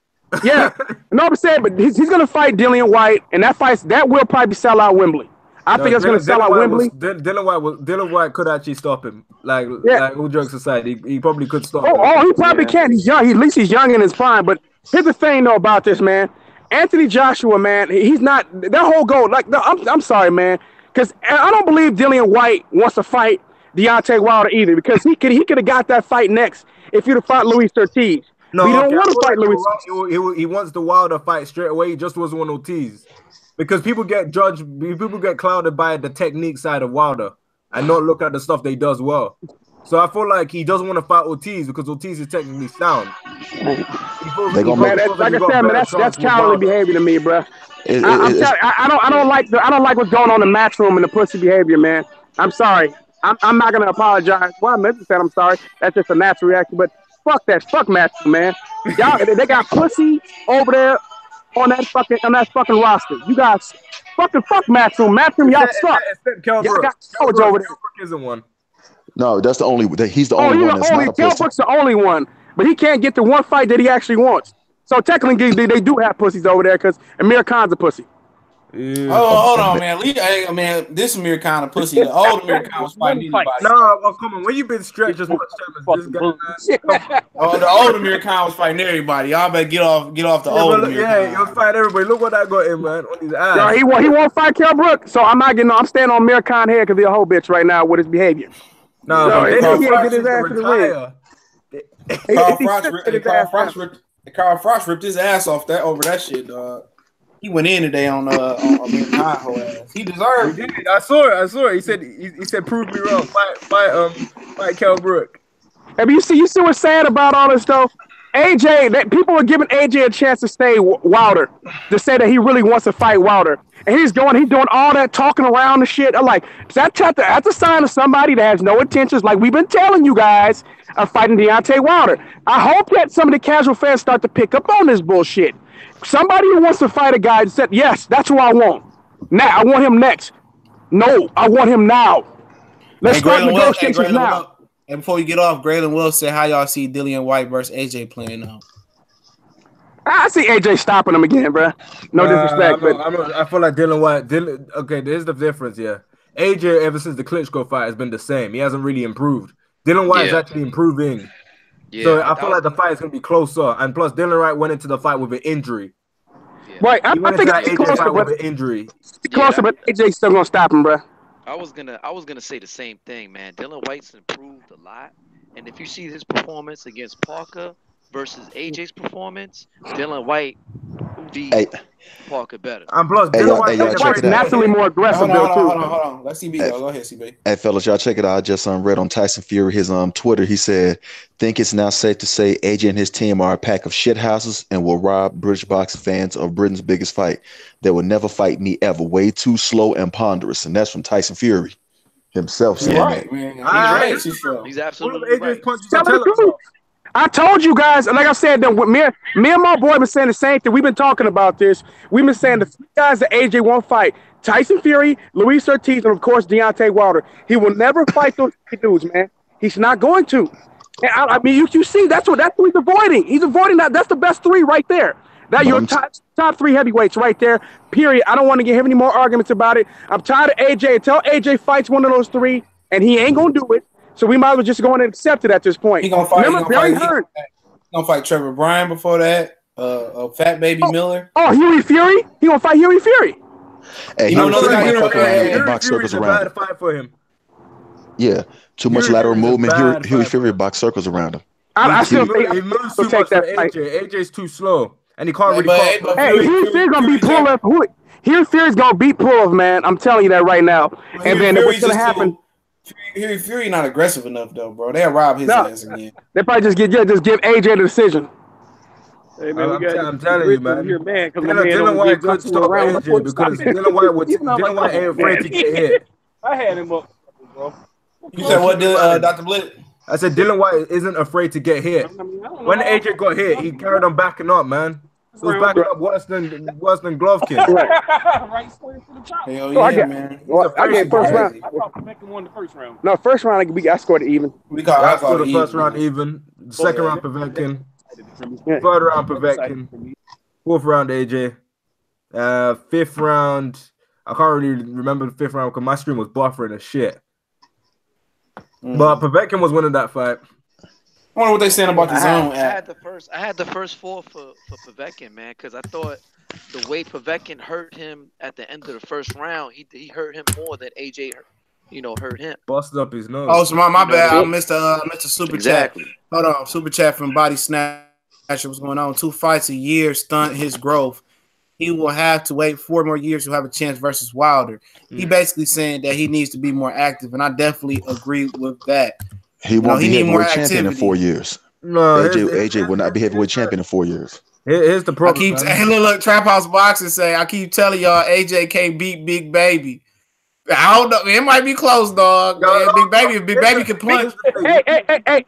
Yeah, no, I'm saying, but he's gonna fight Dillian White, and that will probably sell out Wembley. I think it's going to sell out Wembley. Dylan White could actually stop him. Like all jokes aside, he probably could stop him. He probably can. He's young. At least he's young in his prime. But here's the thing, though, about this, man. Anthony Joshua, man, he's not – that whole goal – like, no, I'm sorry, man, because I don't believe Dillian White wants to fight Deontay Wilder either because he could have got that fight next if he'd have fought Luis Ortiz. No, he don't want to fight Luis. He wants the Wilder fight straight away. He just doesn't want Ortiz. Because people get clouded by the technique side of Wilder and not look at the stuff they does well. So I feel like he doesn't want to fight Ortiz because Ortiz is technically sound. Like I said, man, that's cowardly behavior to me, bro. I don't like what's going on in the matchroom and the pussy behavior, man. I'm sorry. I'm not gonna apologize. Well, I meant to say I'm sorry. That's just a natural reaction. But fuck that, fuck matchroom, man. Y'all, they got pussy over there. On that fucking roster, you guys fuck Matchroom. Matchroom, y'all suck. Y'all got cowards over there. Isn't one. No, that's the only. He's the only one. Kell Brook's the only one, but he can't get the one fight that he actually wants. So technically, they do have pussies over there because Amir Khan's a pussy. Yeah. Oh, hold on, man. This Amir Khan a pussy. The old Amir Khan was fighting anybody. No, come on. When you been stretched as much time as this guy, the old Amir Khan was fighting everybody. Y'all better get off the old Amir Khan. Yeah, he'll fight everybody. Look what I got him, man. On his eyes. Yo, he won't fight Kell Brook. So I'm standing on Amir Khan here because he's a whole bitch right now with his behavior. No, he can't get his ass to the ring. Carl Frost ripped his ass off over that shit, dog. He went in today on whole ass. He deserved it. I saw it. He said, prove me wrong. Fight Kell Brook. And you see what's sad about all this though? AJ, that people are giving AJ a chance to stay Wilder, to say that he really wants to fight Wilder. And he's doing all that talking around and shit. I'm like, that's a sign of somebody that has no intentions, like we've been telling you guys, of fighting Deontay Wilder. I hope that some of the casual fans start to pick up on this bullshit. Somebody who wants to fight a guy that said, yes, that's who I want. Now, I want him next. No, I want him now. Let's start negotiations now. And before you get off, Graylin Will said, how y'all see Dillian White versus AJ playing out? I see AJ stopping him again, bro. No disrespect, but I feel like Dillian White. Okay, there's the difference. Yeah, AJ ever since the Klitschko fight has been the same. He hasn't really improved. Dillian White is actually improving. Yeah, so I feel like the fight is gonna be closer. And plus, Dillian White went into the fight with an injury. Yeah. Right, I think it's closer with an injury. Closer, but AJ's still gonna stop him, bro. I was gonna say the same thing, man. Dillian White's improved a lot, and if you see his performance against Parker versus AJ's performance, Dillian White beat Parker better. And plus, Dillian White's naturally more aggressive. Hold on. Let's CB go. Go ahead, CB. Hey, fellas, y'all check it out. I just read on Tyson Fury his Twitter. He said, "Think it's now safe to say AJ and his team are a pack of shithouses and will rob British boxing fans of Britain's biggest fight. They will never fight me ever. Way too slow and ponderous." And that's from Tyson Fury himself saying that. Man. He's absolutely right. I told you guys, and like I said, that me and my boy been saying the same thing. We've been talking about this. We've been saying the three guys that AJ won't fight: Tyson Fury, Luis Ortiz, and of course Deontay Wilder. He will never fight those three dudes, man. He's not going to. And I mean, you see, that's what he's avoiding. He's avoiding that. That's the best three right there. That your top three heavyweights right there. Period. I don't want to get any more arguments about it. I'm tired of AJ. Until AJ fights one of those three, and he ain't gonna do it. So we might as well just go in and accept it at this point. He gonna fight Trevor Bryan before that. Fat Baby Miller. Oh, Huey Fury. He gonna fight Huey Fury. Hey, Huey box circles around him. Fight for him. Yeah, too much lateral movement. Huey Fury box circles around him. I still think he moves too much for AJ. AJ's too slow, and he can't really. Hey, Huey Fury's gonna beat Pulev. Huey Fury's gonna beat Pulev, man. I'm telling you that right now. And then what's gonna happen? Fury not aggressive enough though, bro. They'll rob his ass again. They probably just give AJ the decision. Hey man, I'm telling you, man. Dillian White could stop AJ because Dillian White ain't afraid to get hit. I had him up, bro. You said what, Dr. Blitt? I said Dillian White isn't afraid to get hit. When AJ got hit, he carried on backing up, man. He was backing up worse than Golovkin. Right square to the top. Hell yeah, man. I get first round. I thought Povetkin won the first round. No, first round I scored it even. I scored the first round even. Second round Povetkin. Third round Povetkin. Fourth round AJ. Fifth round. I can't really remember the fifth round because my stream was buffering as shit. But Povetkin was winning that fight. I wonder what they saying about the zone. I had the first four for Povetkin, man, because I thought the way Povetkin hurt him at the end of the first round, he hurt him more than AJ, hurt him. Busted up his nose. Oh, so my bad. I missed super chat. Hold on, super chat from Body Snatcher. What's going on? 2 fights a year stunt his growth. He will have to wait 4 more years to have a chance versus Wilder. He basically saying that he needs to be more active, and I definitely agree with that. He won't be heavyweight champion in 4 years. No, AJ will not be heavyweight champion in 4 years. Here's the problem. Look, Trap House Boxing say, I keep telling y'all AJ can't beat Big Baby. I don't know. It might be close, dog. Big Baby can punch. Hey,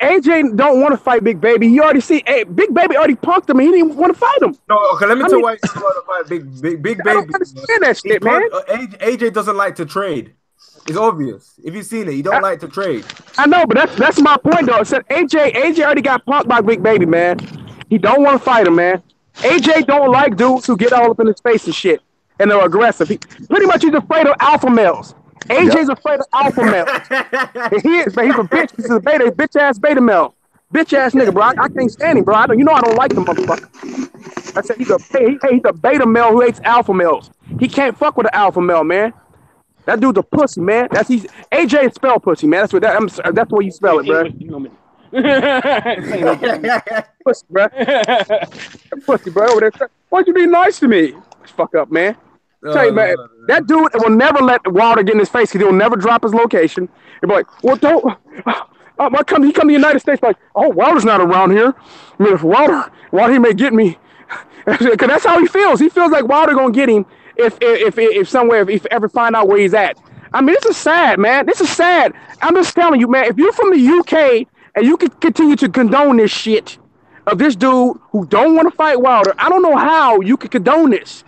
AJ don't want to fight Big Baby. He already see. Hey, Big Baby already punked him. He didn't even want to fight him. No, okay. Let me tell you why he doesn't want to fight Big Baby. I don't understand that shit, man. AJ doesn't like to trade. It's obvious. If you've seen it, he don't like to trade. I know, but that's my point, though. I said AJ already got punked by Big Baby, man. He don't want to fight him, man. AJ don't like dudes who get all up in his face and shit, and they're aggressive. He's afraid of alpha males. AJ's afraid of alpha males. He is, but he's a bitch. He's a bitch ass beta male. Bitch ass nigga, bro. I can't stand him, bro. I don't like the motherfucker. I said he's a beta male who hates alpha males. He can't fuck with an alpha male, man. That dude's a pussy, man. AJ is spell pussy, man. That's the way you spell it, bro. Pussy, bro. Pussy, bro. Over there. Why'd you be nice to me? Fuck up, man. Tell you, man, that dude will never let Wilder get in his face. He'll never drop his location. He'll be like, well, don't. He come to the United States like, oh, Wilder's not around here. I mean, if Wilder, he may get me. Because that's how he feels. He feels like Wilder gonna get him if somewhere, if ever find out where he's at. I mean, this is sad, man. This is sad. I'm just telling you, man, if you're from the UK and you can continue to condone this shit of this dude who don't want to fight Wilder, I don't know how you can condone this.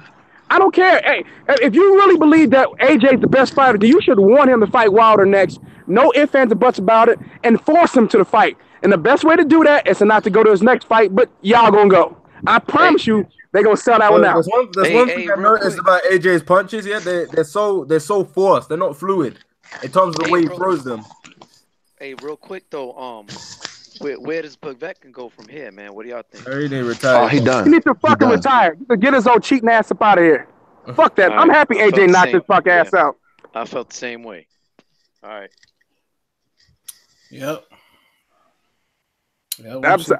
I don't care. Hey, if you really believe that AJ is the best fighter, then you should want him to fight Wilder next. No ifs, ands, or buts about it, and force him to the fight. And the best way to do that is to not to go to his next fight, but y'all gonna go. I promise you, they're gonna sell that one out. There's one thing I noticed about AJ's punches. Yeah, they're so forced. They're not fluid in terms of the way he throws them. Hey, real quick though, where does Povetkin go from here, man? What do y'all think? He didn't retire. Oh, he done. He needs to fucking retire. Get his old cheating ass up out of here. Fuck that. Right. I'm happy AJ knocked his fuck ass out. I felt the same way. All right. Yep.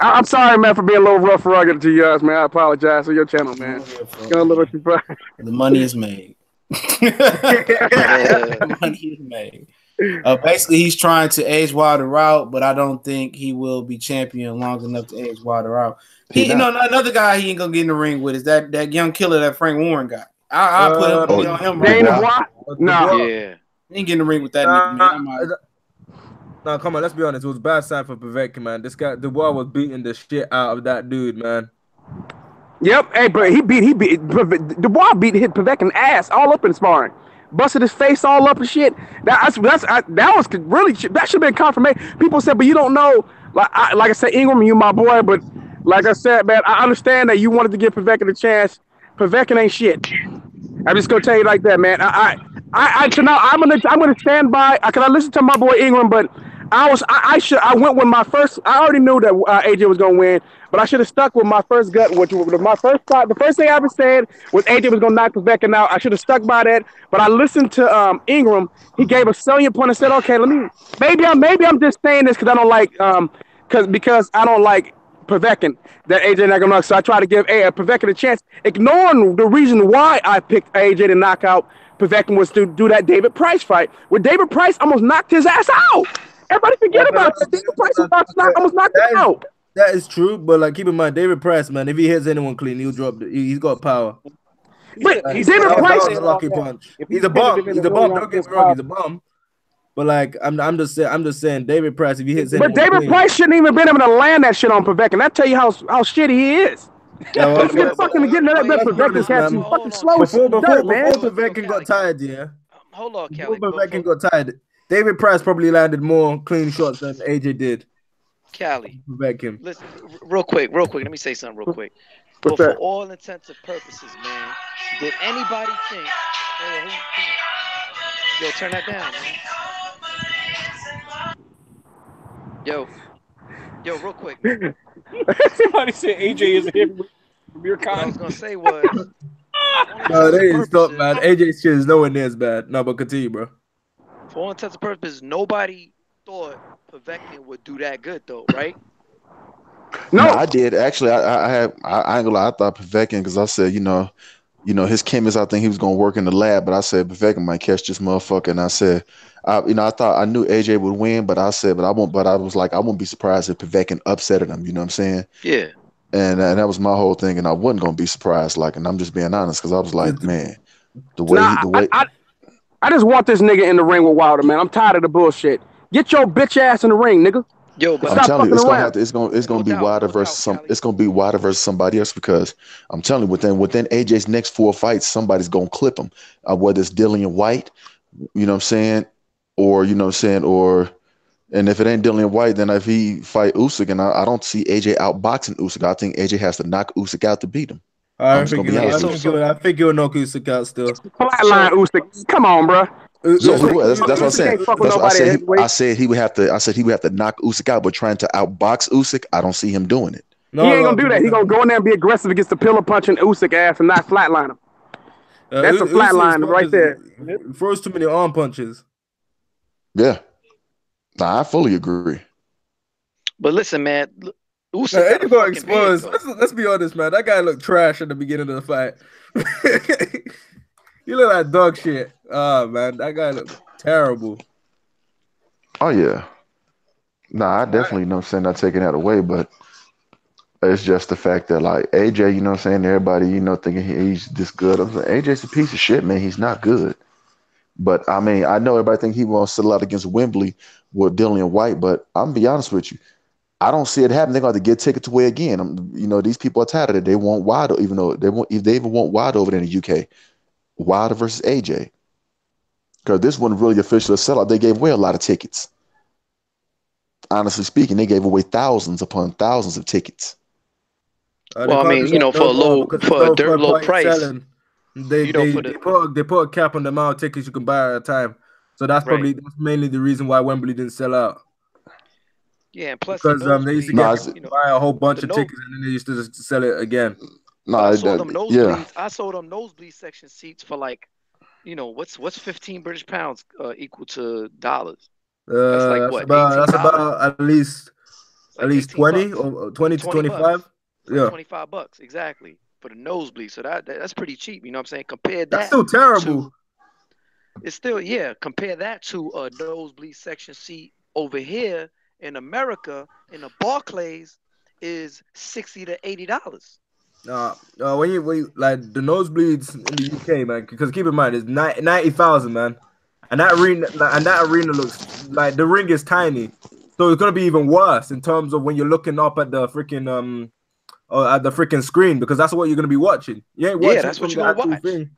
I'm sorry, man, for being a little rough rugged to you guys, man. I apologize for your channel, man. The money is made. The money is made. Basically, he's trying to age Wilder out, but I don't think he will be champion long enough to age Wilder out. Another guy he ain't gonna get in the ring with is that young killer that Frank Warren got. I put him right now. No, yeah, he ain't getting in the ring with that nigga. No, come on, let's be honest. It was a bad sign for Povetkin, man. This guy, Dubois was beating the shit out of that dude, man. Yep, hey, but he beat Dubois hit Povetkin ass all up in sparring, busted his face all up and shit. That should have been confirmation. People said, but you don't know. Like I said, Ingram, you my boy, but like I said, man, I understand that you wanted to give Povetkin a chance. Povetkin ain't shit. I'm just gonna tell you like that, man. I'm gonna stand by. Cause I listened to my boy Ingram, but I went with my first. I already knew that AJ was gonna win, but I should have stuck with my first gut, which was my first thought. The first thing I ever said was AJ was gonna knock Povetkin out. I should have stuck by that, but I listened to Ingram. He gave a salient point and said, "Okay, maybe I'm just saying this because I don't like because I don't like Povetkin that AJ not gonna knock." So I try to give Povetkin a chance, ignoring the reason why I picked AJ to knock out Povetkin was to do that David Price fight, where David Price almost knocked his ass out. Everybody forget about that. David Price almost knocked him out. That is true, but like keep in mind, David Price, man, if he hits anyone clean, he'll drop. He's got power. But David Price is a lucky punch. He's a bum. He's a bum. Don't get me wrong. He's a bum. But like I'm just saying, David Price, if he hits anyone, but David Price shouldn't even been able to land that shit on Povetkin. That tell you how shitty he is. Yeah, well, fucking getting that Povetkin catch you fucking slow. Before Povetkin got tired, yeah. Hold on, Kelly. Before Povetkin got tired, David Price probably landed more clean shots than AJ did. Cali. Povetkin. Listen, real quick. Let me say something real quick. But for all intents and purposes, man, did anybody think? Yo, turn that down, man. Yo, real quick. Somebody said AJ is a hit from your What I was gonna say was. No, they ain't stop, man. AJ's shit is nowhere near as bad. No, but continue, bro. For all intents and purposes, nobody thought Povetkin would do that good, though, right? No, I did actually. I ain't gonna lie. I thought Povetkin because I said, his chemist. I think he was gonna work in the lab, but I said Povetkin might catch this motherfucker, and I said, I thought I knew AJ would win, but I said, I was like, I won't be surprised if Povetkin upsetted him. You know what I'm saying? Yeah. And that was my whole thing, and I wasn't gonna be surprised. Like, and I'm just being honest because I was like, man, the way. I just want this nigga in the ring with Wilder, man. I'm tired of the bullshit. Get your bitch ass in the ring, nigga. Yo, but I'm telling you, it's gonna be Wilder versus it's gonna be Wilder versus somebody else because I'm telling you, within AJ's next 4 fights, somebody's gonna clip him. Whether it's Dillian White, you know what I'm saying, or and if it ain't Dillian White, then if he fight Usyk, and I don't see AJ outboxing Usyk, I think AJ has to knock Usyk out to beat him. I think you'll knock Usyk out still. Flatline Usyk. Come on, bro. That's what I'm saying. I said he would have to knock Usyk out, but trying to outbox Usyk, I don't see him doing it. He ain't gonna do that. He gonna go in there and be aggressive against the pillar punching Usyk ass and not flatline him. That's a flatline right there. Throws too many arm punches. Yeah, I fully agree. But listen, man. Usyk got a got fucking beard, exposed. though. Let's be honest, man. That guy looked trash at the beginning of the fight. He looked like dog shit. Oh man, that guy looked terrible. Oh yeah. Nah, I definitely, you know what I'm saying, not taking that away, but it's just the fact that like AJ, you know what I'm saying, everybody, you know, thinking he's this good. I'm like, AJ's a piece of shit, man. He's not good. But I mean, I know everybody think he won't settle out against Wembley with Dillian White, but I'm gonna be honest with you. I don't see it happen. They're going to get tickets away again. You know, these people are tired of it. They want Wilder, even though they want, if they even want Wilder over there in the UK. Wilder versus AJ. Because this wasn't really official sellout. They gave away a lot of tickets. Honestly speaking, they gave away thousands upon thousands of tickets. Well, I mean, you know, for a dirt low price, selling. They put a cap on the amount of tickets you can buy at a time. So that's probably that's mainly the reason why Wembley didn't sell out. Yeah, and plus because they used to buy a whole bunch of tickets and then they used to sell it again. I saw them nosebleeds. Yeah. I saw them nosebleed section seats for like, you know, what's 15 British pounds equal to dollars? That's like what? That's about at least 20 or 20 to 25. Yeah, $25 exactly for the nosebleed. So that's pretty cheap. You know what I'm saying? Compare that. That's still terrible. It's still compare that to a nosebleed section seat over here in America in the Barclays is $60 to $80. When you like the nosebleeds in the UK, man, because keep in mind it's 90,000, man, and that arena looks like the ring is tiny, so it's gonna be even worse in terms of when you're looking up at the freaking screen, because that's what you're gonna be watching. You ain't watching. Yeah, that's what you're gonna watch. Thing.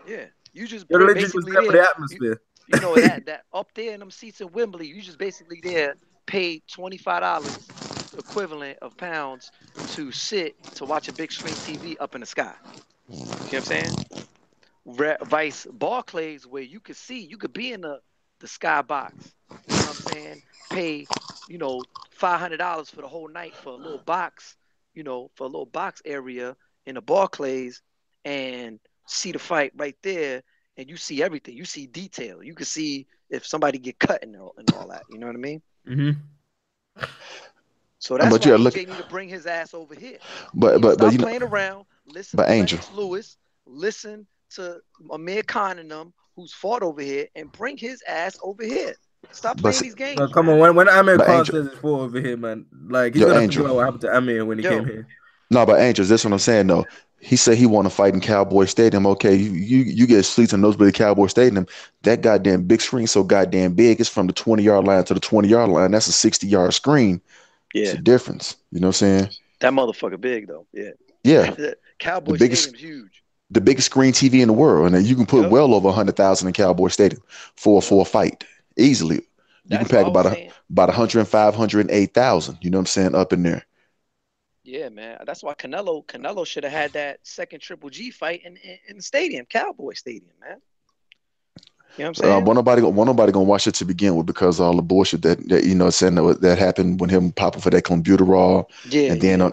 Yeah, you just you're basically there for the atmosphere. You know that up there in them seats in Wembley, you just basically there paid $25 equivalent of pounds to sit to watch a big screen TV up in the sky. You know what I'm saying? Vice Barclays, where you could be in the sky box. You know what I'm saying? Pay, you know, $500 for the whole night for a little box, you know, for a little box area in the Barclays and see the fight right there. And you see everything. You see detail. You can see if somebody get cut and all that. You know what I mean? Mm-hmm. So that's why AJ need to bring his ass over here. But stop you playing around. Listen to Angel Lewis. Listen to Amir Khan and them, who's fought over here, and bring his ass over here. Stop playing these games. Come on, when Amir Khan says it's fought over here, man, like he's gonna figure out what happened to Amir when he came here. No, but Angels, that's what I'm saying though. He said he want to fight in Cowboy Stadium. Okay, you get sleeps in nosebleed Cowboy Stadium. That goddamn big screen so goddamn big. It's from the 20-yard line to the 20-yard line. That's a 60-yard screen. Yeah, it's a difference. You know what I'm saying? That motherfucker big though. Yeah. Yeah. Cowboy Stadium's huge. The biggest screen TV in the world, and you can put well over 100,000 in Cowboy Stadium for a full fight easily. You can pack about 105, 108,000. You know what I'm saying? Up in there. Yeah, man. That's why Canelo should have had that second Triple G fight in the stadium, Cowboy Stadium, man. You know what I'm saying? One nobody gonna watch it to begin with because of all the bullshit that you know saying that happened when him popping for that clenbuterol. Yeah. And then on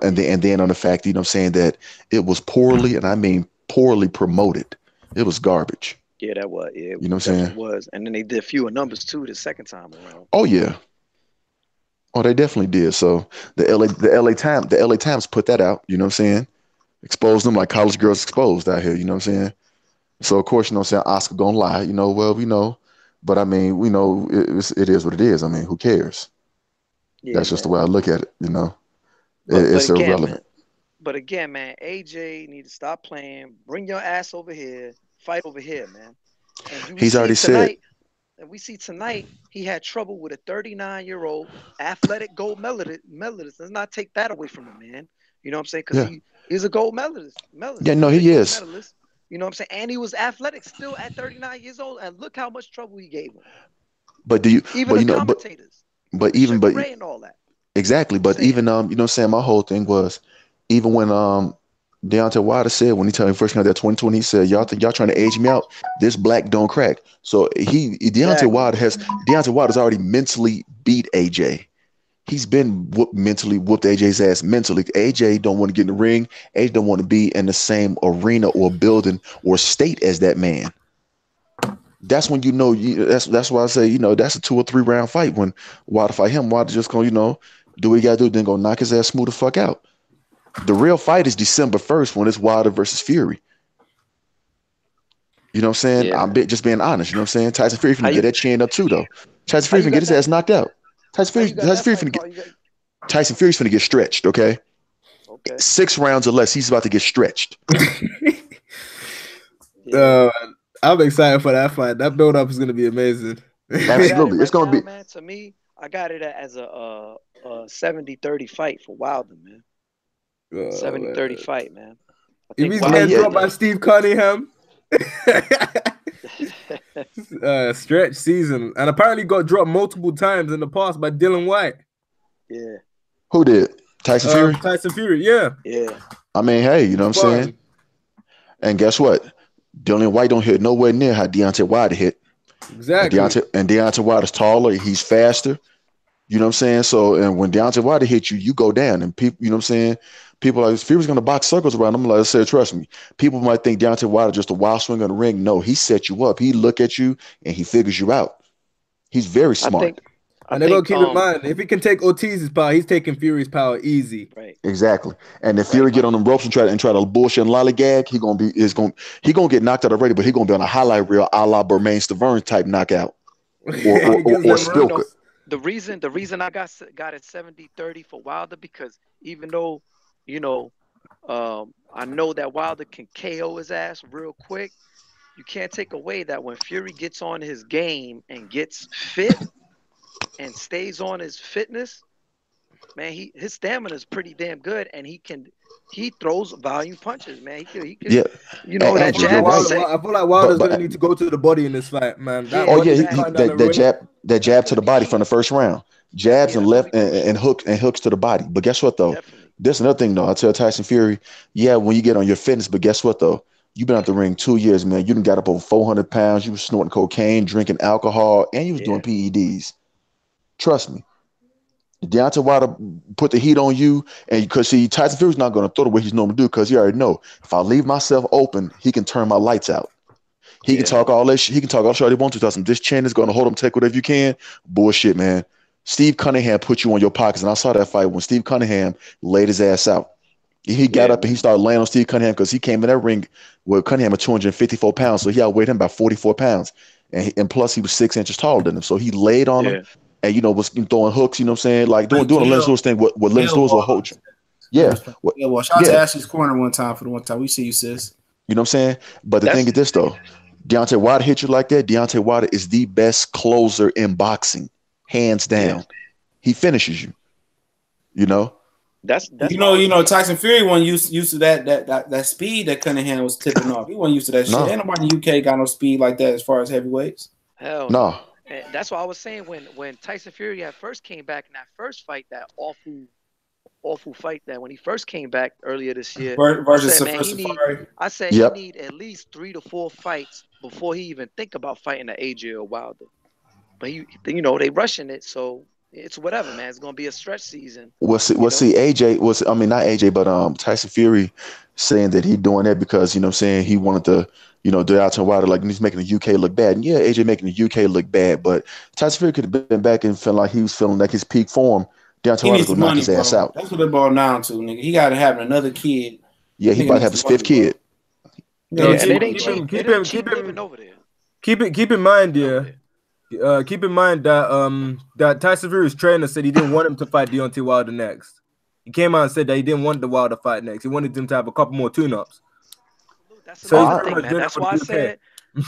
the fact, you know what I'm saying, that it was poorly, and I mean poorly promoted. It was garbage. Yeah, that was. Yeah, you know what I'm saying? It was. And then they did fewer numbers too the second time around. Oh yeah. Oh, they definitely did. So the LA Times put that out, you know what I'm saying? Exposed them like college girls exposed out here, you know what I'm saying? So of course, you know what I'm saying, Oscar gonna lie, you know, well, we know, but I mean, we know it is what it is. I mean, who cares? Yeah, that's just the way I look at it, you know. It's again, irrelevant. Man, but again, man, AJ need to stop playing, bring your ass over here, fight over here, man. And he's already said. And we see tonight he had trouble with a 39-year-old athletic gold medalist. Let's not take that away from him, man. You know what I'm saying? Because he's a gold medalist. Yeah, no, he is. Medalist. You know what I'm saying? And he was athletic still at 39 years old. And look how much trouble he gave him. But commentators. But and all that. Exactly. But even you know what I'm saying, my whole thing was even when Deontay Wilder said, when he told me first came out there 2020, he said, y'all think y'all trying to age me out? This black don't crack. So Deontay Wilder's already mentally beat AJ. He's been whooped AJ's ass mentally. AJ don't want to get in the ring. AJ don't want to be in the same arena or building or state as that man. That's when you know. That's why I say, you know, that's a 2 or 3 round fight. When Wilder fight him, Wilder just gonna, you know, Do what he got to do, then go knock his ass smooth the fuck out. The real fight is December 1st when it's Wilder versus Fury. You know what I'm saying? Yeah. I'm just being honest. You know what I'm saying? Tyson Fury finna get that chin up too, though. Tyson Fury you finna got get his ass knocked out. Tyson Fury's finna get stretched, okay? Okay. 6 rounds or less, he's about to get stretched. I'm excited for that fight. That build up is gonna be amazing. Absolutely. It's gonna be, man. To me, I got it as a 70-30 fight for Wilder, man. 70-30 fight, man. If he's getting dropped by Steve Cunningham, stretch season, and apparently got dropped multiple times in the past by Dylan White. Yeah. Who did? Tyson Fury? Tyson Fury, yeah. Yeah. I mean, hey, you know what I'm saying? And guess what? Dylan White don't hit nowhere near how Deontay Wilder hit. Exactly. And Deontay Wilder's taller, he's faster. You know what I'm saying? So, and when Deontay Wilder hits you, you go down. And people, you know what I'm saying? People are like, Fury's going to box circles around him. Like I said, trust me. People might think Deontay Wilder just a wild swing on the ring. No, he set you up. He look at you and he figures you out. He's very smart. And they're going to keep in mind, if he can take Ortiz's power, he's taking Fury's power easy. Right. Exactly. And if Fury get on them ropes and try to bullshit and lollygag, he gonna get knocked out already, but he gonna be on a highlight reel a la Bermain Stavern type knockout. Or Spilka. The reason I got it 70-30 for Wilder, because even though, you know, I know that Wilder can KO his ass real quick, you can't take away that when Fury gets on his game and gets fit and stays on his fitness, man, his stamina is pretty damn good, and he throws volume punches, man. He could yeah. You know, that jab is sick. I feel like Wilder's gonna need to go to the body in this fight, man. That jab to the body from the first round. Jabs and left and hooks to the body. But guess what though? Definitely. There's another thing though. I tell Tyson Fury, yeah, when you get on your fitness, but guess what though? You've been out the ring 2 years, man. You done got up over 400 pounds. You were snorting cocaine, drinking alcohol, and you was doing PEDs. Trust me. Deontay Wilder put the heat on you, and because Tyson Fury's not going to throw the way he's normally do, because he already know if I leave myself open, he can turn my lights out. He can talk all that shit. He can talk all shit he wants to. Tell him this chin is going to hold him, take whatever you can. Bullshit, man. Steve Cunningham put you on your pockets, and I saw that fight when Steve Cunningham laid his ass out. He got up and he started laying on Steve Cunningham because he came in that ring with Cunningham at 254 pounds, so he outweighed him by 44 pounds, and plus he was 6 inches taller than him, so he laid on him. And, you know, was throwing hooks, you know what I'm saying? Like doing a Lennox Lewis thing with Lennox Lewis or Hoach. Yeah. Well, shout out to Ashley's Corner one time for the one time. We see you, sis. You know what I'm saying? But the thing is this, though. Deontay Wilder hit you like that. Deontay Wilder is the best closer in boxing, hands down. Yeah. He finishes you. You know? That's you know, Tyson Fury wasn't used to that speed that Cunningham was tipping off. He wasn't used to that shit. Ain't nobody in the UK got no speed like that as far as heavyweights. Hell no. And that's what I was saying when Tyson Fury had first came back in that first fight, that awful fight that when he first came back earlier this year. I said he need at least 3 to 4 fights before he even think about fighting an AJ or Wilder. But they rushing it, so it's whatever, man. It's gonna be a stretch season. See, AJ not AJ, but Tyson Fury saying that he doing that because, you know what I'm saying, he wanted to, you know, do out to Wilder, like he's making the UK look bad. And yeah, AJ making the UK look bad, but Tyson Fury could have been back and felt like he was feeling like his peak form. Deontay Wilder could knock his ass out. That's what it boiled down to, nigga. He got to have another kid. Yeah, he about to have his 5th kid. Keep in mind, keep in mind that Tyson Fury's trainer said he didn't want him to fight Deontay Wilder next. He came out and said that he didn't want the Wilder fight next. He wanted him to have a couple more tune-ups. That's thing, man.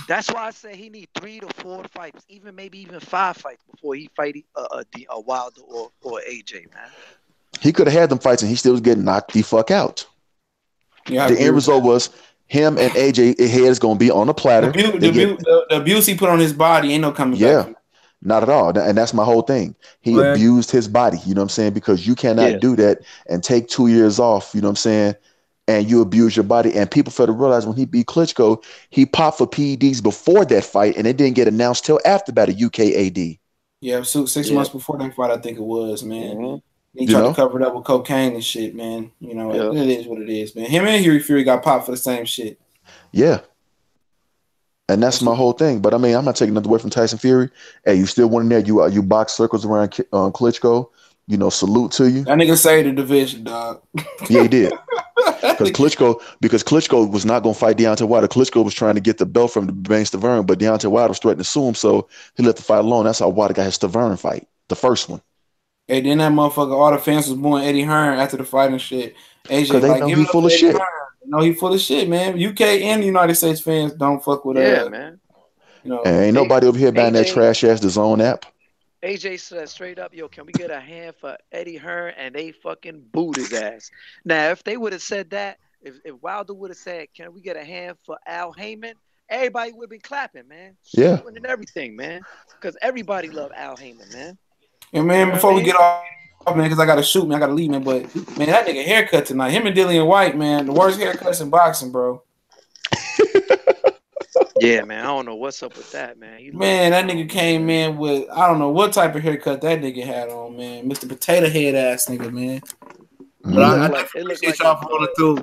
That's why I said he need 3 to 4 fights, maybe even 5 fights before he fight a Wilder or AJ, man. He could have had them fights and he still was getting knocked the fuck out. Yeah, the end result was him and AJ head is going to be on a platter. The abuse he put on his body ain't no coming back. Not at all. And that's my whole thing. He abused his body, you know what I'm saying? Because you cannot do that and take 2 years off, you know what I'm saying? And you abuse your body. And people fail to realize when he beat Klitschko, he popped for PEDs before that fight, and it didn't get announced till after about a UKAD. Yeah, so 6 months before that fight, I think it was, man. Mm-hmm. He tried to cover it up with cocaine and shit, man. You know, it is what it is, man. Him and Fury got popped for the same shit. Yeah. And that's my whole thing. But, I mean, I'm not taking nothing away from Tyson Fury. Hey, you still went in there. You box circles around Klitschko. salute to you. That nigga saved the division, dog. Yeah, he did. Because Klitschko was not gonna fight Deontay Wilder. Klitschko was trying to get the belt from Banks Stavern, but Deontay Wilder was threatening to sue him, so he let the fight alone. That's how Wilder got his Stavern fight, the first one. Hey, then that motherfucker, all the fans was booing Eddie Hearn after the fight and shit. AJ they know he full of shit. No, he full of shit, man. UK and the United States fans don't fuck with man. And ain't nobody over here buying that trash ass DAZN app. AJ said straight up, yo, can we get a hand for Eddie Hearn? And they fucking booed his ass. Now, if they would have said that, if Wilder would have said, can we get a hand for Al Heyman? Everybody would have been clapping, man. Yeah. And everything, man. Because everybody loved Al Heyman, man. And man, before we get off, man, because I got to shoot, man, I got to leave, man. But, man, that nigga haircut tonight, him and Dillian White, man, the worst haircuts in boxing, bro. Yeah, man, I don't know what's up with that, man. That nigga came in with, I don't know what type of haircut that nigga had on, man. Mr. Potato Head ass nigga, man. But I appreciate y'all for rolling through.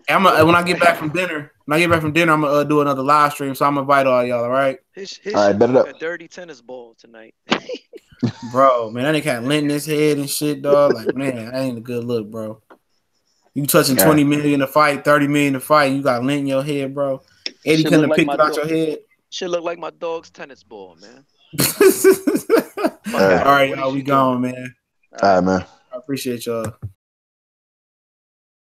When I get back from dinner, I'm gonna do another live stream. So I'm gonna invite all y'all. All right. His all right, bet it up. A dirty tennis ball tonight. Bro, man, that nigga had lint in his head and shit, dog. Like, man, that ain't a good look, bro. You touching 20 million to fight, 30 million to fight, you got lint in your head, bro. Eddie couldn't have picked it out your head. Should look like my dog's tennis ball, man. All right, y'all, we gone, man. All right, man. I appreciate y'all.